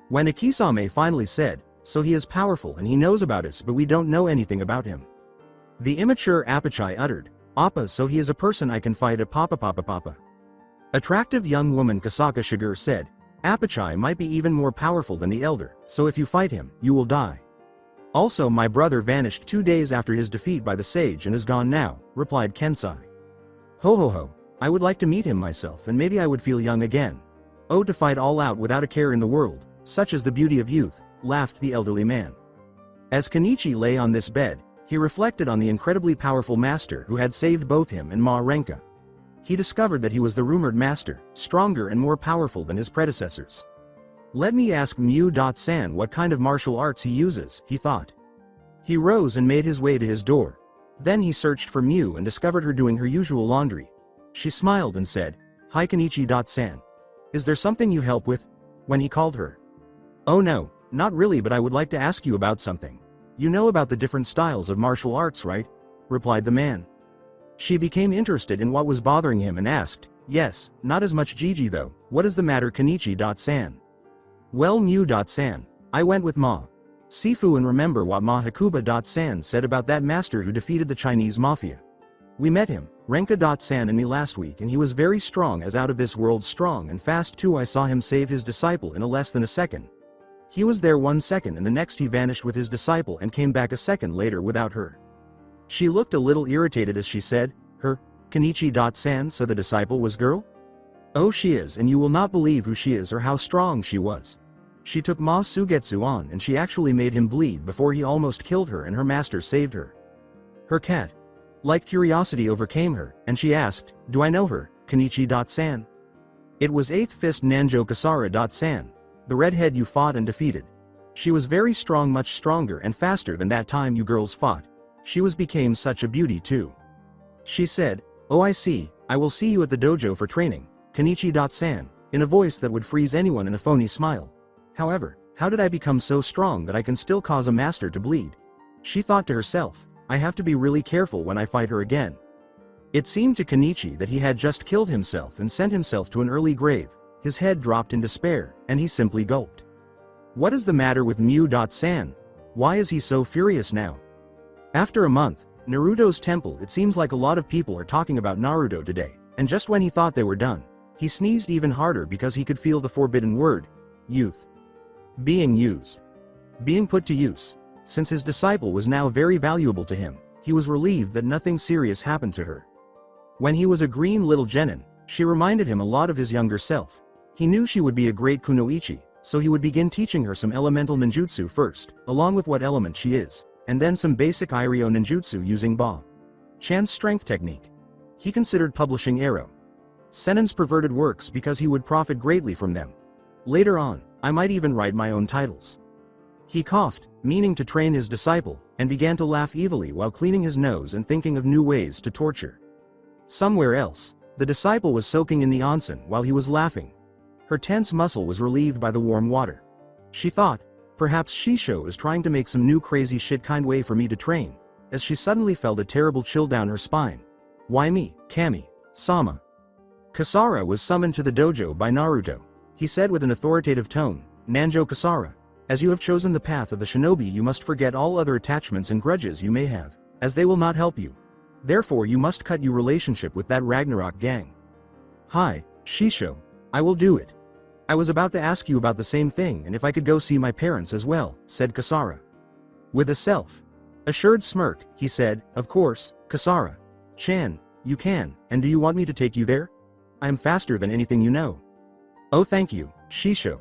When Akisame finally said, so he is powerful and he knows about us but we don't know anything about him. The immature Apachai uttered, Appa, so he is a person I can fight a papa. Attractive young woman Kasaka Shigur said, Apachai might be even more powerful than the elder, so if you fight him, you will die. Also my brother vanished 2 days after his defeat by the sage and is gone now, replied Kensai. Ho, I would like to meet him myself and maybe I would feel young again. Oh, to fight all out without a care in the world, such is the beauty of youth, laughed the elderly man. As Kenichi lay on this bed, he reflected on the incredibly powerful master who had saved both him and Ma Renka. He discovered that he was the rumored master, stronger and more powerful than his predecessors. Let me ask Mu.San what kind of martial arts he uses, he thought. He rose and made his way to his door. Then he searched for Mu and discovered her doing her usual laundry. She smiled and said, Hi Kenichi.San. Is there something you help with? When he called her. Oh no, not really, but I would like to ask you about something. You know about the different styles of martial arts, right? Replied the man. She became interested in what was bothering him and asked, Yes, not as much Gigi though, what is the matter Kenichi.San? Well Mu.San, I went with Ma Sifu and remember what Ma Hakuba.San said about that master who defeated the Chinese mafia. We met him, Renka.San and me last week and he was very strong, as out of this world strong and fast too. I saw him save his disciple in a less than a second. He was there 1 second and the next he vanished with his disciple and came back a second later without her. She looked a little irritated as she said, her, Kenichi-san, so the disciple was girl? Oh, she is, and you will not believe who she is or how strong she was. She took Ma Sugetsu on and she actually made him bleed before he almost killed her and her master saved her. Her cat. Like curiosity overcame her, and she asked, do I know her, Kenichi-san? It was 8th Fist Nanjo Kasara-san, the redhead you fought and defeated. She was very strong, much stronger and faster than that time you girls fought. She became such a beauty too. She said, oh I see, I will see you at the dojo for training, Kenichi-san, in a voice that would freeze anyone in a phony smile. However, how did I become so strong that I can still cause a master to bleed? She thought to herself, I have to be really careful when I fight her again. It seemed to Kenichi that he had just killed himself and sent himself to an early grave. His head dropped in despair, and he simply gulped. What is the matter with Mu-san? Why is he so furious now? After a month, Naruto's temple. It seems like a lot of people are talking about Naruto today, and just when he thought they were done, he sneezed even harder because he could feel the forbidden word, youth, being used, being put to use. Since his disciple was now very valuable to him, he was relieved that nothing serious happened to her. When he was a green little genin, she reminded him a lot of his younger self. He knew she would be a great kunoichi, so he would begin teaching her some elemental ninjutsu first, along with what element she is, and then some basic Iryo ninjutsu using Chan's strength technique. He considered publishing Arrow Senin's perverted works because he would profit greatly from them. Later on, I might even write my own titles. He coughed, meaning to train his disciple, and began to laugh evilly while cleaning his nose and thinking of new ways to torture. Somewhere else, the disciple was soaking in the onsen while he was laughing. Her tense muscle was relieved by the warm water. She thought, perhaps Shisho is trying to make some new crazy shit kind way for me to train, as she suddenly felt a terrible chill down her spine. Why me, Kami-sama? Kasara was summoned to the dojo by Naruto. He said with an authoritative tone, Nanjo Kasara, as you have chosen the path of the shinobi, you must forget all other attachments and grudges you may have, as they will not help you. Therefore you must cut your relationship with that Ragnarok gang. Hi, Shisho. I will do it. I was about to ask you about the same thing and if I could go see my parents as well, said Kasara. With a self-assured smirk, he said, of course, Kasara-chan, you can, and do you want me to take you there? I am faster than anything you know. Oh thank you, Shisho.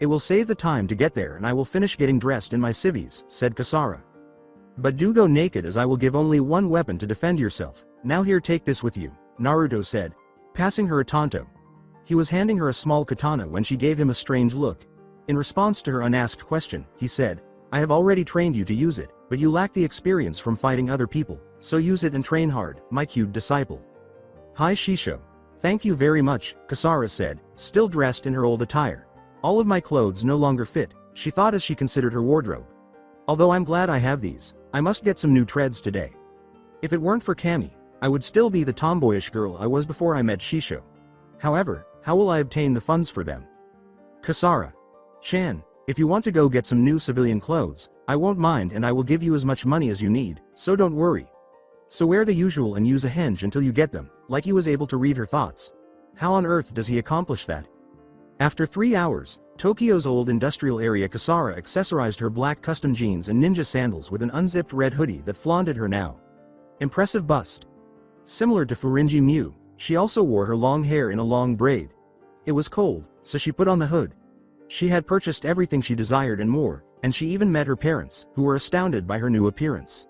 It will save the time to get there and I will finish getting dressed in my civvies, said Kasara. But do go naked as I will give only one weapon to defend yourself. Now here, take this with you, Naruto said, passing her a tanto. He was handing her a small katana when she gave him a strange look. In response to her unasked question, he said, I have already trained you to use it, but you lack the experience from fighting other people, so use it and train hard, my cute disciple. Hi Shisho. Thank you very much, Kasara said, still dressed in her old attire. All of my clothes no longer fit, she thought as she considered her wardrobe. Although I'm glad I have these, I must get some new treads today. If it weren't for Kami, I would still be the tomboyish girl I was before I met Shisho. However, how will I obtain the funds for them? Kasara-chan, if you want to go get some new civilian clothes, I won't mind and I will give you as much money as you need, so don't worry. So wear the usual and use a henge until you get them, like he was able to read her thoughts. How on earth does he accomplish that? After 3 hours, Tokyo's old industrial area, Kasara accessorized her black custom jeans and ninja sandals with an unzipped red hoodie that flaunted her now impressive bust. Similar to Furinji Mu, she also wore her long hair in a long braid. It was cold, so she put on the hood. She had purchased everything she desired and more, and she even met her parents, who were astounded by her new appearance.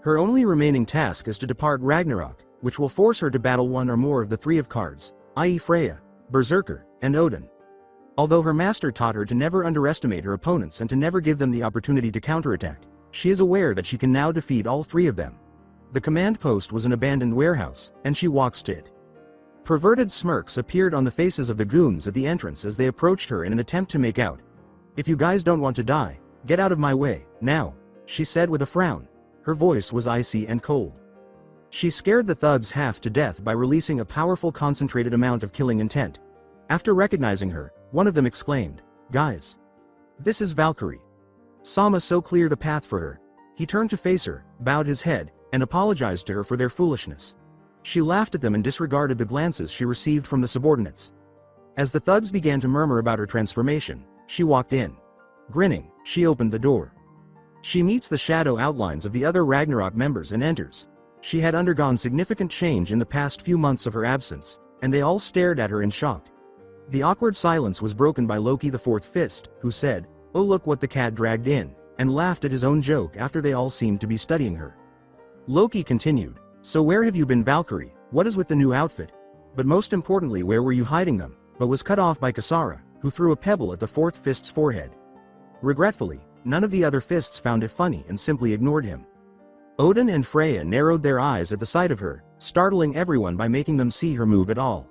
Her only remaining task is to depart Ragnarok, which will force her to battle one or more of the three of cards, i.e. Freya, Berserker, and Odin. Although her master taught her to never underestimate her opponents and to never give them the opportunity to counterattack, she is aware that she can now defeat all three of them. The command post was an abandoned warehouse, and she walks to it. Perverted smirks appeared on the faces of the goons at the entrance as they approached her in an attempt to make out. If you guys don't want to die, get out of my way, now, she said with a frown. Her voice was icy and cold. She scared the thugs half to death by releasing a powerful concentrated amount of killing intent. After recognizing her, one of them exclaimed, guys. This is Valkyrie. Sama so clear the path for her. He turned to face her, bowed his head, and apologized to her for their foolishness. She laughed at them and disregarded the glances she received from the subordinates. As the thugs began to murmur about her transformation, she walked in. Grinning, she opened the door. She meets the shadow outlines of the other Ragnarok members and enters. She had undergone significant change in the past few months of her absence, and they all stared at her in shock. The awkward silence was broken by Loki the Fourth Fist, who said, "Oh, look what the cat dragged in," and laughed at his own joke after they all seemed to be studying her. Loki continued, "So where have you been, Valkyrie? What is with the new outfit? But most importantly, where were you hiding them?" But was cut off by Kasara, who threw a pebble at the Fourth Fist's forehead. Regretfully, none of the other fists found it funny and simply ignored him. Odin and Freya narrowed their eyes at the sight of her, startling everyone by making them see her move at all.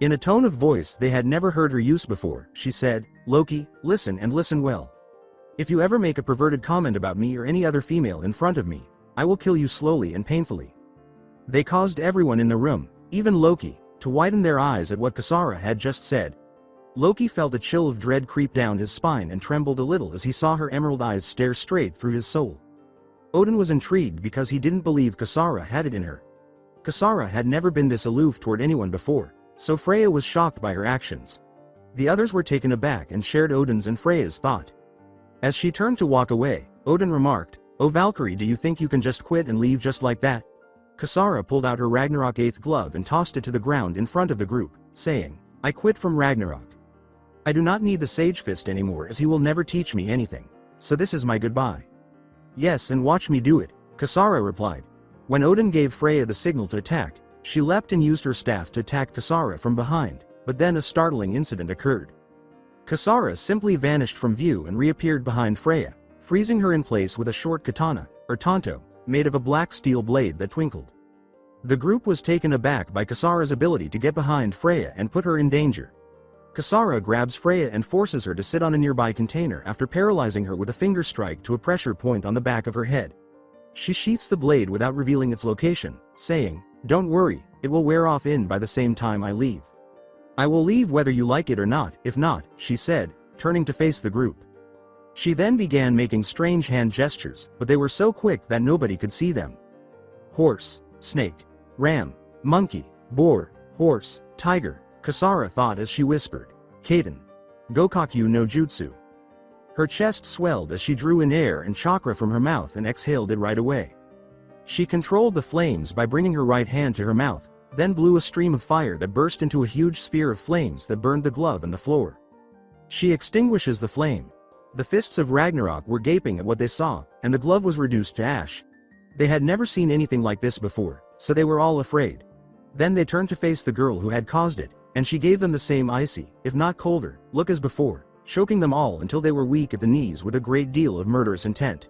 In a tone of voice they had never heard her use before, she said, "Loki, listen and listen well. If you ever make a perverted comment about me or any other female in front of me, I will kill you slowly and painfully." They caused everyone in the room, even Loki, to widen their eyes at what Kasara had just said. Loki felt a chill of dread creep down his spine and trembled a little as he saw her emerald eyes stare straight through his soul. Odin was intrigued because he didn't believe Kasara had it in her. Kasara had never been this aloof toward anyone before, so Freya was shocked by her actions. The others were taken aback and shared Odin's and Freya's thought. As she turned to walk away, Odin remarked, "Oh Valkyrie, do you think you can just quit and leave just like that?" Kasara pulled out her Ragnarok 8th glove and tossed it to the ground in front of the group, saying, "I quit from Ragnarok. I do not need the Sage Fist anymore as he will never teach me anything, so this is my goodbye." "Yes, and watch me do it," Kasara replied. When Odin gave Freya the signal to attack, she leapt and used her staff to attack Kasara from behind, but then a startling incident occurred. Kasara simply vanished from view and reappeared behind Freya, freezing her in place with a short katana, or tanto, made of a black steel blade that twinkled. The group was taken aback by Kasara's ability to get behind Freya and put her in danger. Kasara grabs Freya and forces her to sit on a nearby container after paralyzing her with a finger strike to a pressure point on the back of her head. She sheaths the blade without revealing its location, saying, "Don't worry, it will wear off by the same time I leave. I will leave whether you like it or not, if not," she said, turning to face the group. She then began making strange hand gestures, but they were so quick that nobody could see them. Horse, snake, ram, monkey, boar, horse, tiger, Kasara thought as she whispered, "Kaden. Gokakyu no Jutsu." Her chest swelled as she drew in air and chakra from her mouth and exhaled it right away. She controlled the flames by bringing her right hand to her mouth, then blew a stream of fire that burst into a huge sphere of flames that burned the glove and the floor. She extinguishes the flame. The fists of Ragnarok were gaping at what they saw, and the glove was reduced to ash. They had never seen anything like this before, so they were all afraid. Then they turned to face the girl who had caused it, and she gave them the same icy, if not colder, look as before, choking them all until they were weak at the knees with a great deal of murderous intent.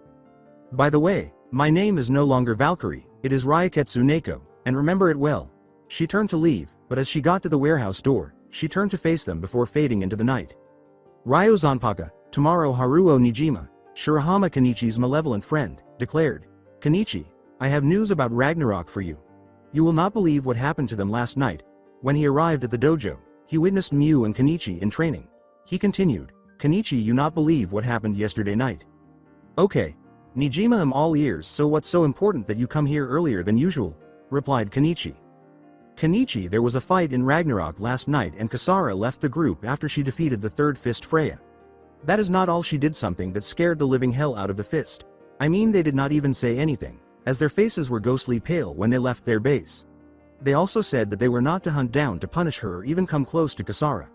"By the way, my name is no longer Valkyrie, it is Ryuketsu Neko, and remember it well." She turned to leave, but as she got to the warehouse door, she turned to face them before fading into the night. Ryo Zanpaka, tomorrow Haruo Nijima, Shirahama Kenichi's malevolent friend, declared, "Kenichi, I have news about Ragnarok for you. You will not believe what happened to them last night." When he arrived at the dojo, he witnessed Miu and Kenichi in training. He continued, "Kenichi, you not believe what happened yesterday night." "Okay. Nijima, am all ears, so what's so important that you come here earlier than usual?" replied Kenichi. "Kenichi, there was a fight in Ragnarok last night and Kasara left the group after she defeated the third fist Freya. That is not all, she did something that scared the living hell out of the fist. I mean, they did not even say anything, as their faces were ghostly pale when they left their base. They also said that they were not to hunt down to punish her or even come close to Kasara.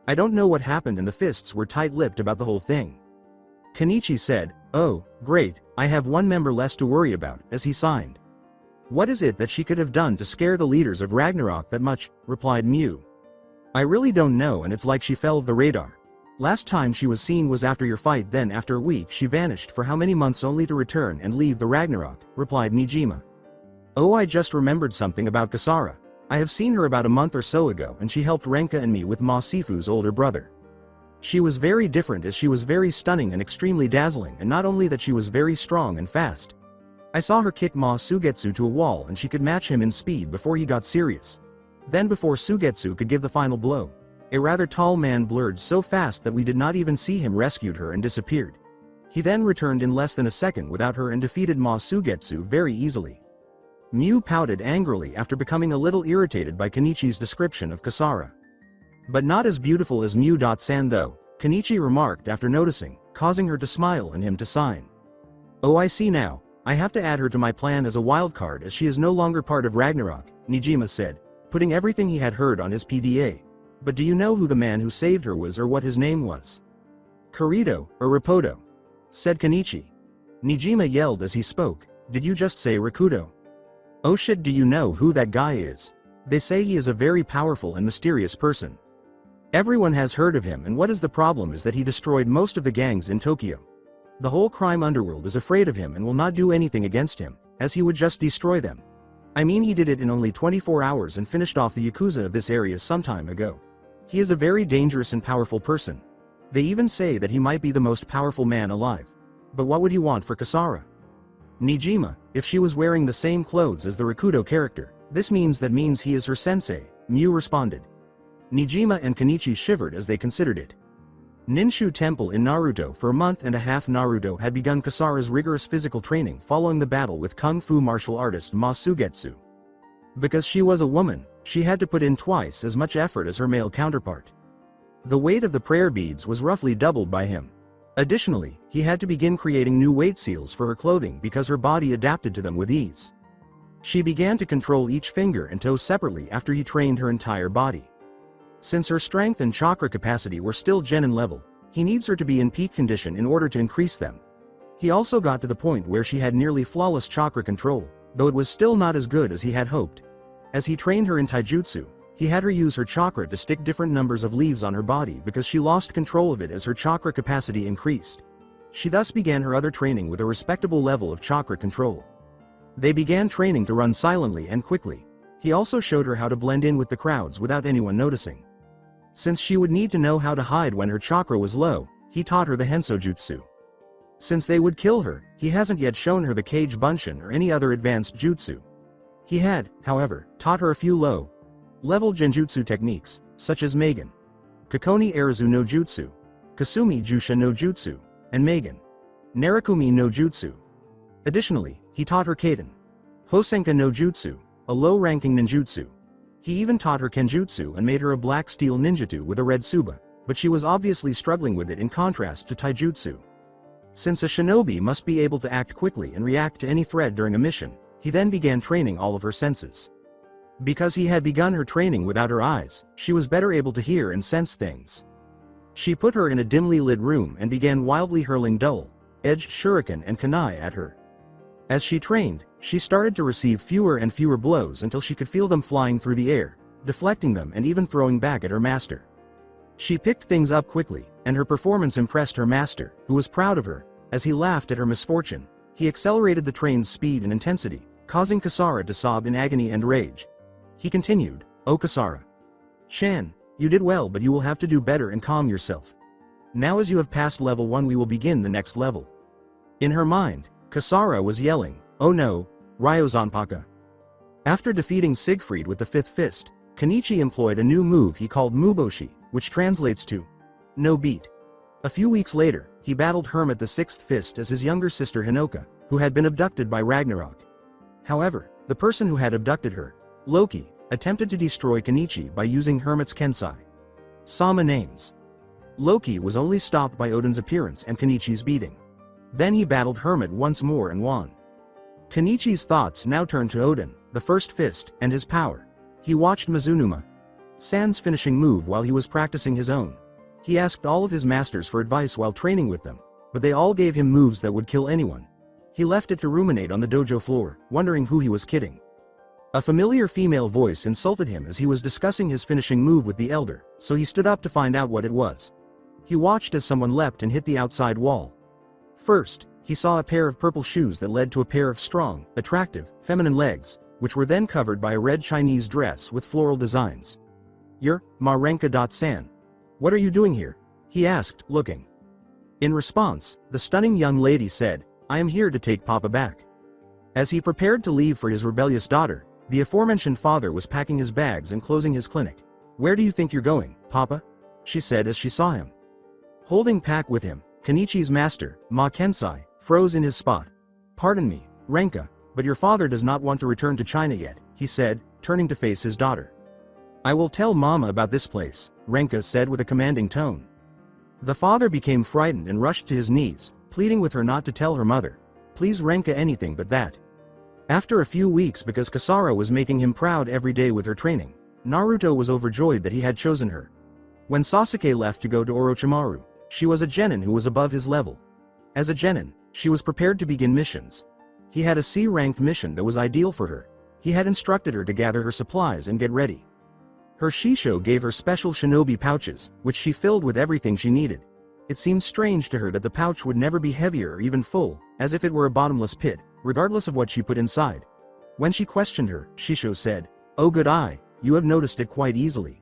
I don't know what happened and the fists were tight-lipped about the whole thing." Kenichi said, "Oh, great, I have one member less to worry about," as he signed. "What is it that she could have done to scare the leaders of Ragnarok that much?" replied Miu. "I really don't know, and it's like she fell off the radar. Last time she was seen was after your fight, then after a week she vanished for how many months only to return and leave the Ragnarok," replied Nijima. "Oh, I just remembered something about Kasara. I have seen her about a month or so ago and she helped Renka and me with Ma Sifu's older brother. She was very different as she was very stunning and extremely dazzling, and not only that, she was very strong and fast. I saw her kick Ma Sugetsu to a wall and she could match him in speed before he got serious. Then before Sugetsu could give the final blow, a rather tall man blurred so fast that we did not even see him, rescued her and disappeared. He then returned in less than a second without her and defeated Ma Sugetsu very easily." Miu pouted angrily after becoming a little irritated by Kenichi's description of Kasara. "But not as beautiful as Miu-san though," Kenichi remarked after noticing, causing her to smile and him to sign. Oh, I see now. I have to add her to my plan as a wildcard as she is no longer part of Ragnarok, Nijima said, putting everything he had heard on his PDA. But do you know who the man who saved her was or what his name was? Kirito, or Rapoto, said Kenichi. Nijima yelled as he spoke, did you just say Rakuto? Oh shit, do you know who that guy is? They say he is a very powerful and mysterious person. Everyone has heard of him, and what is the problem is that he destroyed most of the gangs in Tokyo. The whole crime underworld is afraid of him and will not do anything against him, as he would just destroy them. I mean, he did it in only 24 hours and finished off the Yakuza of this area some time ago. He is a very dangerous and powerful person. They even say that he might be the most powerful man alive. But what would he want for Kasara? Nijima, if she was wearing the same clothes as the Rakuto character, this means he is her sensei, Mew responded. Nijima and Kenichi shivered as they considered it. Ninshu Temple in Naruto. For a month and a half Naruto had begun Kasara's rigorous physical training following the battle with kung fu martial artist Ma Sugetsu. Because she was a woman, she had to put in twice as much effort as her male counterpart. The weight of the prayer beads was roughly doubled by him. Additionally, he had to begin creating new weight seals for her clothing because her body adapted to them with ease. She began to control each finger and toe separately after he trained her entire body. Since her strength and chakra capacity were still genin level, he needs her to be in peak condition in order to increase them. He also got to the point where she had nearly flawless chakra control, though it was still not as good as he had hoped. As he trained her in taijutsu, he had her use her chakra to stick different numbers of leaves on her body because she lost control of it as her chakra capacity increased. She thus began her other training with a respectable level of chakra control. They began training to run silently and quickly. He also showed her how to blend in with the crowds without anyone noticing. Since she would need to know how to hide when her chakra was low, he taught her the Henso Jutsu. Since they would kill her, he hasn't yet shown her the Kage Bunshin or any other advanced jutsu. He had, however, taught her a few low-level genjutsu techniques, such as Magen, Kokoni Arazu no Jutsu, Kasumi Jusha no Jutsu, and Magen, Narakumi no Jutsu. Additionally, he taught her Kaden, Hosenka no Jutsu, a low-ranking ninjutsu. He even taught her Kenjutsu and made her a black steel ninjutsu with a red tsuba, but she was obviously struggling with it in contrast to taijutsu. Since a shinobi must be able to act quickly and react to any threat during a mission, he then began training all of her senses. Because he had begun her training without her eyes, she was better able to hear and sense things. She put her in a dimly lit room and began wildly hurling dull-edged shuriken and kunai at her. As she trained, she started to receive fewer and fewer blows until she could feel them flying through the air, deflecting them and even throwing back at her master. She picked things up quickly, and her performance impressed her master, who was proud of her. As he laughed at her misfortune, he accelerated the train's speed and intensity, causing Kasara to sob in agony and rage. He continued, "Oh Kasara. Chan, you did well, but you will have to do better and calm yourself. Now as you have passed level 1, we will begin the next level." In her mind, Kasara was yelling, "Oh no, Ryozanpaka." After defeating Siegfried with the fifth fist, Kenichi employed a new move he called Muboshi, which translates to no beat. A few weeks later, he battled Hermit the sixth fist as his younger sister Hinoka, who had been abducted by Ragnarok. However, the person who had abducted her, Loki, attempted to destroy Kenichi by using Hermit's Kensai. Sama names. Loki was only stopped by Odin's appearance and Kenichi's beating. Then he battled Hermit once more and won. Kenichi's thoughts now turned to Odin, the first fist, and his power. He watched Mizunuma-san's finishing move while he was practicing his own. He asked all of his masters for advice while training with them, but they all gave him moves that would kill anyone. He left it to ruminate on the dojo floor, wondering who he was kidding. A familiar female voice insulted him as he was discussing his finishing move with the elder, so he stood up to find out what it was. He watched as someone leapt and hit the outside wall. First, he saw a pair of purple shoes that led to a pair of strong, attractive, feminine legs, which were then covered by a red Chinese dress with floral designs. "You're Marenka.san. What are you doing here?" he asked, looking. In response, the stunning young lady said, "I am here to take Papa back." As he prepared to leave for his rebellious daughter, the aforementioned father was packing his bags and closing his clinic. "Where do you think you're going, Papa?" she said as she saw him. Holding pack with him, Kenichi's master, Ma Kensai, froze in his spot. "Pardon me, Renka, but your father does not want to return to China yet," he said, turning to face his daughter. "I will tell Mama about this place," Renka said with a commanding tone. The father became frightened and rushed to his knees, pleading with her not to tell her mother. Please Renka anything but that. After a few weeks, because Kasara was making him proud every day with her training, Naruto was overjoyed that he had chosen her. When Sasuke left to go to Orochimaru, she was a genin who was above his level. As a genin, she was prepared to begin missions. He had a C-ranked mission that was ideal for her. He had instructed her to gather her supplies and get ready. Her Shisho gave her special shinobi pouches, which she filled with everything she needed. It seemed strange to her that the pouch would never be heavier or even full, as if it were a bottomless pit, regardless of what she put inside. When she questioned her, Shisho said, "Oh good eye, you have noticed it quite easily."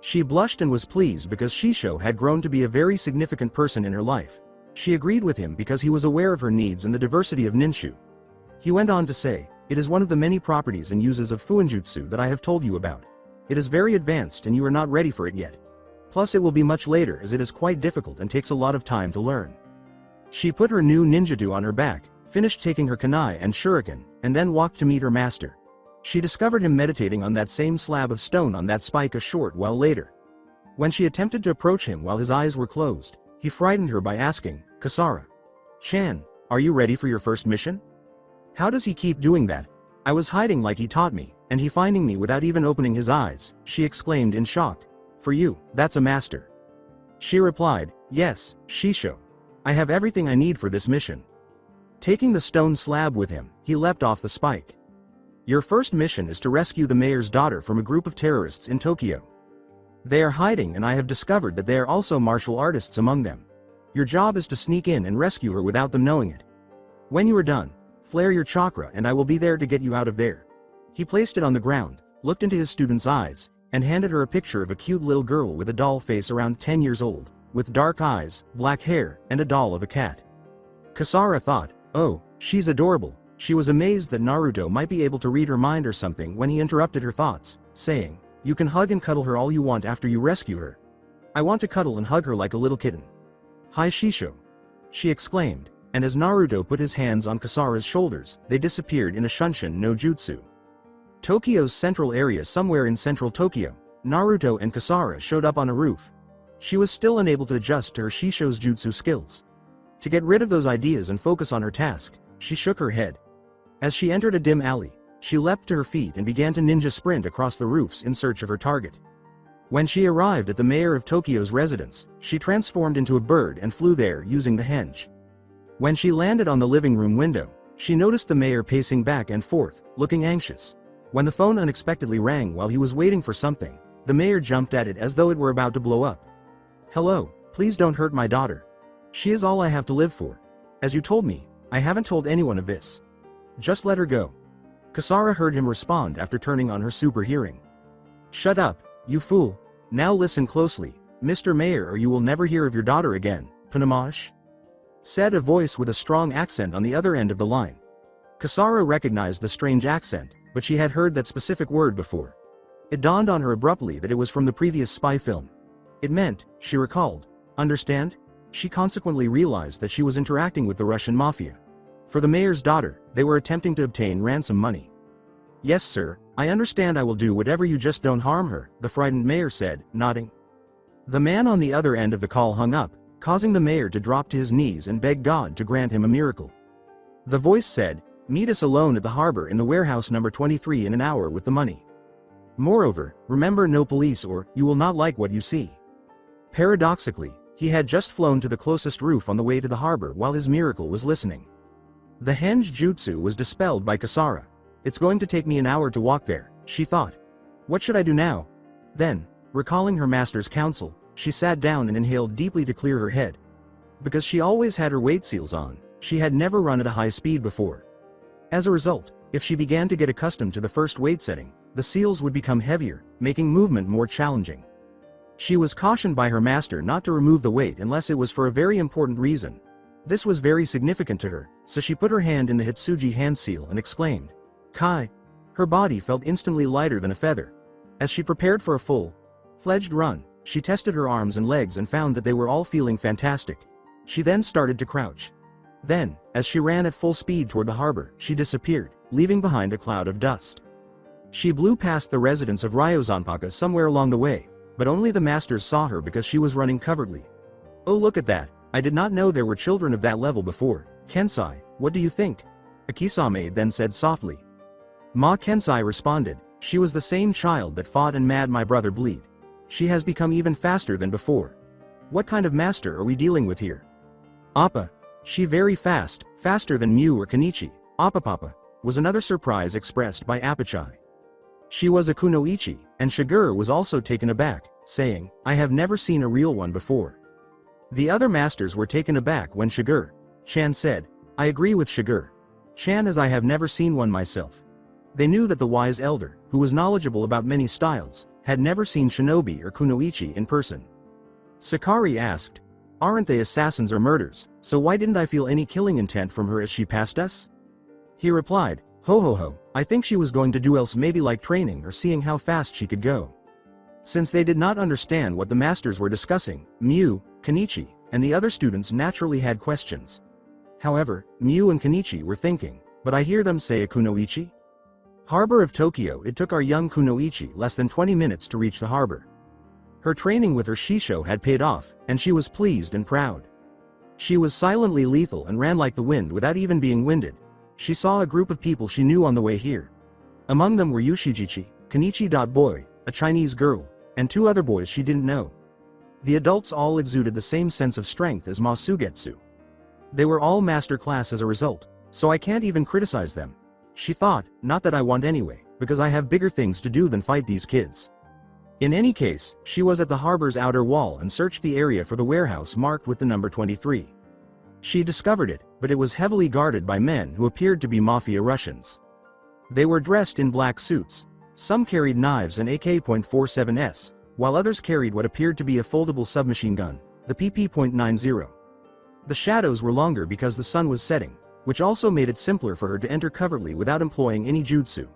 She blushed and was pleased because Shisho had grown to be a very significant person in her life. She agreed with him because he was aware of her needs and the diversity of ninshu. He went on to say, "It is one of the many properties and uses of Fuinjutsu that I have told you about. It is very advanced and you are not ready for it yet. Plus it will be much later as it is quite difficult and takes a lot of time to learn." She put her new ninjutsu on her back, finished taking her kunai and shuriken, and then walked to meet her master. She discovered him meditating on that same slab of stone on that spike a short while later. When she attempted to approach him while his eyes were closed, he frightened her by asking, "Kasara-chan, are you ready for your first mission? How does he keep doing that? I was hiding like he taught me, and he finding me without even opening his eyes," she exclaimed in shock. "For you, that's a master." She replied, "Yes, Shisho. I have everything I need for this mission." Taking the stone slab with him, he leapt off the spike. "Your first mission is to rescue the mayor's daughter from a group of terrorists in Tokyo. They are hiding and I have discovered that they are also martial artists among them. Your job is to sneak in and rescue her without them knowing it. When you are done, flare your chakra and I will be there to get you out of there." He placed it on the ground, looked into his student's eyes, and handed her a picture of a cute little girl with a doll face around 10 years old, with dark eyes, black hair, and a doll of a cat. Kasara thought, "Oh, she's adorable." She was amazed that Naruto might be able to read her mind or something when he interrupted her thoughts, saying, "You can hug and cuddle her all you want after you rescue her. I want to cuddle and hug her like a little kitten." "Hi Shisho," she exclaimed, and as Naruto put his hands on Kasara's shoulders, they disappeared in a Shunshin no Jutsu. Tokyo's central area, somewhere in central Tokyo, Naruto and Kasara showed up on a roof. She was still unable to adjust to her Shisho's jutsu skills. To get rid of those ideas and focus on her task, she shook her head. As she entered a dim alley, she leapt to her feet and began to ninja sprint across the roofs in search of her target. When she arrived at the mayor of Tokyo's residence, she transformed into a bird and flew there using the henge. When she landed on the living room window, she noticed the mayor pacing back and forth, looking anxious. When the phone unexpectedly rang while he was waiting for something, the mayor jumped at it as though it were about to blow up. "Hello, please don't hurt my daughter. She is all I have to live for. As you told me, I haven't told anyone of this. Just let her go." Kasara heard him respond after turning on her super hearing. "Shut up, you fool. Now listen closely, Mr. Mayor, or you will never hear of your daughter again, Panamash," said a voice with a strong accent on the other end of the line. Kasara recognized the strange accent, but she had heard that specific word before. It dawned on her abruptly that it was from the previous spy film. It meant, she recalled, understand? She consequently realized that she was interacting with the Russian mafia. For the mayor's daughter, they were attempting to obtain ransom money. "Yes sir, I understand. I will do whatever, you just don't harm her," the frightened mayor said, nodding. The man on the other end of the call hung up, causing the mayor to drop to his knees and beg God to grant him a miracle. The voice said, "Meet us alone at the harbor in the warehouse number 23 in an hour with the money. Moreover, remember, no police or you will not like what you see." Paradoxically, he had just flown to the closest roof on the way to the harbor while his miracle was listening. The henge jutsu was dispelled by Kasara. "It's going to take me an hour to walk there," she thought. "What should I do now?" Then, recalling her master's counsel, she sat down and inhaled deeply to clear her head. Because she always had her weight seals on, she had never run at a high speed before. As a result, if she began to get accustomed to the first weight setting, the seals would become heavier, making movement more challenging. She was cautioned by her master not to remove the weight unless it was for a very important reason. This was very significant to her, so she put her hand in the Hitsuji hand seal and exclaimed, "Kai!" Her body felt instantly lighter than a feather. As she prepared for a full-fledged run, she tested her arms and legs and found that they were all feeling fantastic. She then started to crouch. Then, as she ran at full speed toward the harbor, she disappeared, leaving behind a cloud of dust. She blew past the residence of Ryozanpaka somewhere along the way, but only the masters saw her because she was running covertly. "Oh, look at that. I did not know there were children of that level before, Kensai," What do you think? Akisame then said softly. Ma Kensai responded, she was the same child that fought and made my brother bleed. She has become even faster than before. What kind of master are we dealing with here? Appa. She very fast, faster than Mew or Kenichi. Appa Papa, was another surprise expressed by Apachai. She was a kunoichi, and Shiger was also taken aback, saying, I have never seen a real one before. The other masters were taken aback when Shiger-chan said, I agree with Shiger-chan as I have never seen one myself. They knew that the wise elder, who was knowledgeable about many styles, had never seen shinobi or kunoichi in person. Sakari asked, aren't they assassins or murders, so why didn't I feel any killing intent from her as she passed us? He replied, ho ho ho, I think she was going to do else, maybe like training or seeing how fast she could go. Since they did not understand what the masters were discussing, Mew, Kenichi, and the other students naturally had questions. However, Mew and Kenichi were thinking, but I hear them say a kunoichi? Harbor of Tokyo. It took our young kunoichi less than 20 minutes to reach the harbor. Her training with her shisho had paid off, and she was pleased and proud. She was silently lethal and ran like the wind without even being winded. She saw a group of people she knew on the way here. Among them were Yushijichi, Kenichi.boy, a Chinese girl, and 2 other boys she didn't know. The adults all exuded the same sense of strength as Masugetsu. They were all master class as a result, so I can't even criticize them. She thought, not that I want anyway, because I have bigger things to do than fight these kids. In any case, she was at the harbor's outer wall and searched the area for the warehouse marked with the number 23. She discovered it, but it was heavily guarded by men who appeared to be mafia Russians. They were dressed in black suits. Some carried knives and AK.47s, while others carried what appeared to be a foldable submachine gun, the PP.90. The shadows were longer because the sun was setting, which also made it simpler for her to enter covertly without employing any jutsu.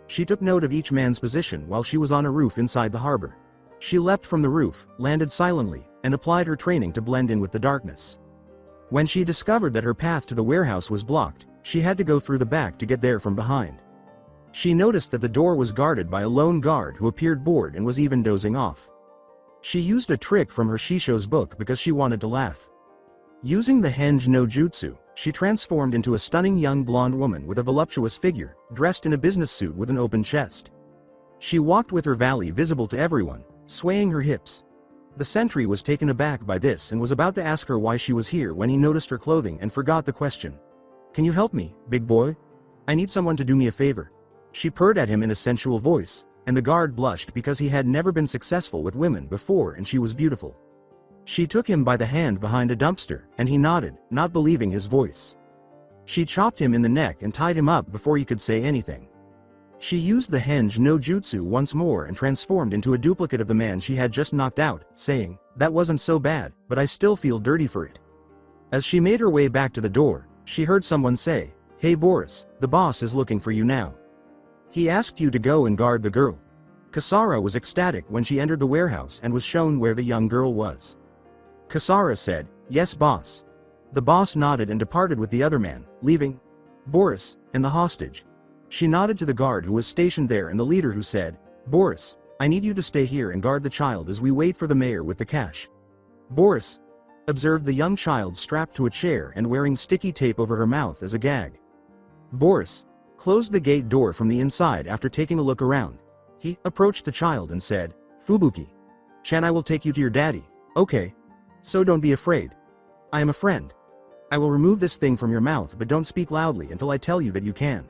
She took note of each man's position while she was on a roof inside the harbor. She leapt from the roof, landed silently, and applied her training to blend in with the darkness. When she discovered that her path to the warehouse was blocked, she had to go through the back to get there from behind. She noticed that the door was guarded by a lone guard who appeared bored and was even dozing off. She used a trick from her shisho's book because she wanted to laugh. Using the henge no jutsu, she transformed into a stunning young blonde woman with a voluptuous figure, dressed in a business suit with an open chest. She walked with her valley visible to everyone, swaying her hips. The sentry was taken aback by this and was about to ask her why she was here when he noticed her clothing and forgot the question. Can you help me, big boy? I need someone to do me a favor. She purred at him in a sensual voice, and the guard blushed because he had never been successful with women before and she was beautiful. She took him by the hand behind a dumpster, and he nodded, not believing his voice. She chopped him in the neck and tied him up before he could say anything. She used the henge no jutsu once more and transformed into a duplicate of the man she had just knocked out, saying, that wasn't so bad, but I still feel dirty for it. As she made her way back to the door, she heard someone say, hey Boris, the boss is looking for you now. He asked you to go and guard the girl. Kasara was ecstatic when she entered the warehouse and was shown where the young girl was. Kasara said, yes boss. The boss nodded and departed with the other man, leaving Boris and the hostage. She nodded to the guard who was stationed there and the leader who said, Boris, I need you to stay here and guard the child as we wait for the mayor with the cash. Boris observed the young child strapped to a chair and wearing sticky tape over her mouth as a gag. Boris closed the gate door from the inside after taking a look around. He approached the child and said, Fubuki-chan, I will take you to your daddy. Okay. So don't be afraid. I am a friend. I will remove this thing from your mouth, but don't speak loudly until I tell you that you can.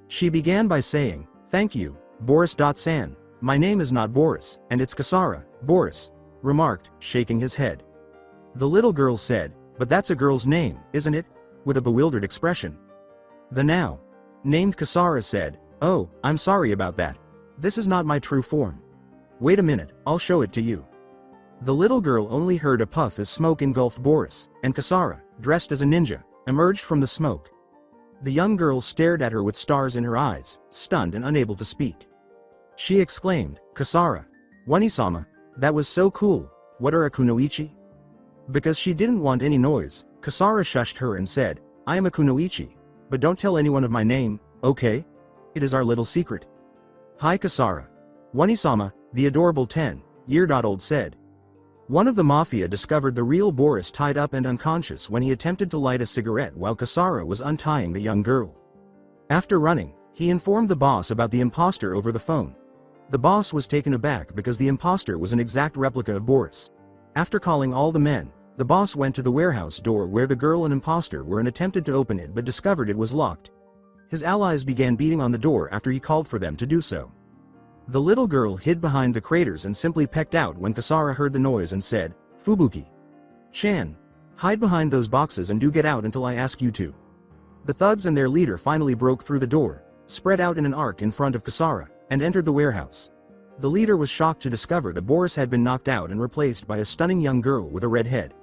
She began by saying, thank you, Boris.san. My name is not Boris, and it's Kasara, Boris remarked, shaking his head. The little girl said, but that's a girl's name, isn't it? With a bewildered expression. The now named Kasara said, oh, I'm sorry about that. This is not my true form. Wait a minute, I'll show it to you. The little girl only heard a puff as smoke engulfed Boris, and Kasara, dressed as a ninja, emerged from the smoke. The young girl stared at her with stars in her eyes, stunned and unable to speak. She exclaimed, Kasara, Wani-sama, that was so cool, what are a kunoichi? Because she didn't want any noise, Kasara shushed her and said, I am a kunoichi, but don't tell anyone of my name, okay? It is our little secret. Hi Kasara. Wani-sama, the adorable 10-year-old said. One of the mafia discovered the real Boris tied up and unconscious when he attempted to light a cigarette while Kasara was untying the young girl. After running, he informed the boss about the imposter over the phone. The boss was taken aback because the imposter was an exact replica of Boris. After calling all the men, the boss went to the warehouse door where the girl and imposter were and attempted to open it but discovered it was locked. His allies began beating on the door after he called for them to do so. The little girl hid behind the craters and simply pecked out when Kasara heard the noise and said, "Fubuki-chan, hide behind those boxes and do get out until I ask you to." The thugs and their leader finally broke through the door, spread out in an arc in front of Kasara, and entered the warehouse. The leader was shocked to discover that Boris had been knocked out and replaced by a stunning young girl with a red head.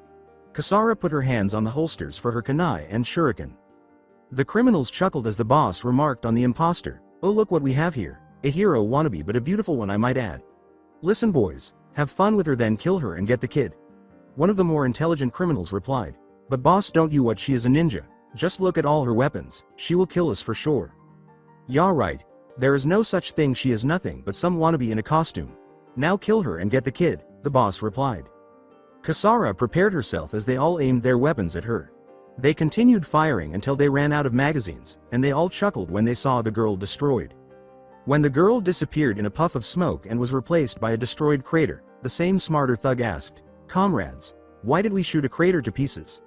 Kasara put her hands on the holsters for her kunai and shuriken. The criminals chuckled as the boss remarked on the imposter, "Oh, look what we have here, a hero wannabe but a beautiful one, I might add. Listen boys, have fun with her then kill her and get the kid." One of the more intelligent criminals replied, "But boss, don't you what, she is a ninja, just look at all her weapons, she will kill us for sure." "Yeah right, there is no such thing, she is nothing but some wannabe in a costume. Now kill her and get the kid," the boss replied. Kasara prepared herself as they all aimed their weapons at her. They continued firing until they ran out of magazines, and they all chuckled when they saw the girl destroyed. When the girl disappeared in a puff of smoke and was replaced by a destroyed crater, the same smarter thug asked, "Comrades, why did we shoot a crater to pieces?"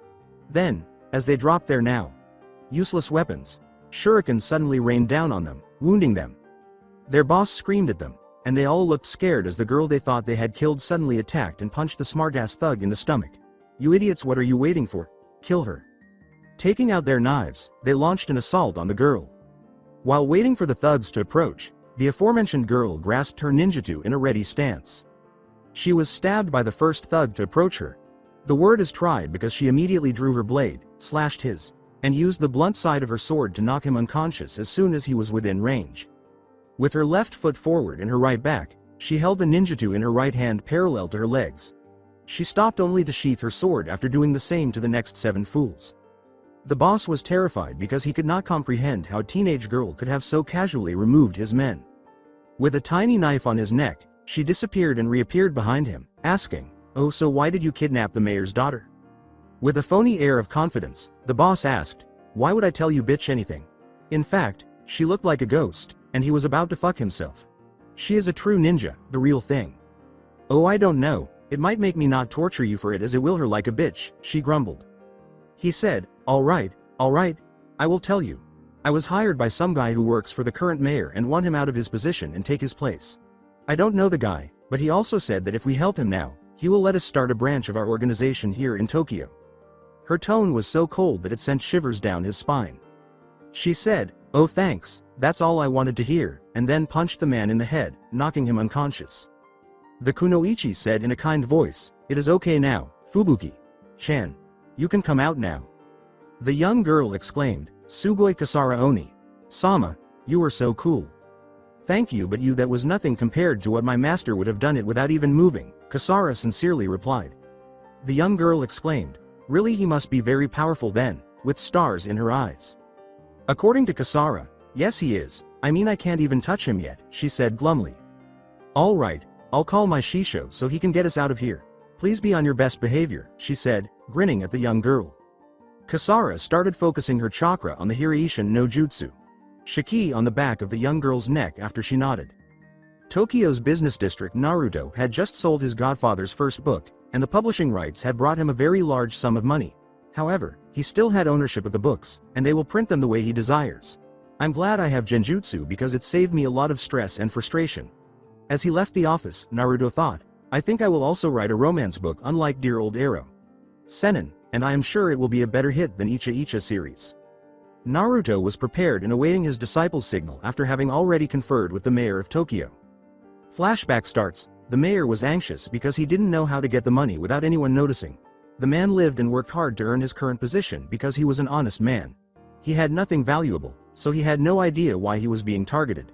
Then, as they dropped their now useless weapons, shurikens suddenly rained down on them, wounding them. Their boss screamed at them, and they all looked scared as the girl they thought they had killed suddenly attacked and punched the smartass thug in the stomach. "You idiots, what are you waiting for? Kill her." Taking out their knives, they launched an assault on the girl. While waiting for the thugs to approach, the aforementioned girl grasped her ninjutsu in a ready stance. She was stabbed by the first thug to approach her. The word is tried because she immediately drew her blade, slashed his, and used the blunt side of her sword to knock him unconscious as soon as he was within range. With her left foot forward and her right back, she held the ninjutsu in her right hand parallel to her legs. She stopped only to sheath her sword after doing the same to the next 7 fools. The boss was terrified because he could not comprehend how a teenage girl could have so casually removed his men. With a tiny knife on his neck, she disappeared and reappeared behind him, asking, "Oh, so why did you kidnap the mayor's daughter?" With a phony air of confidence, the boss asked, "Why would I tell you bitch anything? In fact, she looked like a ghost, and he was about to fuck himself. She is a true ninja, the real thing." "Oh, I don't know, it might make me not torture you for it as it will her like a bitch," she grumbled. He said, all right, I will tell you. I was hired by some guy who works for the current mayor and want him out of his position and take his place. I don't know the guy, but he also said that if we help him now, he will let us start a branch of our organization here in Tokyo." Her tone was so cold that it sent shivers down his spine. She said, "Oh thanks, that's all I wanted to hear," and then punched the man in the head, knocking him unconscious. The kunoichi said in a kind voice, "It is okay now, Fubuki-chan. You can come out now." The young girl exclaimed, "Sugoi Kasara Oni. Sama, you were so cool." "Thank you, but that was nothing compared to what my master would have done it without even moving," Kasara sincerely replied. The young girl exclaimed, "Really, he must be very powerful then," with stars in her eyes. According to Kasara, "Yes he is, I mean I can't even touch him yet," she said glumly. "All right, I'll call my shisho so he can get us out of here. Please be on your best behavior," she said, grinning at the young girl. Kasara started focusing her chakra on the Hiraishin no Jutsu Shiki on the back of the young girl's neck after she nodded. Tokyo's business district Naruto had just sold his godfather's first book, and the publishing rights had brought him a very large sum of money. However, he still had ownership of the books, and they will print them the way he desires. "I'm glad I have genjutsu because it saved me a lot of stress and frustration." As he left the office, Naruto thought, "I think I will also write a romance book unlike Dear Old Arrow Seinen, and I am sure it will be a better hit than Icha Icha series." Naruto was prepared and awaiting his disciple's signal after having already conferred with the mayor of Tokyo. Flashback starts. The mayor was anxious because he didn't know how to get the money without anyone noticing. The man lived and worked hard to earn his current position because he was an honest man. He had nothing valuable, so he had no idea why he was being targeted.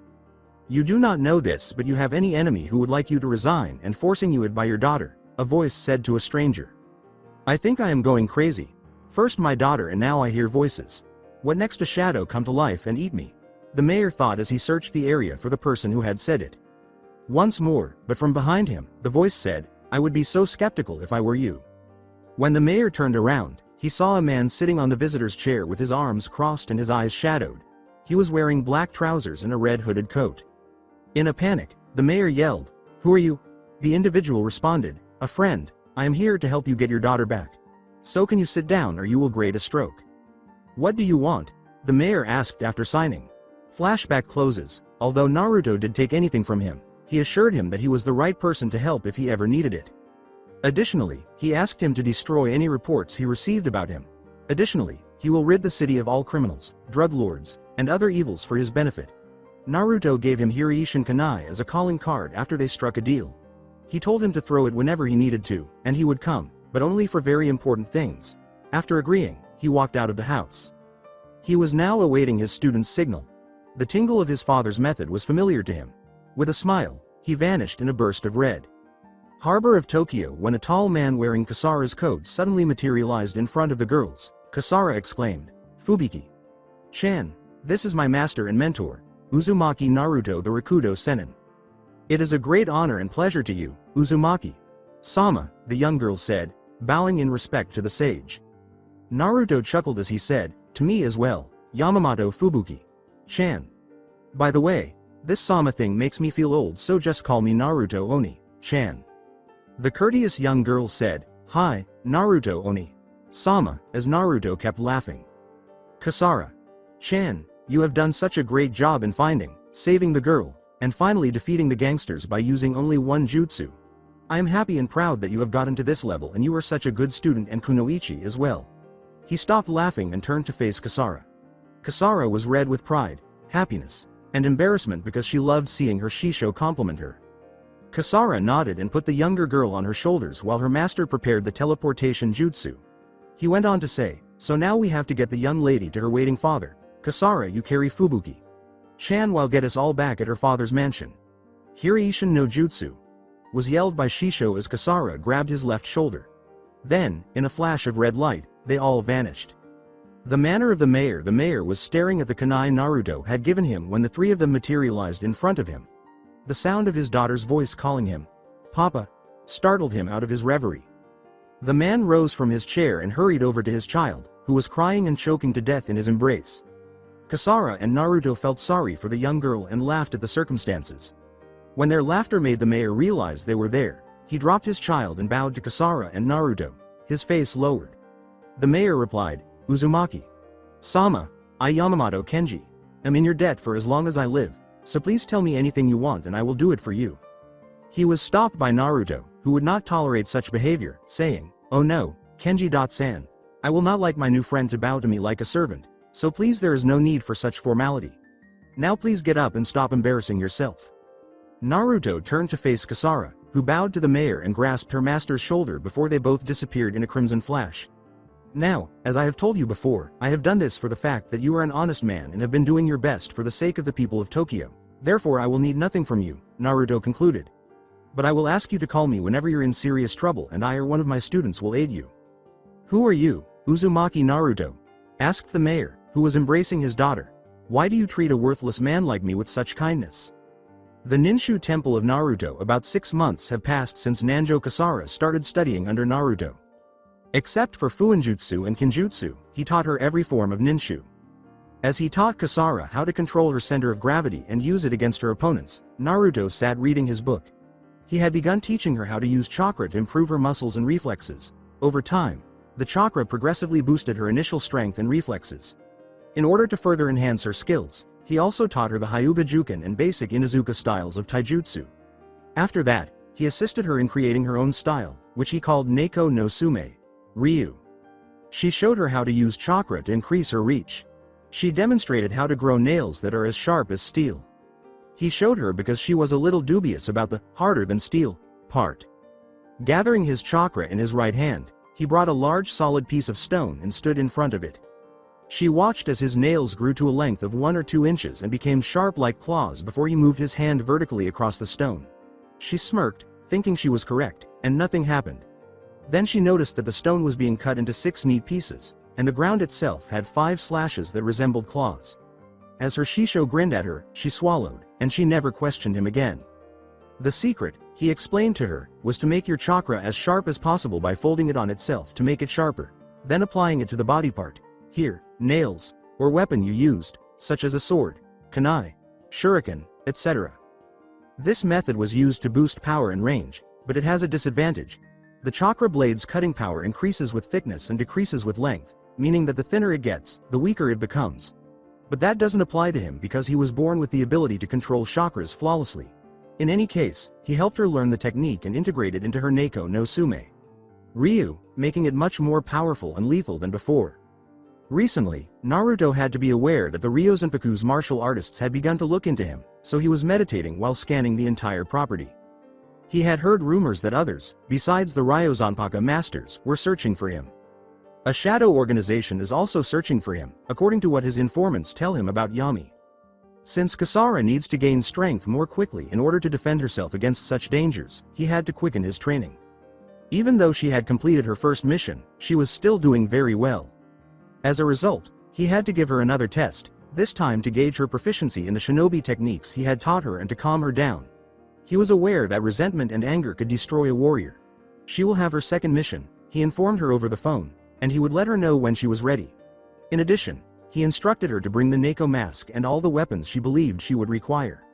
"You do not know this, but you have any enemy who would like you to resign and forcing you it by your daughter," a voice said to a stranger. "I think I am going crazy. First my daughter and now I hear voices. What next, a shadow come to life and eat me?" the mayor thought as he searched the area for the person who had said it. Once more, but from behind him, the voice said, I would be so skeptical if I were you. When the mayor turned around, he saw a man sitting on the visitor's chair with his arms crossed and his eyes shadowed. He was wearing black trousers and a red hooded coat. In a panic, the mayor yelled, "Who are you?" The individual responded, "A friend. I am here to help you get your daughter back. So can you sit down or you will grade a stroke." "What do you want?" the mayor asked after signing. Flashback closes. Although Naruto did take anything from him, he assured him that he was the right person to help if he ever needed it. Additionally, he asked him to destroy any reports he received about him. Additionally, he will rid the city of all criminals, drug lords, and other evils for his benefit. Naruto gave him Hireishin Kunai as a calling card after they struck a deal. He told him to throw it whenever he needed to, and he would come, but only for very important things. After agreeing, he walked out of the house. He was now awaiting his student's signal. The tingle of his father's method was familiar to him. With a smile, he vanished in a burst of red. Harbor of Tokyo. When a tall man wearing Kasara's coat suddenly materialized in front of the girls, Kasara exclaimed, "Fubiki Chan, this is my master and mentor, Uzumaki Naruto the Rakudo Sennin. It is a great honor and pleasure to you, Uzumaki Sama," the young girl said, bowing in respect to the sage. Naruto chuckled as he said, "To me as well, Yamamoto Fubuki Chan. By the way, this Sama thing makes me feel old, so just call me Naruto Oni Chan." The courteous young girl said, "Hi, Naruto Oni Sama," as Naruto kept laughing. "Kasara Chan, you have done such a great job in finding, saving the girl, and finally defeating the gangsters by using only one jutsu. I am happy and proud that you have gotten to this level and you are such a good student, and Kunoichi as well." He stopped laughing and turned to face Kasara. Kasara was red with pride, happiness, and embarrassment because she loved seeing her Shisho compliment her. Kasara nodded and put the younger girl on her shoulders while her master prepared the teleportation jutsu. He went on to say, "So now we have to get the young lady to her waiting father. Kasara, you carry Fubuki Chan while get us all back at her father's mansion." "Hireishin no jutsu," was yelled by Shisho as Kasara grabbed his left shoulder. Then, in a flash of red light, they all vanished. The manner of the mayor was staring at the kunai Naruto had given him when the three of them materialized in front of him. The sound of his daughter's voice calling him, "Papa," startled him out of his reverie. The man rose from his chair and hurried over to his child, who was crying and choking to death in his embrace. Kasara and Naruto felt sorry for the young girl and laughed at the circumstances. When their laughter made the mayor realize they were there, he dropped his child and bowed to Kasara and Naruto, his face lowered. The mayor replied, "Uzumaki Sama, I Yamamoto Kenji am in your debt for as long as I live, so please tell me anything you want and I will do it for you." He was stopped by Naruto, who would not tolerate such behavior, saying, "Oh no, Kenji-san, I will not like my new friend to bow to me like a servant, so please there is no need for such formality. Now please get up and stop embarrassing yourself." Naruto turned to face Kasara, who bowed to the mayor and grasped her master's shoulder before they both disappeared in a crimson flash. "Now, as I have told you before, I have done this for the fact that you are an honest man and have been doing your best for the sake of the people of Tokyo. Therefore I will need nothing from you," Naruto concluded. "But I will ask you to call me whenever you're in serious trouble and I or one of my students will aid you." "Who are you, Uzumaki Naruto?" asked the mayor, who was embracing his daughter. "Why do you treat a worthless man like me with such kindness?" The Ninshu Temple of Naruto. About 6 months have passed since Nanjo Kasara started studying under Naruto. Except for Fuinjutsu and Kinjutsu, he taught her every form of Ninshu. As he taught Kasara how to control her center of gravity and use it against her opponents, Naruto sat reading his book. He had begun teaching her how to use chakra to improve her muscles and reflexes. Over time, the chakra progressively boosted her initial strength and reflexes. In order to further enhance her skills, he also taught her the Hyuga Juken and basic Inuzuka styles of taijutsu. After that, he assisted her in creating her own style, which he called Neiko no Sume, Ryu. She showed her how to use chakra to increase her reach. She demonstrated how to grow nails that are as sharp as steel. He showed her because she was a little dubious about the harder than steel part. Gathering his chakra in his right hand, he brought a large solid piece of stone and stood in front of it. She watched as his nails grew to a length of 1 or 2 inches and became sharp like claws before he moved his hand vertically across the stone. She smirked, thinking she was correct, and nothing happened. Then she noticed that the stone was being cut into 6 neat pieces, and the ground itself had 5 slashes that resembled claws. As her Shisho grinned at her, she swallowed, and she never questioned him again. The secret, He explained to her, was to make your chakra as sharp as possible by folding it on itself to make it sharper, then applying it to the body part, here, nails, or weapon you used, such as a sword, kunai, shuriken, etc. This method was used to boost power and range, but it has a disadvantage. The chakra blade's cutting power increases with thickness and decreases with length, meaning that the thinner it gets, the weaker it becomes. But that doesn't apply to him because he was born with the ability to control chakras flawlessly. In any case, he helped her learn the technique and integrate it into her Neko no Sume Ryu, making it much more powerful and lethal than before. Recently, Naruto had to be aware that the Ryozanpaku's martial artists had begun to look into him, so he was meditating while scanning the entire property. He had heard rumors that others, besides the Ryozanpaka masters, were searching for him. A shadow organization is also searching for him, according to what his informants tell him about Yami. Since Kasara needs to gain strength more quickly in order to defend herself against such dangers, he had to quicken his training. Even though she had completed her first mission, she was still doing very well. As a result, he had to give her another test, this time to gauge her proficiency in the shinobi techniques he had taught her and to calm her down. He was aware that resentment and anger could destroy a warrior. She will have her second mission, he informed her over the phone, and he would let her know when she was ready. In addition, he instructed her to bring the Neko mask and all the weapons she believed she would require.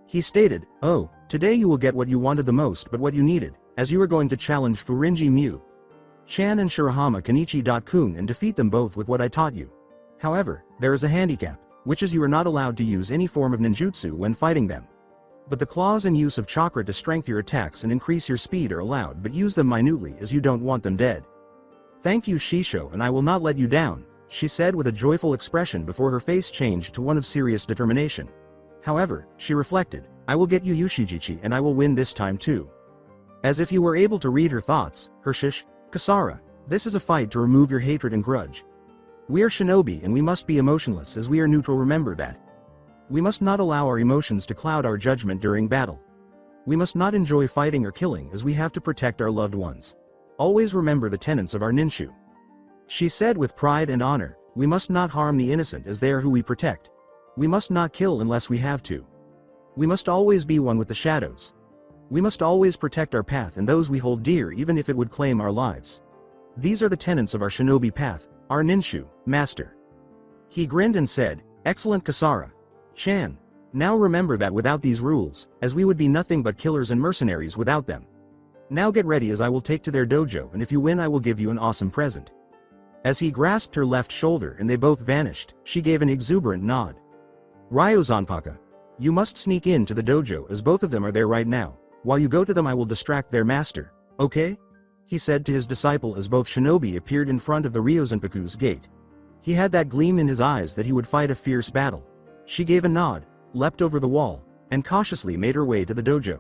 He stated, "Oh, today you will get what you wanted the most but what you needed, as you are going to challenge Furinji Mew Chan and Shirahama Kenichi.kun and defeat them both with what I taught you. However, there is a handicap, which is you are not allowed to use any form of ninjutsu when fighting them. But the claws and use of chakra to strengthen your attacks and increase your speed are allowed, but use them minutely as you don't want them dead. Thank you Shisho, and I will not let you down," she said with a joyful expression before her face changed to one of serious determination. However, she reflected, "I will get you Yushijichi and I will win this time too." As if you were able to read her thoughts, Hirshish, Kasara, this is a fight to remove your hatred and grudge. We are shinobi and we must be emotionless as we are neutral, remember that. We must not allow our emotions to cloud our judgment during battle. We must not enjoy fighting or killing as we have to protect our loved ones. Always remember the tenets of our ninshu. She said with pride and honor, we must not harm the innocent as they are who we protect. We must not kill unless we have to. We must always be one with the shadows. We must always protect our path and those we hold dear even if it would claim our lives. These are the tenets of our shinobi path, our ninshu, master. He grinned and said, "Excellent Kasara Chan. Now remember that without these rules, as we would be nothing but killers and mercenaries without them. Now get ready as I will take to their dojo and if you win I will give you an awesome present." As he grasped her left shoulder and they both vanished, she gave an exuberant nod. "Ryozanpaka. You must sneak in to the dojo as both of them are there right now. While you go to them I will distract their master, okay?" he said to his disciple as both shinobi appeared in front of the Ryozanpaku's gate. He had that gleam in his eyes that he would fight a fierce battle. She gave a nod, leapt over the wall, and cautiously made her way to the dojo.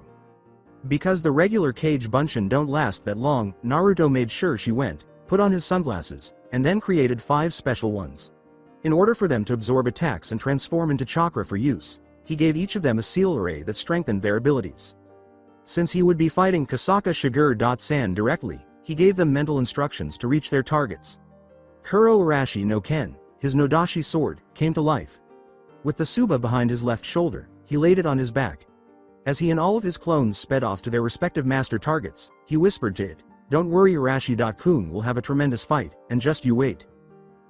Because the regular cage bunshin don't last that long, Naruto made sure she went, put on his sunglasses, and then created 5 special ones. In order for them to absorb attacks and transform into chakra for use, he gave each of them a seal array that strengthened their abilities. Since he would be fighting Kasaka Shigur.san directly, he gave them mental instructions to reach their targets. Kuro Arashi no Ken, his Nodashi sword, came to life. With the Suba behind his left shoulder, he laid it on his back. As he and all of his clones sped off to their respective master targets, he whispered to it, "Don't worry, Arashi.kun will have a tremendous fight, and just you wait."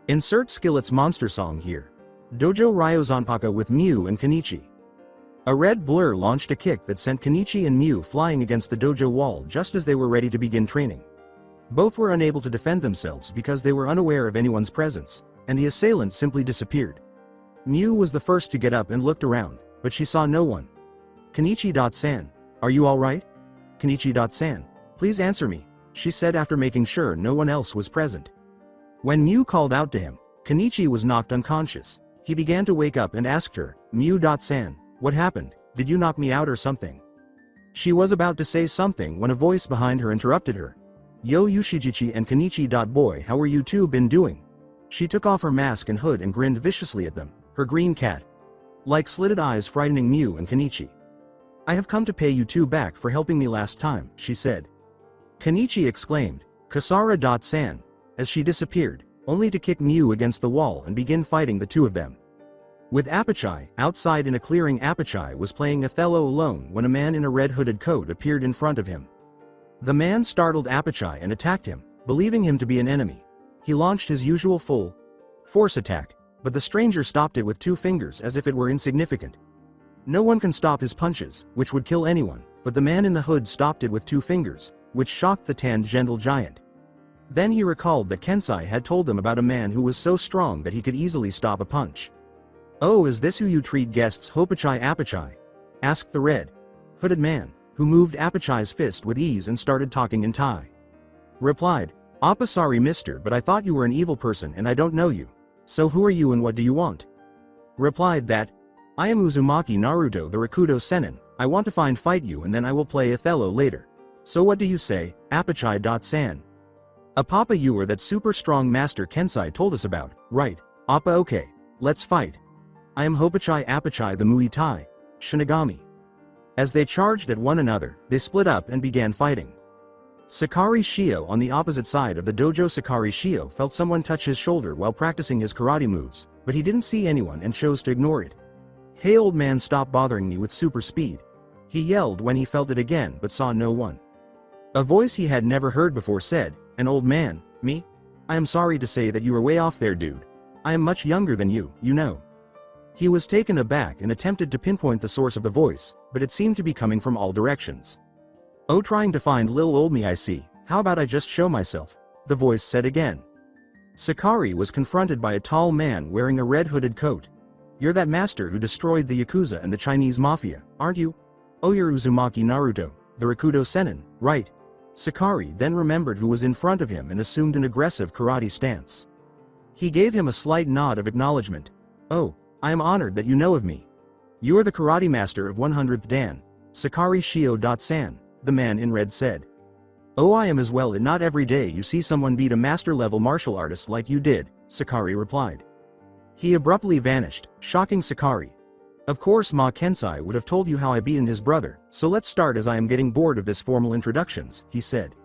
Insert Skillet's monster song here. Dojo Ryozanpaka with Mew and Kenichi. A red blur launched a kick that sent Kenichi and Mew flying against the dojo wall just as they were ready to begin training. Both were unable to defend themselves because they were unaware of anyone's presence, and the assailant simply disappeared. Mew was the first to get up and looked around, but she saw no one. "Kenichi.san, are you alright? Kenichi.san, please answer me," she said after making sure no one else was present. When Mew called out to him, Kenichi was knocked unconscious. He began to wake up and asked her, "Mew.san, what happened? Did you knock me out or something?" She was about to say something when a voice behind her interrupted her. "Yo Yushijichi and Kenichi. Boy, how are you two been doing?" She took off her mask and hood and grinned viciously at them, her green cat like slitted eyes frightening Mew and Kenichi. "I have come to pay you two back for helping me last time," she said. Kenichi exclaimed, "Kasara.san," as she disappeared, only to kick Mew against the wall and begin fighting the two of them. With Apachai, outside in a clearing, Apachai was playing Othello alone when a man in a red hooded coat appeared in front of him. The man startled Apachai and attacked him, believing him to be an enemy. He launched his usual full force attack, but the stranger stopped it with 2 fingers as if it were insignificant. No one can stop his punches, which would kill anyone, but the man in the hood stopped it with 2 fingers, which shocked the tangential giant. Then he recalled that Kensai had told them about a man who was so strong that he could easily stop a punch. "Oh, is this who you treat guests, Hopachai Apachai?" asked the red-hooded man, who moved Apachai's fist with ease and started talking in Thai. Replied, "Appa, sorry mister, but I thought you were an evil person and I don't know you. So who are you and what do you want?" Replied that, "I am Uzumaki Naruto the Rakudo Sennin, I want to fight you and then I will play Othello later. So what do you say, Apachai-san? Appa, you are that super strong master Kensai told us about, right? Appa, okay, let's fight. I am Hopachai Apachai the Muay Thai Shinigami." As they charged at one another, they split up and began fighting. Sakari Shio on the opposite side of the dojo. Sakari Shio felt someone touch his shoulder while practicing his karate moves, but he didn't see anyone and chose to ignore it. "Hey old man, stop bothering me with super speed," he yelled when he felt it again but saw no one. A voice he had never heard before said, "An old man, me? I am sorry to say that you are way off there, dude. I am much younger than you, you know." He was taken aback and attempted to pinpoint the source of the voice, but it seemed to be coming from all directions. "Oh, trying to find lil old me, I see. How about I just show myself?" the voice said again. Sakari was confronted by a tall man wearing a red hooded coat. "You're that master who destroyed the Yakuza and the Chinese mafia, aren't you? Oh, you're Uzumaki Naruto, the Rakudo Sennin, right?" Sakari then remembered who was in front of him and assumed an aggressive karate stance. He gave him a slight nod of acknowledgement. "Oh, I am honored that you know of me. You are the karate master of 100th Dan, Sakari Shio-san, the man in red said. "Oh, I am as well, and not every day you see someone beat a master-level martial artist like you did," Sakari replied. He abruptly vanished, shocking Sakari. "Of course Ma Kensai would have told you how I beaten his brother, so let's start as I am getting bored of this formal introductions," he said.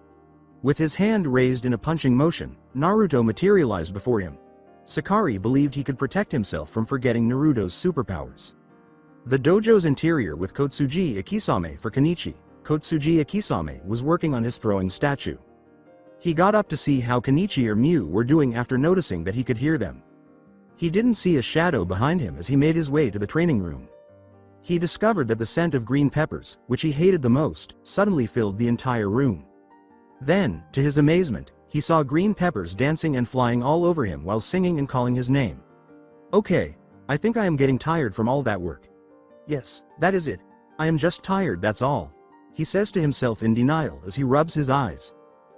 With his hand raised in a punching motion, Naruto materialized before him. Sakari believed he could protect himself from forgetting Naruto's superpowers. The dojo's interior with Kotsuji Ikisame for Kenichi. Kotsuji Ikisame was working on his throwing statue. He got up to see how Kenichi or Mew were doing after noticing that he could hear them. He didn't see a shadow behind him as he made his way to the training room. He discovered that the scent of green peppers, which he hated the most, suddenly filled the entire room. Then, to his amazement, he saw green peppers dancing and flying all over him while singing and calling his name. "Okay, I think I am getting tired from all that work. Yes, that is it. I am just tired, that's all," he says to himself in denial as he rubs his eyes.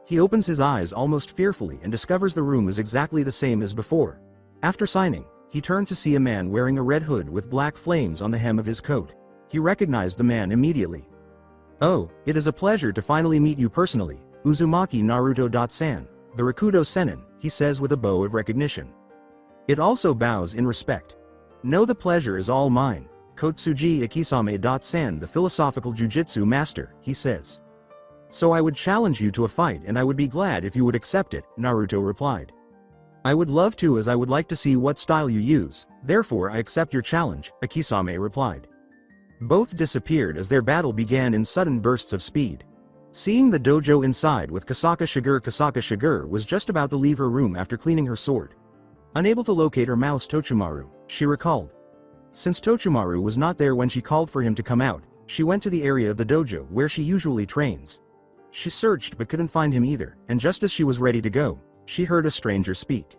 He opens his eyes almost fearfully and discovers the room is exactly the same as before. After signing, he turned to see a man wearing a red hood with black flames on the hem of his coat. He recognized the man immediately. "Oh, it is a pleasure to finally meet you personally, Uzumaki Naruto-san, the Rakudo Sennin," he says with a bow of recognition. It also bows in respect. "No, the pleasure is all mine, Kotsuji Ikisame-san, the philosophical jujitsu master," he says. "So I would challenge you to a fight and I would be glad if you would accept it," Naruto replied. "I would love to, as I would like to see what style you use, therefore I accept your challenge," Ikisame replied. Both disappeared as their battle began in sudden bursts of speed. Seeing the dojo inside with Kasaka Shiger was just about to leave her room after cleaning her sword. Unable to locate her mouse Tochumaru, she recalled. Since Tochumaru was not there when she called for him to come out, she went to the area of the dojo where she usually trains. She searched but couldn't find him either, and just as she was ready to go, she heard a stranger speak.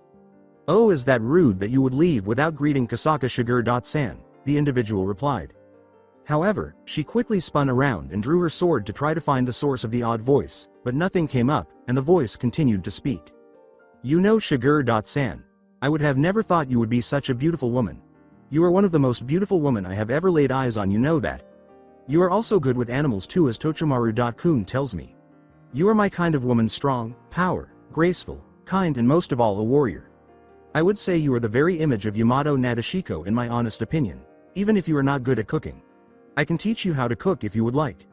"Oh, is that rude that you would leave without greeting Kasaka Shiger-san," the individual replied. However, she quickly spun around and drew her sword to try to find the source of the odd voice, but nothing came up, and the voice continued to speak. "You know Shiger-san, I would have never thought you would be such a beautiful woman. You are one of the most beautiful women I have ever laid eyes on, you know that. You are also good with animals too, as Tochumaru-kun tells me. You are my kind of woman, strong, power, graceful, kind, and most of all a warrior. I would say you are the very image of Yamato Nadeshiko in my honest opinion, even if you are not good at cooking. I can teach you how to cook if you would like."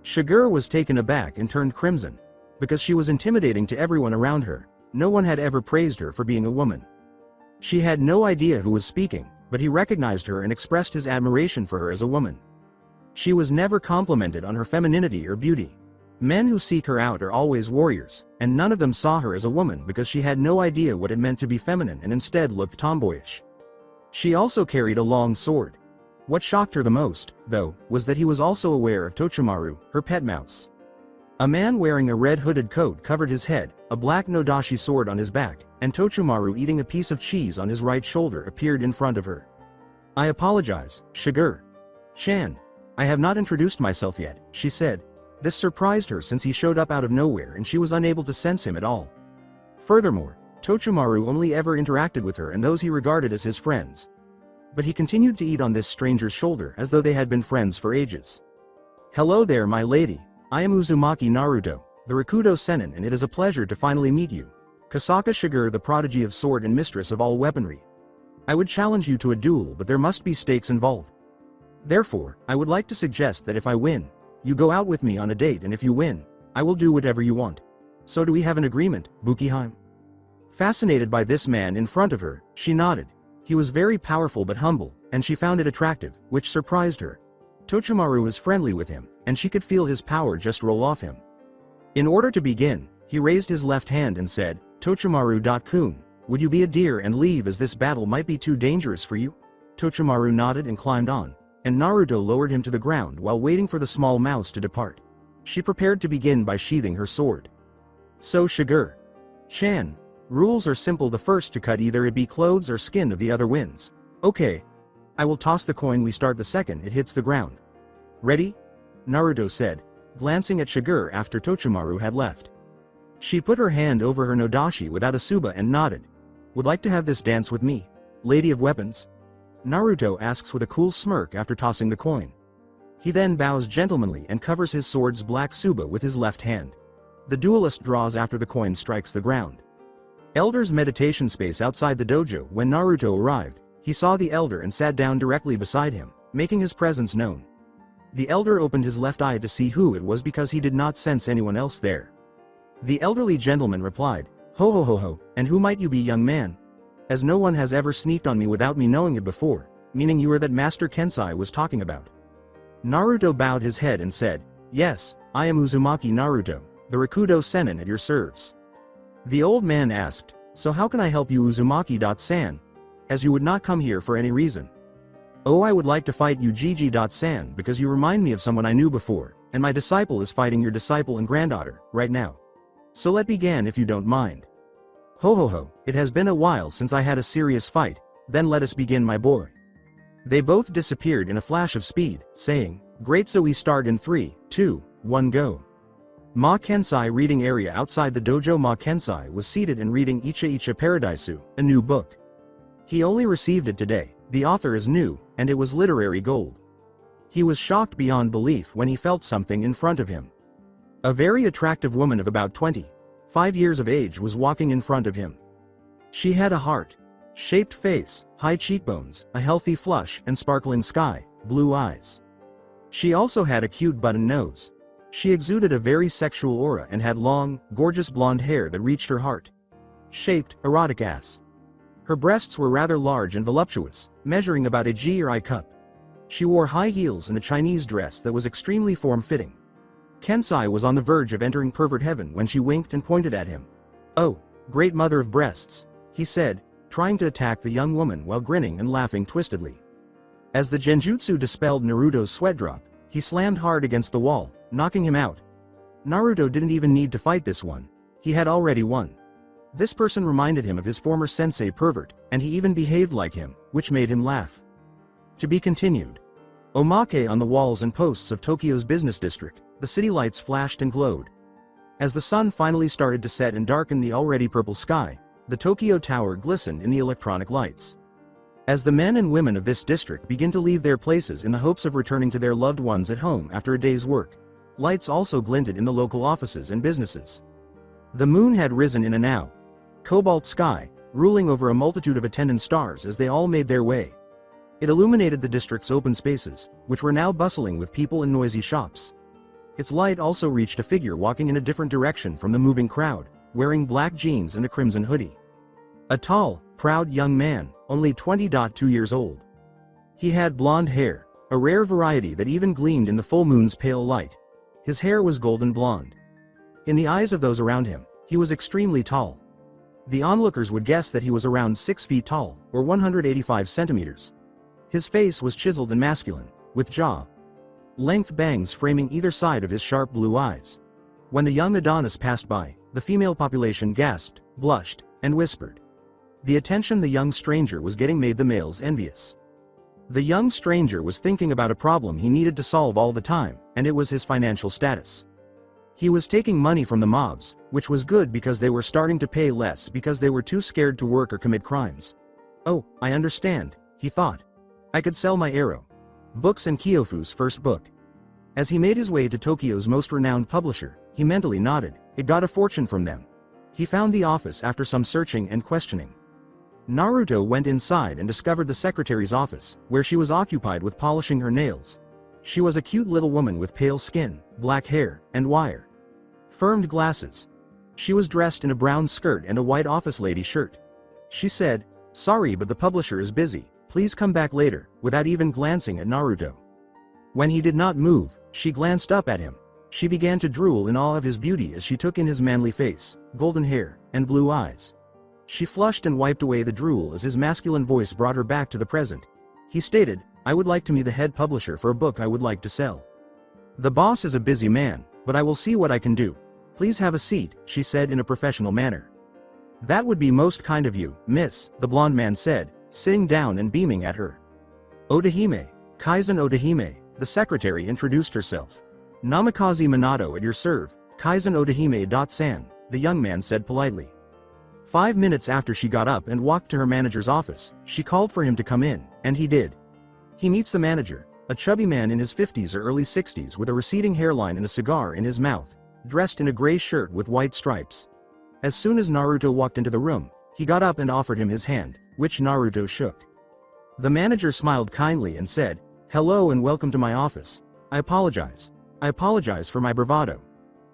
Shiger was taken aback and turned crimson. Because she was intimidating to everyone around her, no one had ever praised her for being a woman. She had no idea who was speaking, but he recognized her and expressed his admiration for her as a woman. She was never complimented on her femininity or beauty. Men who seek her out are always warriors, and none of them saw her as a woman because she had no idea what it meant to be feminine and instead looked tomboyish. She also carried a long sword. What shocked her the most, though, was that he was also aware of Tochimaru, her pet mouse. A man wearing a red hooded coat covered his head, a black Nodashi sword on his back, and Tochimaru eating a piece of cheese on his right shoulder appeared in front of her. "I apologize, Shiger-chan. I have not introduced myself yet," she said. This surprised her since he showed up out of nowhere and she was unable to sense him at all. Furthermore, Tochimaru only ever interacted with her and those he regarded as his friends. But he continued to eat on this stranger's shoulder as though they had been friends for ages. "Hello there, my lady. I am Uzumaki Naruto, the Rakudo Sennin, and it is a pleasure to finally meet you. Kasaka Shiger, the prodigy of sword and mistress of all weaponry. I would challenge you to a duel, but there must be stakes involved. Therefore, I would like to suggest that if I win, you go out with me on a date, and if you win, I will do whatever you want. So do we have an agreement, Bukiheim?" Fascinated by this man in front of her, she nodded. He was very powerful but humble, and she found it attractive, which surprised her. Tochimaru was friendly with him, and she could feel his power just roll off him. In order to begin, he raised his left hand and said, "Tochimaru-kun, would you be a dear and leave as this battle might be too dangerous for you?" Tochimaru nodded and climbed on, and Naruto lowered him to the ground while waiting for the small mouse to depart. She prepared to begin by sheathing her sword. "So Shiger-chan, rules are simple. The first to cut either it be clothes or skin of the other wins. Okay. I will toss the coin. We start the second it hits the ground. Ready?" Naruto said, glancing at Shiger after Tochimaru had left. She put her hand over her Nodashi without a suba and nodded. "Would like to have this dance with me, lady of weapons?" Naruto asks with a cool smirk after tossing the coin. He then bows gentlemanly and covers his sword's black suba with his left hand. The duelist draws after the coin strikes the ground. Elder's meditation space outside the dojo. When Naruto arrived, he saw the elder and sat down directly beside him, making his presence known. The elder opened his left eye to see who it was because he did not sense anyone else there. The elderly gentleman replied, "Ho ho ho ho, and who might you be, young man? As no one has ever sneaked on me without me knowing it before, meaning you are that Master Kensai was talking about." Naruto bowed his head and said, "Yes, I am Uzumaki Naruto, the Rakudo Sennin at your service." The old man asked, "So how can I help you, Uzumaki-san? As you would not come here for any reason." "Oh, I would like to fight you, Gigi-san, because you remind me of someone I knew before, and my disciple is fighting your disciple and granddaughter, right now. So let begin if you don't mind." "Ho ho ho, it has been a while since I had a serious fight, then let us begin, my boy." They both disappeared in a flash of speed, saying, "Great, so we start in 3, 2, 1 go." Ma Kensai reading area outside the dojo. Ma Kensai was seated and reading Icha Icha Paradaisu, a new book. He only received it today. The author is new, and it was literary gold. He was shocked beyond belief when he felt something in front of him. A very attractive woman of about 25 years of age was walking in front of him. She had a heart-shaped face, high cheekbones, a healthy flush, and sparkling sky blue eyes. She also had a cute button nose. She exuded a very sexual aura and had long, gorgeous blonde hair that reached her heart-shaped, erotic ass. Her breasts were rather large and voluptuous, measuring about a G or I cup. She wore high heels and a Chinese dress that was extremely form-fitting. Kensai was on the verge of entering pervert heaven when she winked and pointed at him. "Oh, great mother of breasts," he said, trying to attack the young woman while grinning and laughing twistedly. As the genjutsu dispelled Naruto's sweat drop, he slammed hard against the wall, knocking him out. Naruto didn't even need to fight this one. He had already won. This person reminded him of his former sensei pervert, and he even behaved like him, which made him laugh. To be continued. Omake on the walls and posts of Tokyo's business district, the city lights flashed and glowed. As the sun finally started to set and darken the already purple sky, the Tokyo Tower glistened in the electronic lights. As the men and women of this district begin to leave their places in the hopes of returning to their loved ones at home after a day's work, lights also glinted in the local offices and businesses. The moon had risen in a now cobalt sky, ruling over a multitude of attendant stars as they all made their way. It illuminated the district's open spaces, which were now bustling with people and noisy shops. Its light also reached a figure walking in a different direction from the moving crowd, wearing black jeans and a crimson hoodie. A tall, proud young man, only 20.2 years old. He had blonde hair, a rare variety that even gleamed in the full moon's pale light. His hair was golden blonde. In the eyes of those around him, he was extremely tall. The onlookers would guess that he was around 6 feet tall, or 185 centimeters. His face was chiseled and masculine, with jaw-length bangs framing either side of his sharp blue eyes. When the young Adonis passed by, the female population gasped, blushed, and whispered. The attention the young stranger was getting made the males envious. The young stranger was thinking about a problem he needed to solve all the time, and it was his financial status. He was taking money from the mobs, which was good because they were starting to pay less because they were too scared to work or commit crimes. Oh, I understand, he thought. I could sell my arrow books and Kyofu's first book. As he made his way to Tokyo's most renowned publisher, he mentally nodded. It got a fortune from them. He found the office after some searching and questioning. Naruto went inside and discovered the secretary's office, where she was occupied with polishing her nails. She was a cute little woman with pale skin, black hair, and wire-firmed glasses. She was dressed in a brown skirt and a white office lady shirt. She said, "Sorry, but the publisher is busy. Please come back later," without even glancing at Naruto. When he did not move, she glanced up at him. She began to drool in awe of his beauty as she took in his manly face, golden hair, and blue eyes. She flushed and wiped away the drool as his masculine voice brought her back to the present. He stated, "I would like to meet the head publisher for a book I would like to sell. The boss is a busy man, but I will see what I can do. Please have a seat," she said in a professional manner. "That would be most kind of you, miss," the blonde man said, sitting down and beaming at her. "Odahime, Kaizen Odahime," the secretary introduced herself. "Namikaze Minato at your serve, Kaizen Odahime.san," the young man said politely. 5 minutes after she got up and walked to her manager's office, she called for him to come in, and he did. He meets the manager, a chubby man in his 50s or early 60s with a receding hairline and a cigar in his mouth, dressed in a gray shirt with white stripes. As soon as Naruto walked into the room, he got up and offered him his hand, which Naruto shook. The manager smiled kindly and said, "Hello and welcome to my office. I apologize for my bravado.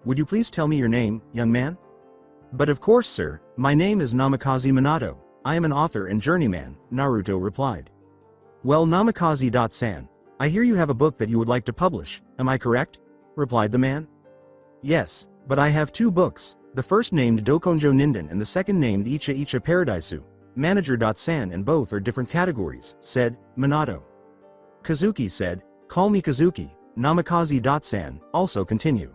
Would you please tell me your name, young man?" "But of course, sir, my name is Namikaze Minato. I am an author and journeyman," Naruto replied. "Well, Namikaze.san, I hear you have a book that you would like to publish, am I correct?" replied the man. "Yes, but I have 2 books, the first named Dokonjo Ninden and the second named Icha Icha Paradaisu, Manager.san, and both are different categories," said Minato. Kazuki said, "Call me Kazuki." Namikaze.san, also continue.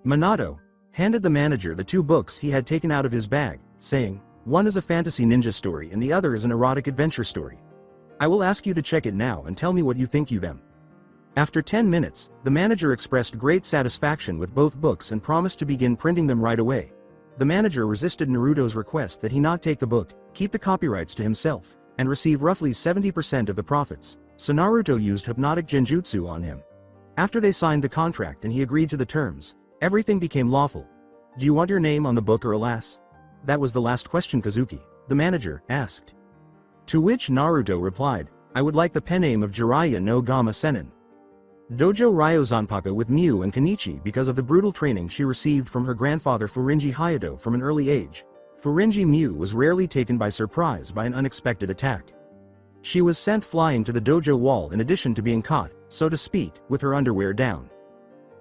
Minato handed the manager the 2 books he had taken out of his bag, saying, "One is a fantasy ninja story and the other is an erotic adventure story. I will ask you to check it now and tell me what you think of them." After 10 minutes, the manager expressed great satisfaction with both books and promised to begin printing them right away. The manager resisted Naruto's request that he not take the book, keep the copyrights to himself, and receive roughly 70% of the profits, so Naruto used hypnotic genjutsu on him. After they signed the contract and he agreed to the terms, everything became lawful. "Do you want your name on the book or alas?" "That was the last question, Kazuki," the manager asked. To which Naruto replied, "I would like the pen name of Jiraiya no Gama Senin. Dojo Ryozanpaka with Miu and Kenichi because of the brutal training she received from her grandfather Furinji Hayato from an early age. Furinji Miu was rarely taken by surprise by an unexpected attack. She was sent flying to the dojo wall in addition to being caught, so to speak, with her underwear down.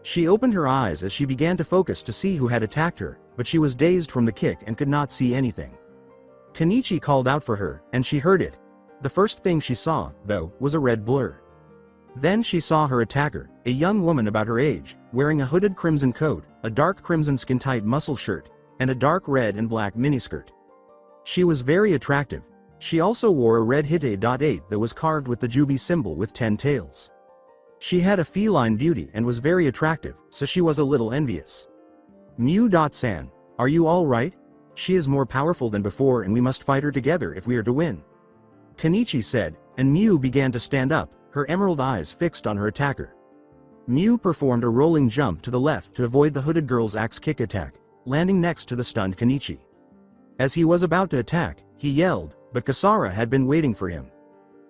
She opened her eyes as she began to focus to see who had attacked her, but she was dazed from the kick and could not see anything. Kenichi called out for her, and she heard it. The first thing she saw, though, was a red blur. Then she saw her attacker, a young woman about her age, wearing a hooded crimson coat, a dark crimson skin-tight muscle shirt, and a dark red and black miniskirt. She was very attractive. She also wore a red Hite.8 that was carved with the Jubi symbol with 10 tails. She had a feline beauty and was very attractive, so she was a little envious. Miu.san, are you all right? She is more powerful than before and we must fight her together if we are to win. Kenichi said, and Miu began to stand up, her emerald eyes fixed on her attacker. Miu performed a rolling jump to the left to avoid the hooded girl's axe kick attack, landing next to the stunned Kenichi. As he was about to attack, he yelled, but Kasara had been waiting for him.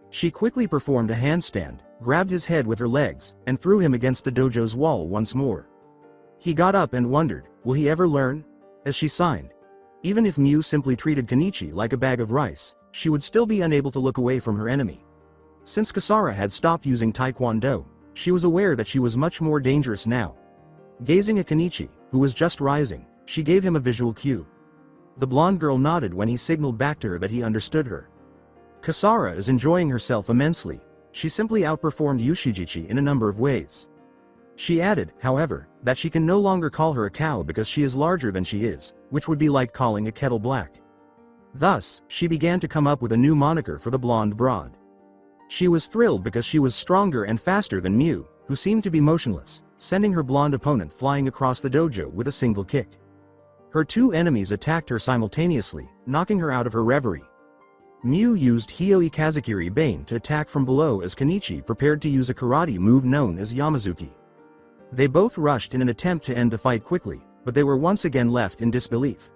She quickly performed a handstand, grabbed his head with her legs, and threw him against the dojo's wall once more. He got up and wondered, will he ever learn? As she signed. Even if Miu simply treated Kenichi like a bag of rice, she would still be unable to look away from her enemy. Since Kasara had stopped using Taekwondo, she was aware that she was much more dangerous now. Gazing at Kenichi, who was just rising, she gave him a visual cue. The blonde girl nodded when he signaled back to her that he understood her. Kasara is enjoying herself immensely. She simply outperformed Yushijichi in a number of ways. She added, however, that she can no longer call her a cow because she is larger than she is, which would be like calling a kettle black. Thus, she began to come up with a new moniker for the blonde broad. She was thrilled because she was stronger and faster than Mew, who seemed to be motionless, sending her blonde opponent flying across the dojo with a single kick. Her two enemies attacked her simultaneously, knocking her out of her reverie. Mew used Hyoi Kazakiri Bane to attack from below as Kenichi prepared to use a karate move known as Yamazuki. They both rushed in an attempt to end the fight quickly, but they were once again left in disbelief.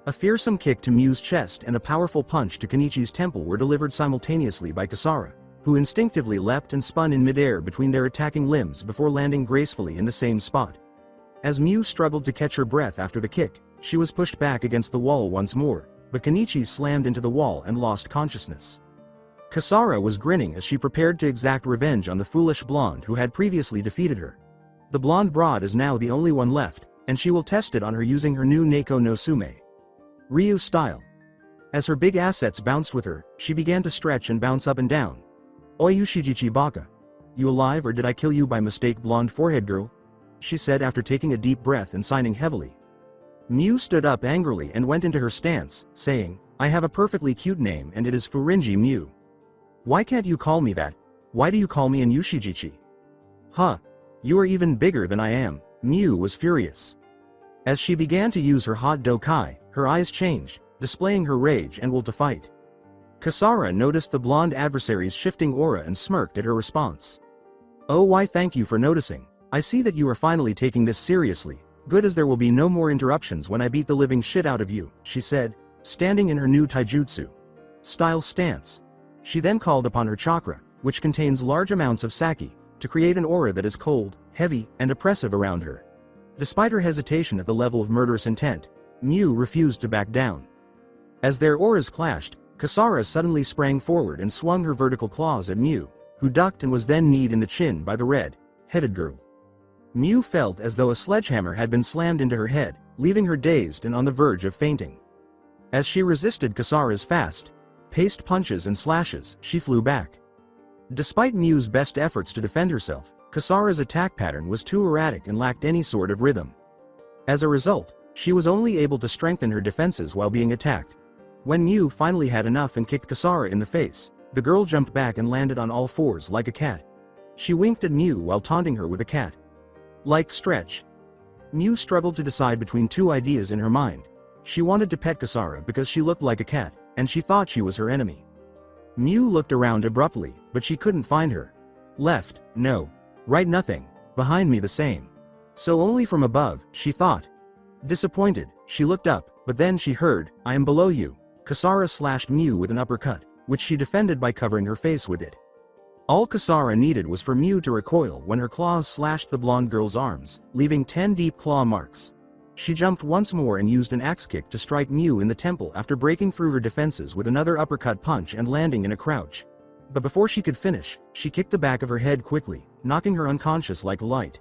A fearsome kick to Mew's chest and a powerful punch to Kenichi's temple were delivered simultaneously by Kasara, who instinctively leapt and spun in midair between their attacking limbs before landing gracefully in the same spot. As Mew struggled to catch her breath after the kick, she was pushed back against the wall once more, but Kenichi slammed into the wall and lost consciousness. Kasara was grinning as she prepared to exact revenge on the foolish blonde who had previously defeated her. The blonde broad is now the only one left, and she will test it on her using her new Neko no Sume Ryu style. As her big assets bounced with her, she began to stretch and bounce up and down. "Oi Yushijichi Baka. You alive or did I kill you by mistake, blonde forehead girl?" she said after taking a deep breath and signing heavily. Mew stood up angrily and went into her stance, saying, "I have a perfectly cute name and it is Furinji Mew. Why can't you call me that? Why do you call me an Yushijichi?" "Huh. You are even bigger than I am." Mew was furious. As she began to use her hot dokai, her eyes changed, displaying her rage and will to fight. Kasara noticed the blonde adversary's shifting aura and smirked at her response. "Oh, why, thank you for noticing. I see that you are finally taking this seriously. Good, as there will be no more interruptions when I beat the living shit out of you," she said, standing in her new taijutsu style stance. She then called upon her chakra, which contains large amounts of sake, to create an aura that is cold, heavy, and oppressive around her. Despite her hesitation at the level of murderous intent, Mew refused to back down. As their auras clashed, Kasara suddenly sprang forward and swung her vertical claws at Mew, who ducked and was then kneed in the chin by the red-headed girl. Mew felt as though a sledgehammer had been slammed into her head, leaving her dazed and on the verge of fainting. As she resisted Kasara's fast-paced punches and slashes, she flew back. Despite Mew's best efforts to defend herself, Kasara's attack pattern was too erratic and lacked any sort of rhythm. As a result, she was only able to strengthen her defenses while being attacked. When Mew finally had enough and kicked Kasara in the face, the girl jumped back and landed on all fours like a cat. She winked at Mew while taunting her with a cat-like stretch. Mew struggled to decide between two ideas in her mind. She wanted to pet Kasara because she looked like a cat, and she thought she was her enemy. Mew looked around abruptly, but she couldn't find her. Left, no. Right, nothing. Behind me, the same. So only from above, she thought. Disappointed, she looked up, but then she heard, "I am below you." Kasara slashed Mew with an uppercut, which she defended by covering her face with it. All Kasara needed was for Mew to recoil when her claws slashed the blonde girl's arms, leaving 10 deep claw marks. She jumped once more and used an axe kick to strike Mew in the temple after breaking through her defenses with another uppercut punch and landing in a crouch. But before she could finish, she kicked the back of her head quickly, knocking her unconscious like light.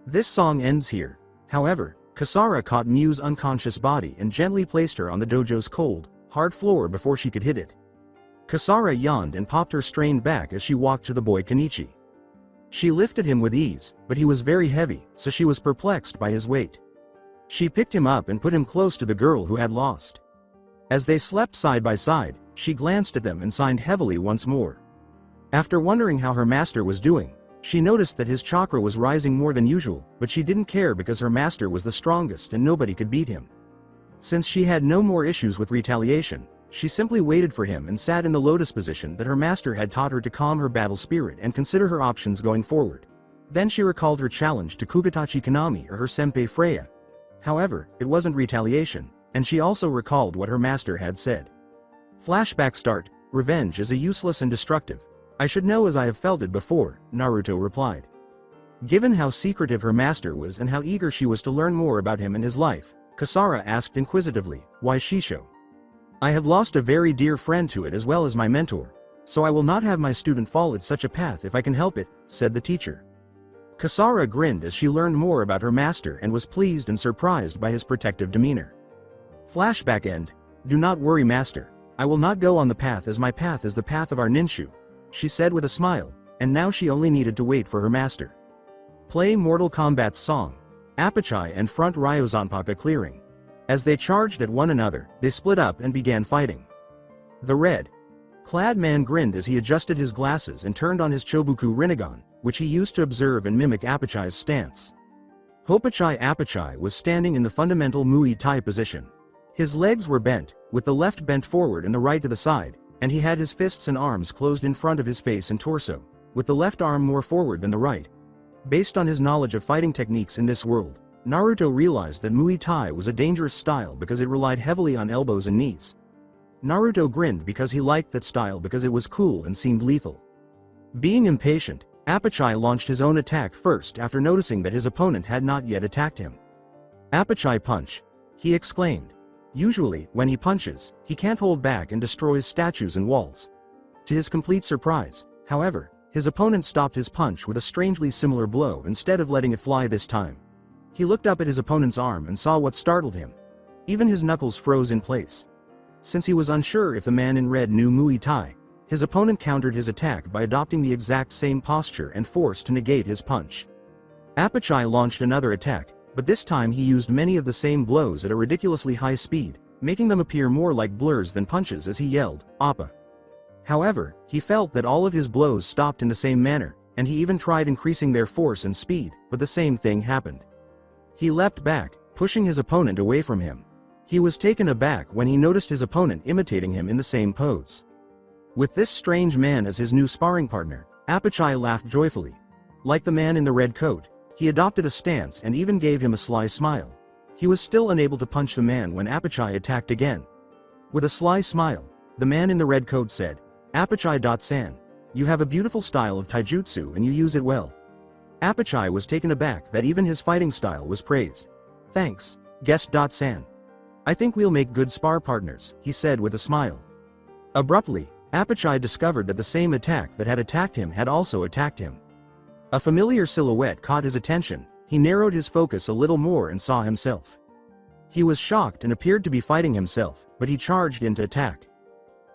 This song ends here. However, Kasara caught Mew's unconscious body and gently placed her on the dojo's cold, hard floor before she could hit it. Kasara yawned and popped her strained back as she walked to the boy Kenichi. She lifted him with ease, but he was very heavy, so she was perplexed by his weight. She picked him up and put him close to the girl who had lost. As they slept side by side, she glanced at them and sighed heavily once more. After wondering how her master was doing, she noticed that his chakra was rising more than usual, but she didn't care because her master was the strongest and nobody could beat him. Since she had no more issues with retaliation, she simply waited for him and sat in the lotus position that her master had taught her to calm her battle spirit and consider her options going forward. Then she recalled her challenge to Kugatachi Kanami or her senpai Freya. However, it wasn't retaliation, and she also recalled what her master had said. Flashback start, "Revenge is a useless and destructive. I should know as I have felt it before," Naruto replied. Given how secretive her master was and how eager she was to learn more about him and his life, Kasara asked inquisitively, "Why Shisho?" I have lost a very dear friend to it as well as my mentor, so I will not have my student fall at such a path if I can help it, said the teacher. Kasara grinned as she learned more about her master and was pleased and surprised by his protective demeanor. Flashback end. Do not worry, master. I will not go on the path, as my path is the path of our Ninshu, she said with a smile, and now she only needed to wait for her master. Play Mortal Kombat's song, Apachai and Front Ryozanpaka clearing. As they charged at one another, they split up and began fighting. The red-clad man grinned as he adjusted his glasses and turned on his Chobuku Rinnegan, which he used to observe and mimic Apachai's stance. Hopachai Apachai was standing in the fundamental Muay Thai position. His legs were bent, with the left bent forward and the right to the side, and he had his fists and arms closed in front of his face and torso, with the left arm more forward than the right. Based on his knowledge of fighting techniques in this world, Naruto realized that Muay Thai was a dangerous style because it relied heavily on elbows and knees. Naruto grinned because he liked that style because it was cool and seemed lethal. Being impatient, Apachai launched his own attack first after noticing that his opponent had not yet attacked him. Apachai punch, he exclaimed. Usually, when he punches, he can't hold back and destroys statues and walls. To his complete surprise, however, his opponent stopped his punch with a strangely similar blow instead of letting it fly this time. He looked up at his opponent's arm and saw what startled him. Even his knuckles froze in place. Since he was unsure if the man in red knew Muay Thai, his opponent countered his attack by adopting the exact same posture and force to negate his punch. Apachai launched another attack, but this time he used many of the same blows at a ridiculously high speed, making them appear more like blurs than punches as he yelled, "Appa!" However, he felt that all of his blows stopped in the same manner, and he even tried increasing their force and speed, but the same thing happened. He leapt back, pushing his opponent away from him. He was taken aback when he noticed his opponent imitating him in the same pose. With this strange man as his new sparring partner, Apachai laughed joyfully. Like the man in the red coat, he adopted a stance and even gave him a sly smile. He was still unable to punch the man when Apachai attacked again. With a sly smile, the man in the red coat said, "Apachai-san, you have a beautiful style of taijutsu and you use it well." Apachai was taken aback that even his fighting style was praised. "Thanks, guest-san. I think we'll make good spar partners," he said with a smile. Abruptly, Apachai discovered that the same attack that had attacked him had also attacked him. A familiar silhouette caught his attention. He narrowed his focus a little more and saw himself. He was shocked and appeared to be fighting himself, but he charged into attack.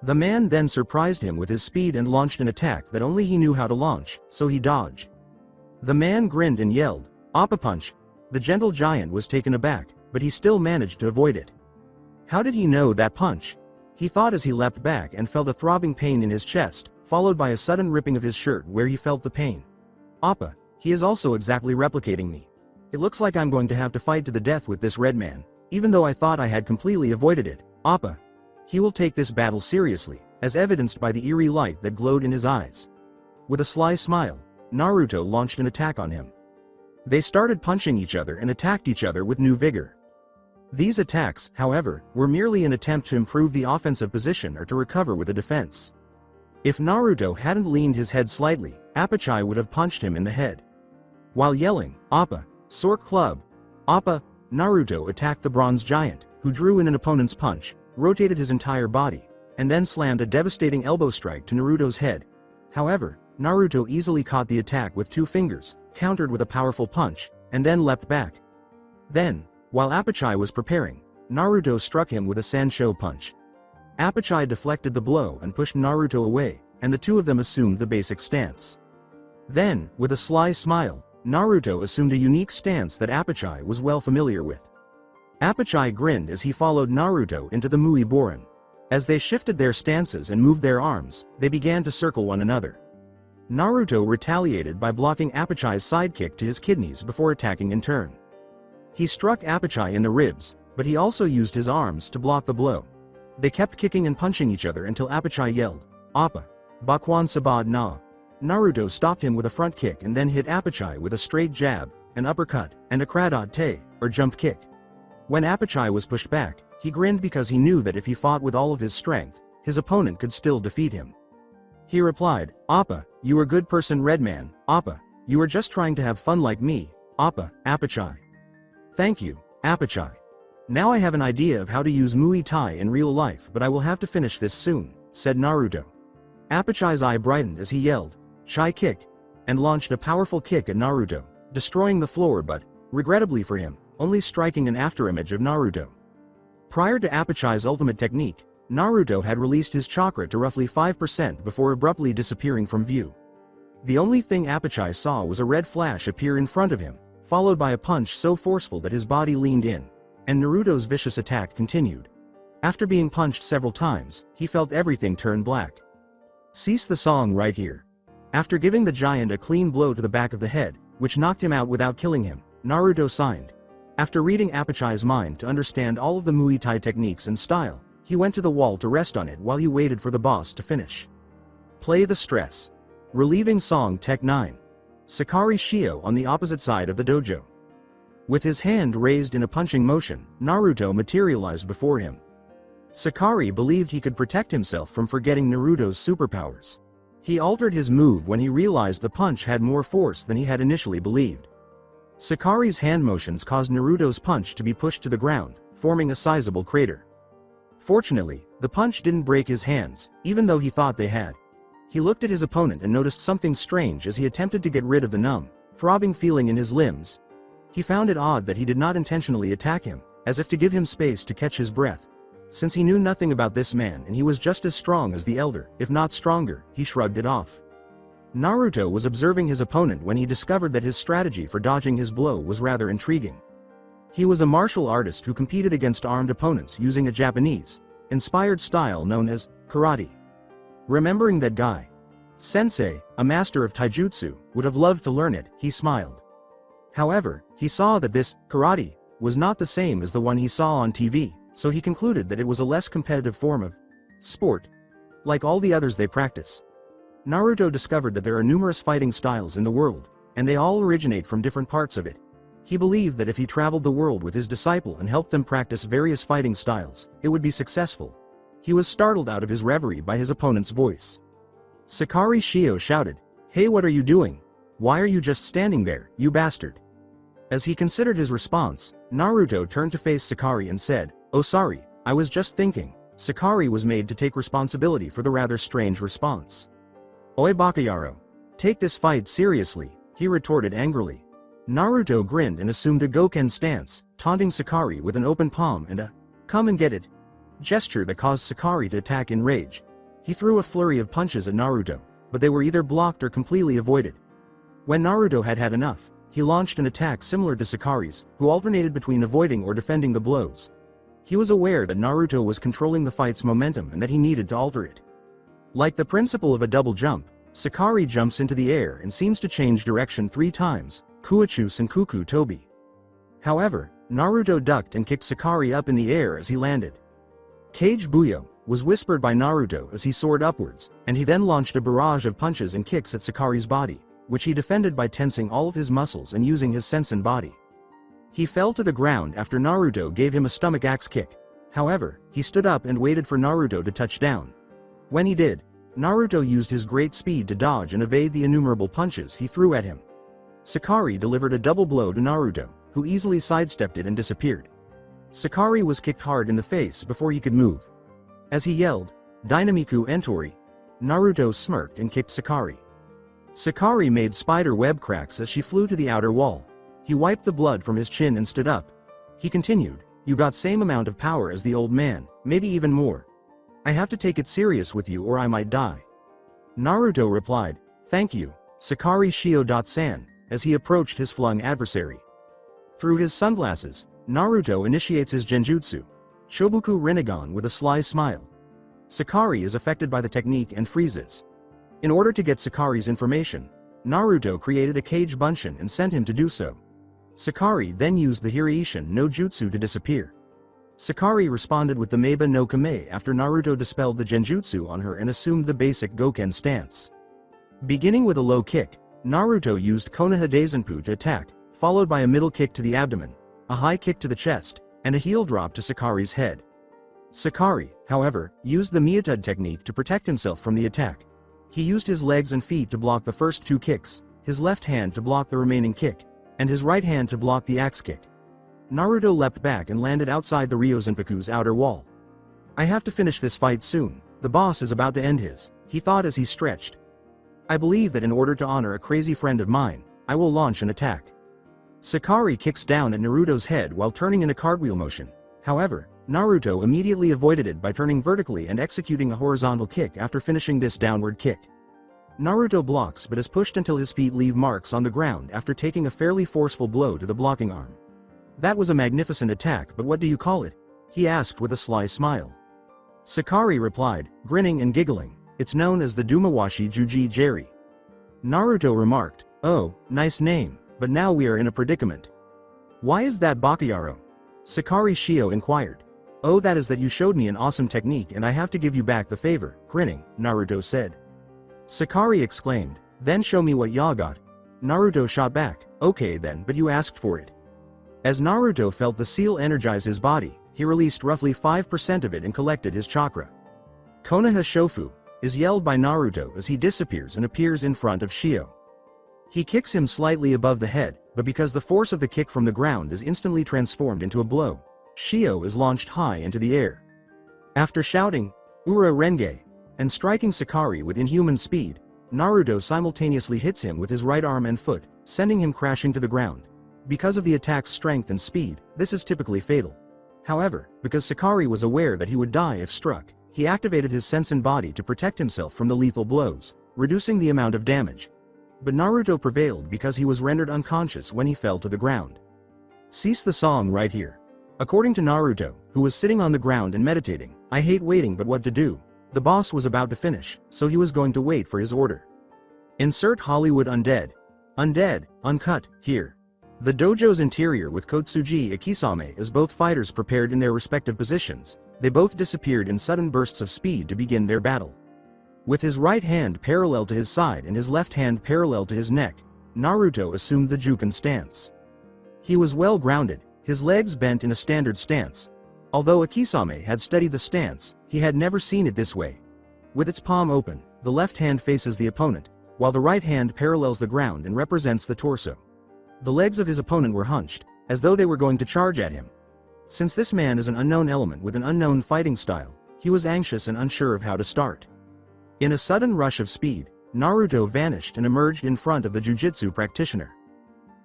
The man then surprised him with his speed and launched an attack that only he knew how to launch, so he dodged. The man grinned and yelled, "Appa punch!" The gentle giant was taken aback, but he still managed to avoid it. How did he know that punch? He thought as he leapt back and felt a throbbing pain in his chest, followed by a sudden ripping of his shirt where he felt the pain. "Appa, he is also exactly replicating me. It looks like I'm going to have to fight to the death with this red man, even though I thought I had completely avoided it. Appa. He will take this battle seriously, as evidenced by the eerie light that glowed in his eyes." With a sly smile, Naruto launched an attack on him. They started punching each other and attacked each other with new vigor. These attacks, however, were merely an attempt to improve the offensive position or to recover with a defense. If Naruto hadn't leaned his head slightly, Apachai would have punched him in the head. While yelling, "Appa, Sork Club! Appa!" Naruto attacked the bronze giant, who drew in an opponent's punch, rotated his entire body, and then slammed a devastating elbow strike to Naruto's head. However, Naruto easily caught the attack with 2 fingers, countered with a powerful punch, and then leapt back. Then, while Apachai was preparing, Naruto struck him with a Sanshou punch. Apachai deflected the blow and pushed Naruto away, and the two of them assumed the basic stance. Then, with a sly smile, Naruto assumed a unique stance that Apachai was well familiar with. Apachai grinned as he followed Naruto into the Mui Borin. As they shifted their stances and moved their arms, they began to circle one another. Naruto retaliated by blocking Apachai's sidekick to his kidneys before attacking in turn. He struck Apachai in the ribs, but he also used his arms to block the blow. They kept kicking and punching each other until Apachai yelled, "Appa! Bakwan Sabad Na!" Naruto stopped him with a front kick and then hit Apachai with a straight jab, an uppercut, and a Kradad Te, or jump kick. When Apachai was pushed back, he grinned because he knew that if he fought with all of his strength, his opponent could still defeat him. He replied, "Appa, you are good person red man, Appa, you are just trying to have fun like me, Appa, Apachai." "Thank you, Apachai." Now I have an idea of how to use Muay Thai in real life, but I will have to finish this soon, said Naruto. Apachai's eye brightened as he yelled, "Chai kick," and launched a powerful kick at Naruto, destroying the floor but, regrettably for him, only striking an afterimage of Naruto. Prior to Apachai's ultimate technique, Naruto had released his chakra to roughly 5% before abruptly disappearing from view. The only thing Apachai saw was a red flash appear in front of him, followed by a punch so forceful that his body leaned in, and Naruto's vicious attack continued. After being punched several times, he felt everything turn black. Cease the song right here. After giving the giant a clean blow to the back of the head, which knocked him out without killing him, Naruto signed. After reading Apachai's mind to understand all of the Muay Thai techniques and style, he went to the wall to rest on it while he waited for the boss to finish. Play the stress. Relieving song Tech 9. Sakari Shio on the opposite side of the dojo. With his hand raised in a punching motion, Naruto materialized before him. Sakari believed he could protect himself from forgetting Naruto's superpowers. He altered his move when he realized the punch had more force than he had initially believed. Sakari's hand motions caused Naruto's punch to be pushed to the ground, forming a sizable crater. Fortunately, the punch didn't break his hands, even though he thought they had. He looked at his opponent and noticed something strange as he attempted to get rid of the numb, throbbing feeling in his limbs. He found it odd that he did not intentionally attack him, as if to give him space to catch his breath. Since he knew nothing about this man and he was just as strong as the elder, if not stronger, he shrugged it off. Naruto was observing his opponent when he discovered that his strategy for dodging his blow was rather intriguing. He was a martial artist who competed against armed opponents using a Japanese-inspired style known as karate. Remembering that guy, Sensei, a master of taijutsu, would have loved to learn it, he smiled. However, he saw that this karate was not the same as the one he saw on TV, so he concluded that it was a less competitive form of sport, like all the others they practice. Naruto discovered that there are numerous fighting styles in the world, and they all originate from different parts of it. He believed that if he traveled the world with his disciple and helped them practice various fighting styles, it would be successful. He was startled out of his reverie by his opponent's voice. Sakari Shio shouted, "Hey, what are you doing? Why are you just standing there, you bastard?" As he considered his response, Naruto turned to face Sakari and said, "Oh sorry, I was just thinking." Sakari was made to take responsibility for the rather strange response. "Oi Bakayaro. Take this fight seriously," he retorted angrily. Naruto grinned and assumed a Goken stance, taunting Sakari with an open palm and a "come and get it" gesture that caused Sakari to attack in rage. He threw a flurry of punches at Naruto, but they were either blocked or completely avoided. When Naruto had had enough, he launched an attack similar to Sakari's, who alternated between avoiding or defending the blows. He was aware that Naruto was controlling the fight's momentum and that he needed to alter it. Like the principle of a double jump, Sakari jumps into the air and seems to change direction 3 times, Kuachu Senkuku Tobi. However, Naruto ducked and kicked Sakari up in the air as he landed. Kage Buyo was whispered by Naruto as he soared upwards, and he then launched a barrage of punches and kicks at Sakari's body, which he defended by tensing all of his muscles and using his Sensen body. He fell to the ground after Naruto gave him a stomach axe kick. However, he stood up and waited for Naruto to touch down. When he did, Naruto used his great speed to dodge and evade the innumerable punches he threw at him. Sakari delivered a double blow to Naruto, who easily sidestepped it and disappeared. Sakari was kicked hard in the face before he could move. As he yelled, "Dynamiku Entori," Naruto smirked and kicked Sakari. Sakari made spider web cracks as she flew to the outer wall. He wiped the blood from his chin and stood up. He continued, "You got same amount of power as the old man, maybe even more. I have to take it serious with you or I might die." Naruto replied, "Thank you, Sakari Shio-san," as he approached his flung adversary. Through his sunglasses, Naruto initiates his genjutsu, Chobuku Rinnegan, with a sly smile. Sakari is affected by the technique and freezes. In order to get Sakari's information, Naruto created a Kage Bunshin and sent him to do so. Sakari then used the Hiraishin no Jutsu to disappear. Sakari responded with the Meiba no Kame after Naruto dispelled the genjutsu on her and assumed the basic Goken stance. Beginning with a low kick, Naruto used Konoha Daisenpu to attack, followed by a middle kick to the abdomen, a high kick to the chest, and a heel drop to Sakari's head. Sakari, however, used the Miyatud technique to protect himself from the attack. He used his legs and feet to block the first 2 kicks, his left hand to block the remaining kick, and his right hand to block the axe kick. Naruto leapt back and landed outside the Ryozanpaku's outer wall. I have to finish this fight soon. The boss is about to end his, he thought as he stretched. I believe that in order to honor a crazy friend of mine, I will launch an attack. Sakari kicks down at Naruto's head while turning in a cartwheel motion. However, Naruto immediately avoided it by turning vertically and executing a horizontal kick after finishing this downward kick. Naruto blocks but is pushed until his feet leave marks on the ground after taking a fairly forceful blow to the blocking arm. That was a magnificent attack, but what do you call it? He asked with a sly smile. Sakari replied, grinning and giggling, it's known as the Dumawashi Juji Jeri. Naruto remarked, oh, nice name, but now we are in a predicament. Why is that Bakayaro? Sakari Shio inquired. Oh, that is that you showed me an awesome technique and I have to give you back the favor, grinning, Naruto said. Sakari exclaimed, then show me what ya got. Naruto shot back, okay then, but you asked for it. As Naruto felt the seal energize his body, he released roughly 5% of it and collected his chakra. Konoha Shofu is yelled by Naruto as he disappears and appears in front of Shio. He kicks him slightly above the head, but because the force of the kick from the ground is instantly transformed into a blow, Shio is launched high into the air. After shouting, Ura Renge, and striking Sakari with inhuman speed, Naruto simultaneously hits him with his right arm and foot, sending him crashing to the ground. Because of the attack's strength and speed, this is typically fatal. However, because Sakari was aware that he would die if struck, he activated his Sensen body to protect himself from the lethal blows, reducing the amount of damage. But Naruto prevailed because he was rendered unconscious when he fell to the ground. Cease the song right here. According to Naruto, who was sitting on the ground and meditating, I hate waiting but what to do. The boss was about to finish, so he was going to wait for his order. Insert Hollywood Undead. Undead, uncut, here. The dojo's interior with Kotsuji Ikisame as both fighters prepared in their respective positions, they both disappeared in sudden bursts of speed to begin their battle. With his right hand parallel to his side and his left hand parallel to his neck, Naruto assumed the Juken stance. He was well grounded, his legs bent in a standard stance. Although Ikisame had studied the stance, he had never seen it this way. With its palm open, the left hand faces the opponent, while the right hand parallels the ground and represents the torso. The legs of his opponent were hunched, as though they were going to charge at him. Since this man is an unknown element with an unknown fighting style, he was anxious and unsure of how to start. In a sudden rush of speed, Naruto vanished and emerged in front of the jujitsu practitioner.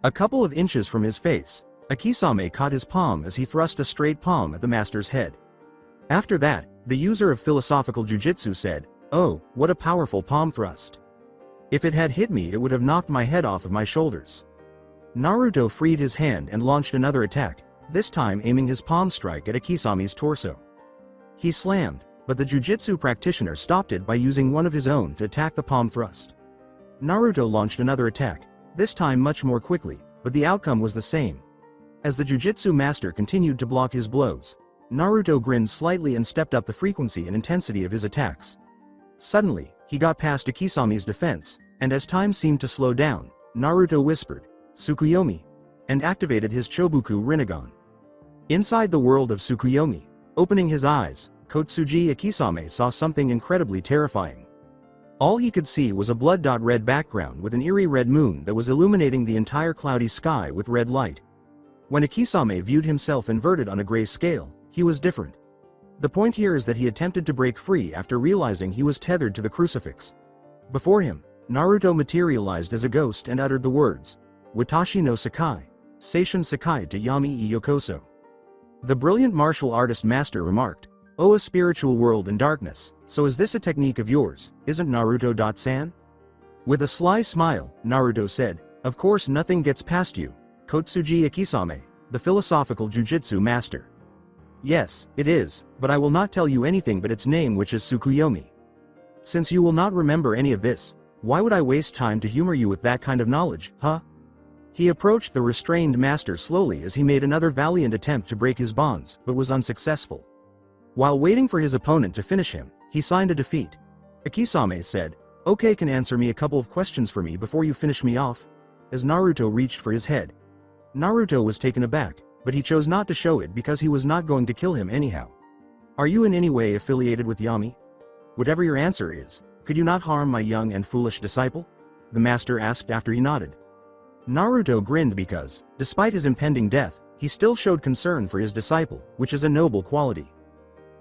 A couple of inches from his face, Ikisame caught his palm as he thrust a straight palm at the master's head. After that, the user of philosophical jujitsu said, oh, what a powerful palm thrust. If it had hit me it would have knocked my head off of my shoulders. Naruto freed his hand and launched another attack, this time aiming his palm strike at Ikisame's torso. He slammed, but the jujitsu practitioner stopped it by using one of his own to attack the palm thrust. Naruto launched another attack, this time much more quickly, but the outcome was the same. As the jujitsu master continued to block his blows, Naruto grinned slightly and stepped up the frequency and intensity of his attacks. Suddenly, he got past Ikisame's defense, and as time seemed to slow down, Naruto whispered, Tsukuyomi, and activated his Chobuku Rinnegan. Inside the world of Tsukuyomi, opening his eyes, Kotsuji Ikisame saw something incredibly terrifying. All he could see was a blood-red background with an eerie red moon that was illuminating the entire cloudy sky with red light. When Ikisame viewed himself inverted on a gray scale, he was different. The point here is that he attempted to break free after realizing he was tethered to the crucifix. Before him, Naruto materialized as a ghost and uttered the words, Watashi no Sakai, Seishun Sakai to Yami e Yokoso. The brilliant martial artist master remarked, oh, a spiritual world in darkness, so is this a technique of yours, isn't Naruto-san? With a sly smile, Naruto said, of course nothing gets past you, Kotsuji Ikisame, the philosophical jujitsu master. Yes, it is, but I will not tell you anything but its name, which is Tsukuyomi. Since you will not remember any of this, why would I waste time to humor you with that kind of knowledge, huh? He approached the restrained master slowly as he made another valiant attempt to break his bonds, but was unsuccessful. While waiting for his opponent to finish him, he signed a defeat. Ikisame said, okay, can answer me a couple of questions for me before you finish me off? As Naruto reached for his head. Naruto was taken aback, but he chose not to show it because he was not going to kill him anyhow. Are you in any way affiliated with Yami? Whatever your answer is, could you not harm my young and foolish disciple? The master asked after he nodded. Naruto grinned because, despite his impending death, he still showed concern for his disciple, which is a noble quality.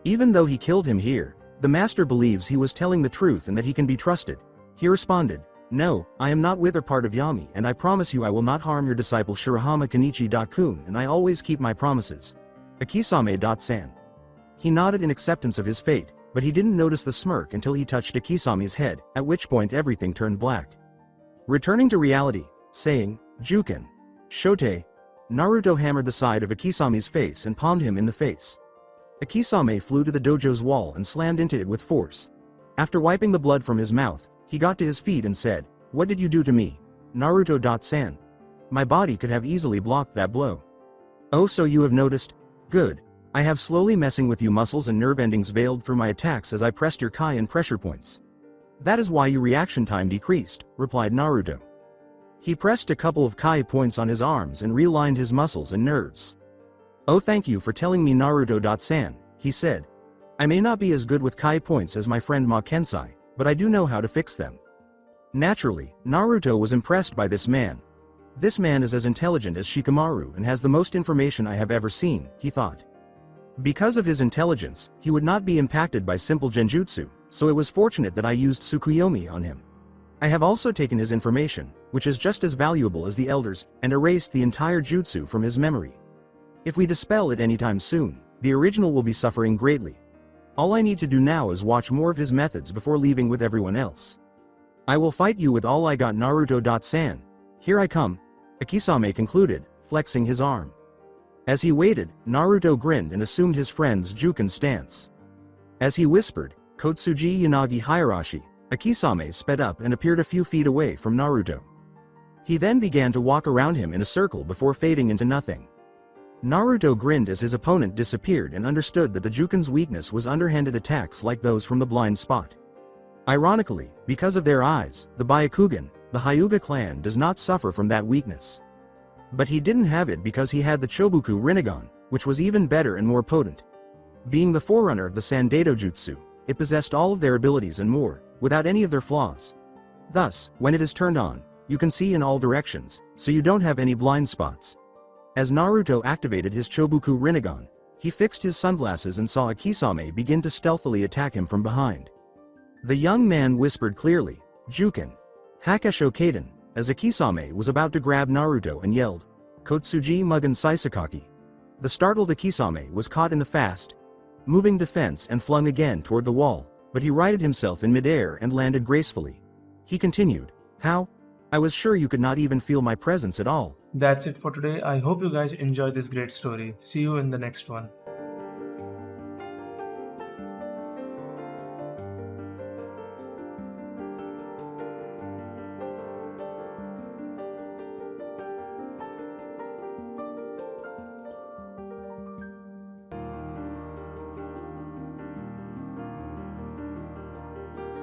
Even though he killed him here, the master believes he was telling the truth and that he can be trusted. He responded, "No, I am not with or part of Yami, and I promise you I will not harm your disciple Shirahama Kenichi-kun, and I always keep my promises. Akisame-san." He nodded in acceptance of his fate, but he didn't notice the smirk until he touched Akisame's head, at which point everything turned black. Returning to reality, saying, "Juken. Shote." Naruto hammered the side of Akisame's face and palmed him in the face. Akisame flew to the dojo's wall and slammed into it with force. After wiping the blood from his mouth, he got to his feet and said, "What did you do to me, Naruto-san? My body could have easily blocked that blow." "Oh, so you have noticed? Good. I have slowly messing with you muscles and nerve endings veiled through my attacks as I pressed your Kai and pressure points. That is why your reaction time decreased," replied Naruto. He pressed a couple of Kai points on his arms and realigned his muscles and nerves. "Oh, thank you for telling me, Naruto-san," he said. "I may not be as good with Kai points as my friend Ma Kensai, but I do know how to fix them." Naturally, Naruto was impressed by this man. This man is as intelligent as Shikamaru and has the most information I have ever seen, he thought. Because of his intelligence, he would not be impacted by simple genjutsu, so it was fortunate that I used Tsukuyomi on him. I have also taken his information, which is just as valuable as the elders, and erased the entire jutsu from his memory. If we dispel it anytime soon, the original will be suffering greatly. All I need to do now is watch more of his methods before leaving with everyone else. I will fight you with all I got, Naruto-san. Here I come, Akisame concluded, flexing his arm. As he waited, Naruto grinned and assumed his friend's Juken stance. As he whispered, "Kotsuji Yanagi Higurashi," Akisame sped up and appeared a few feet away from Naruto. He then began to walk around him in a circle before fading into nothing. Naruto grinned as his opponent disappeared and understood that the Juken's weakness was underhanded attacks like those from the blind spot. Ironically, because of their eyes, the Byakugan, the Hyuga clan, does not suffer from that weakness. But he didn't have it because he had the Chobuku Rinnegan, which was even better and more potent. Being the forerunner of the Sandaito Jutsu, it possessed all of their abilities and more, without any of their flaws. Thus, when it is turned on, you can see in all directions, so you don't have any blind spots. As Naruto activated his Chobuku Rinnegan, he fixed his sunglasses and saw Akisame begin to stealthily attack him from behind. The young man whispered clearly, "Juken. Hakesho Kaden," as Akisame was about to grab Naruto and yelled, "Kotsuji Mugen Saisakaki." The startled Akisame was caught in the fast-moving defense and flung again toward the wall, but he righted himself in midair and landed gracefully. He continued, "How? I was sure you could not even feel my presence at all." That's it for today. I hope you guys enjoyed this great story. See you in the next one.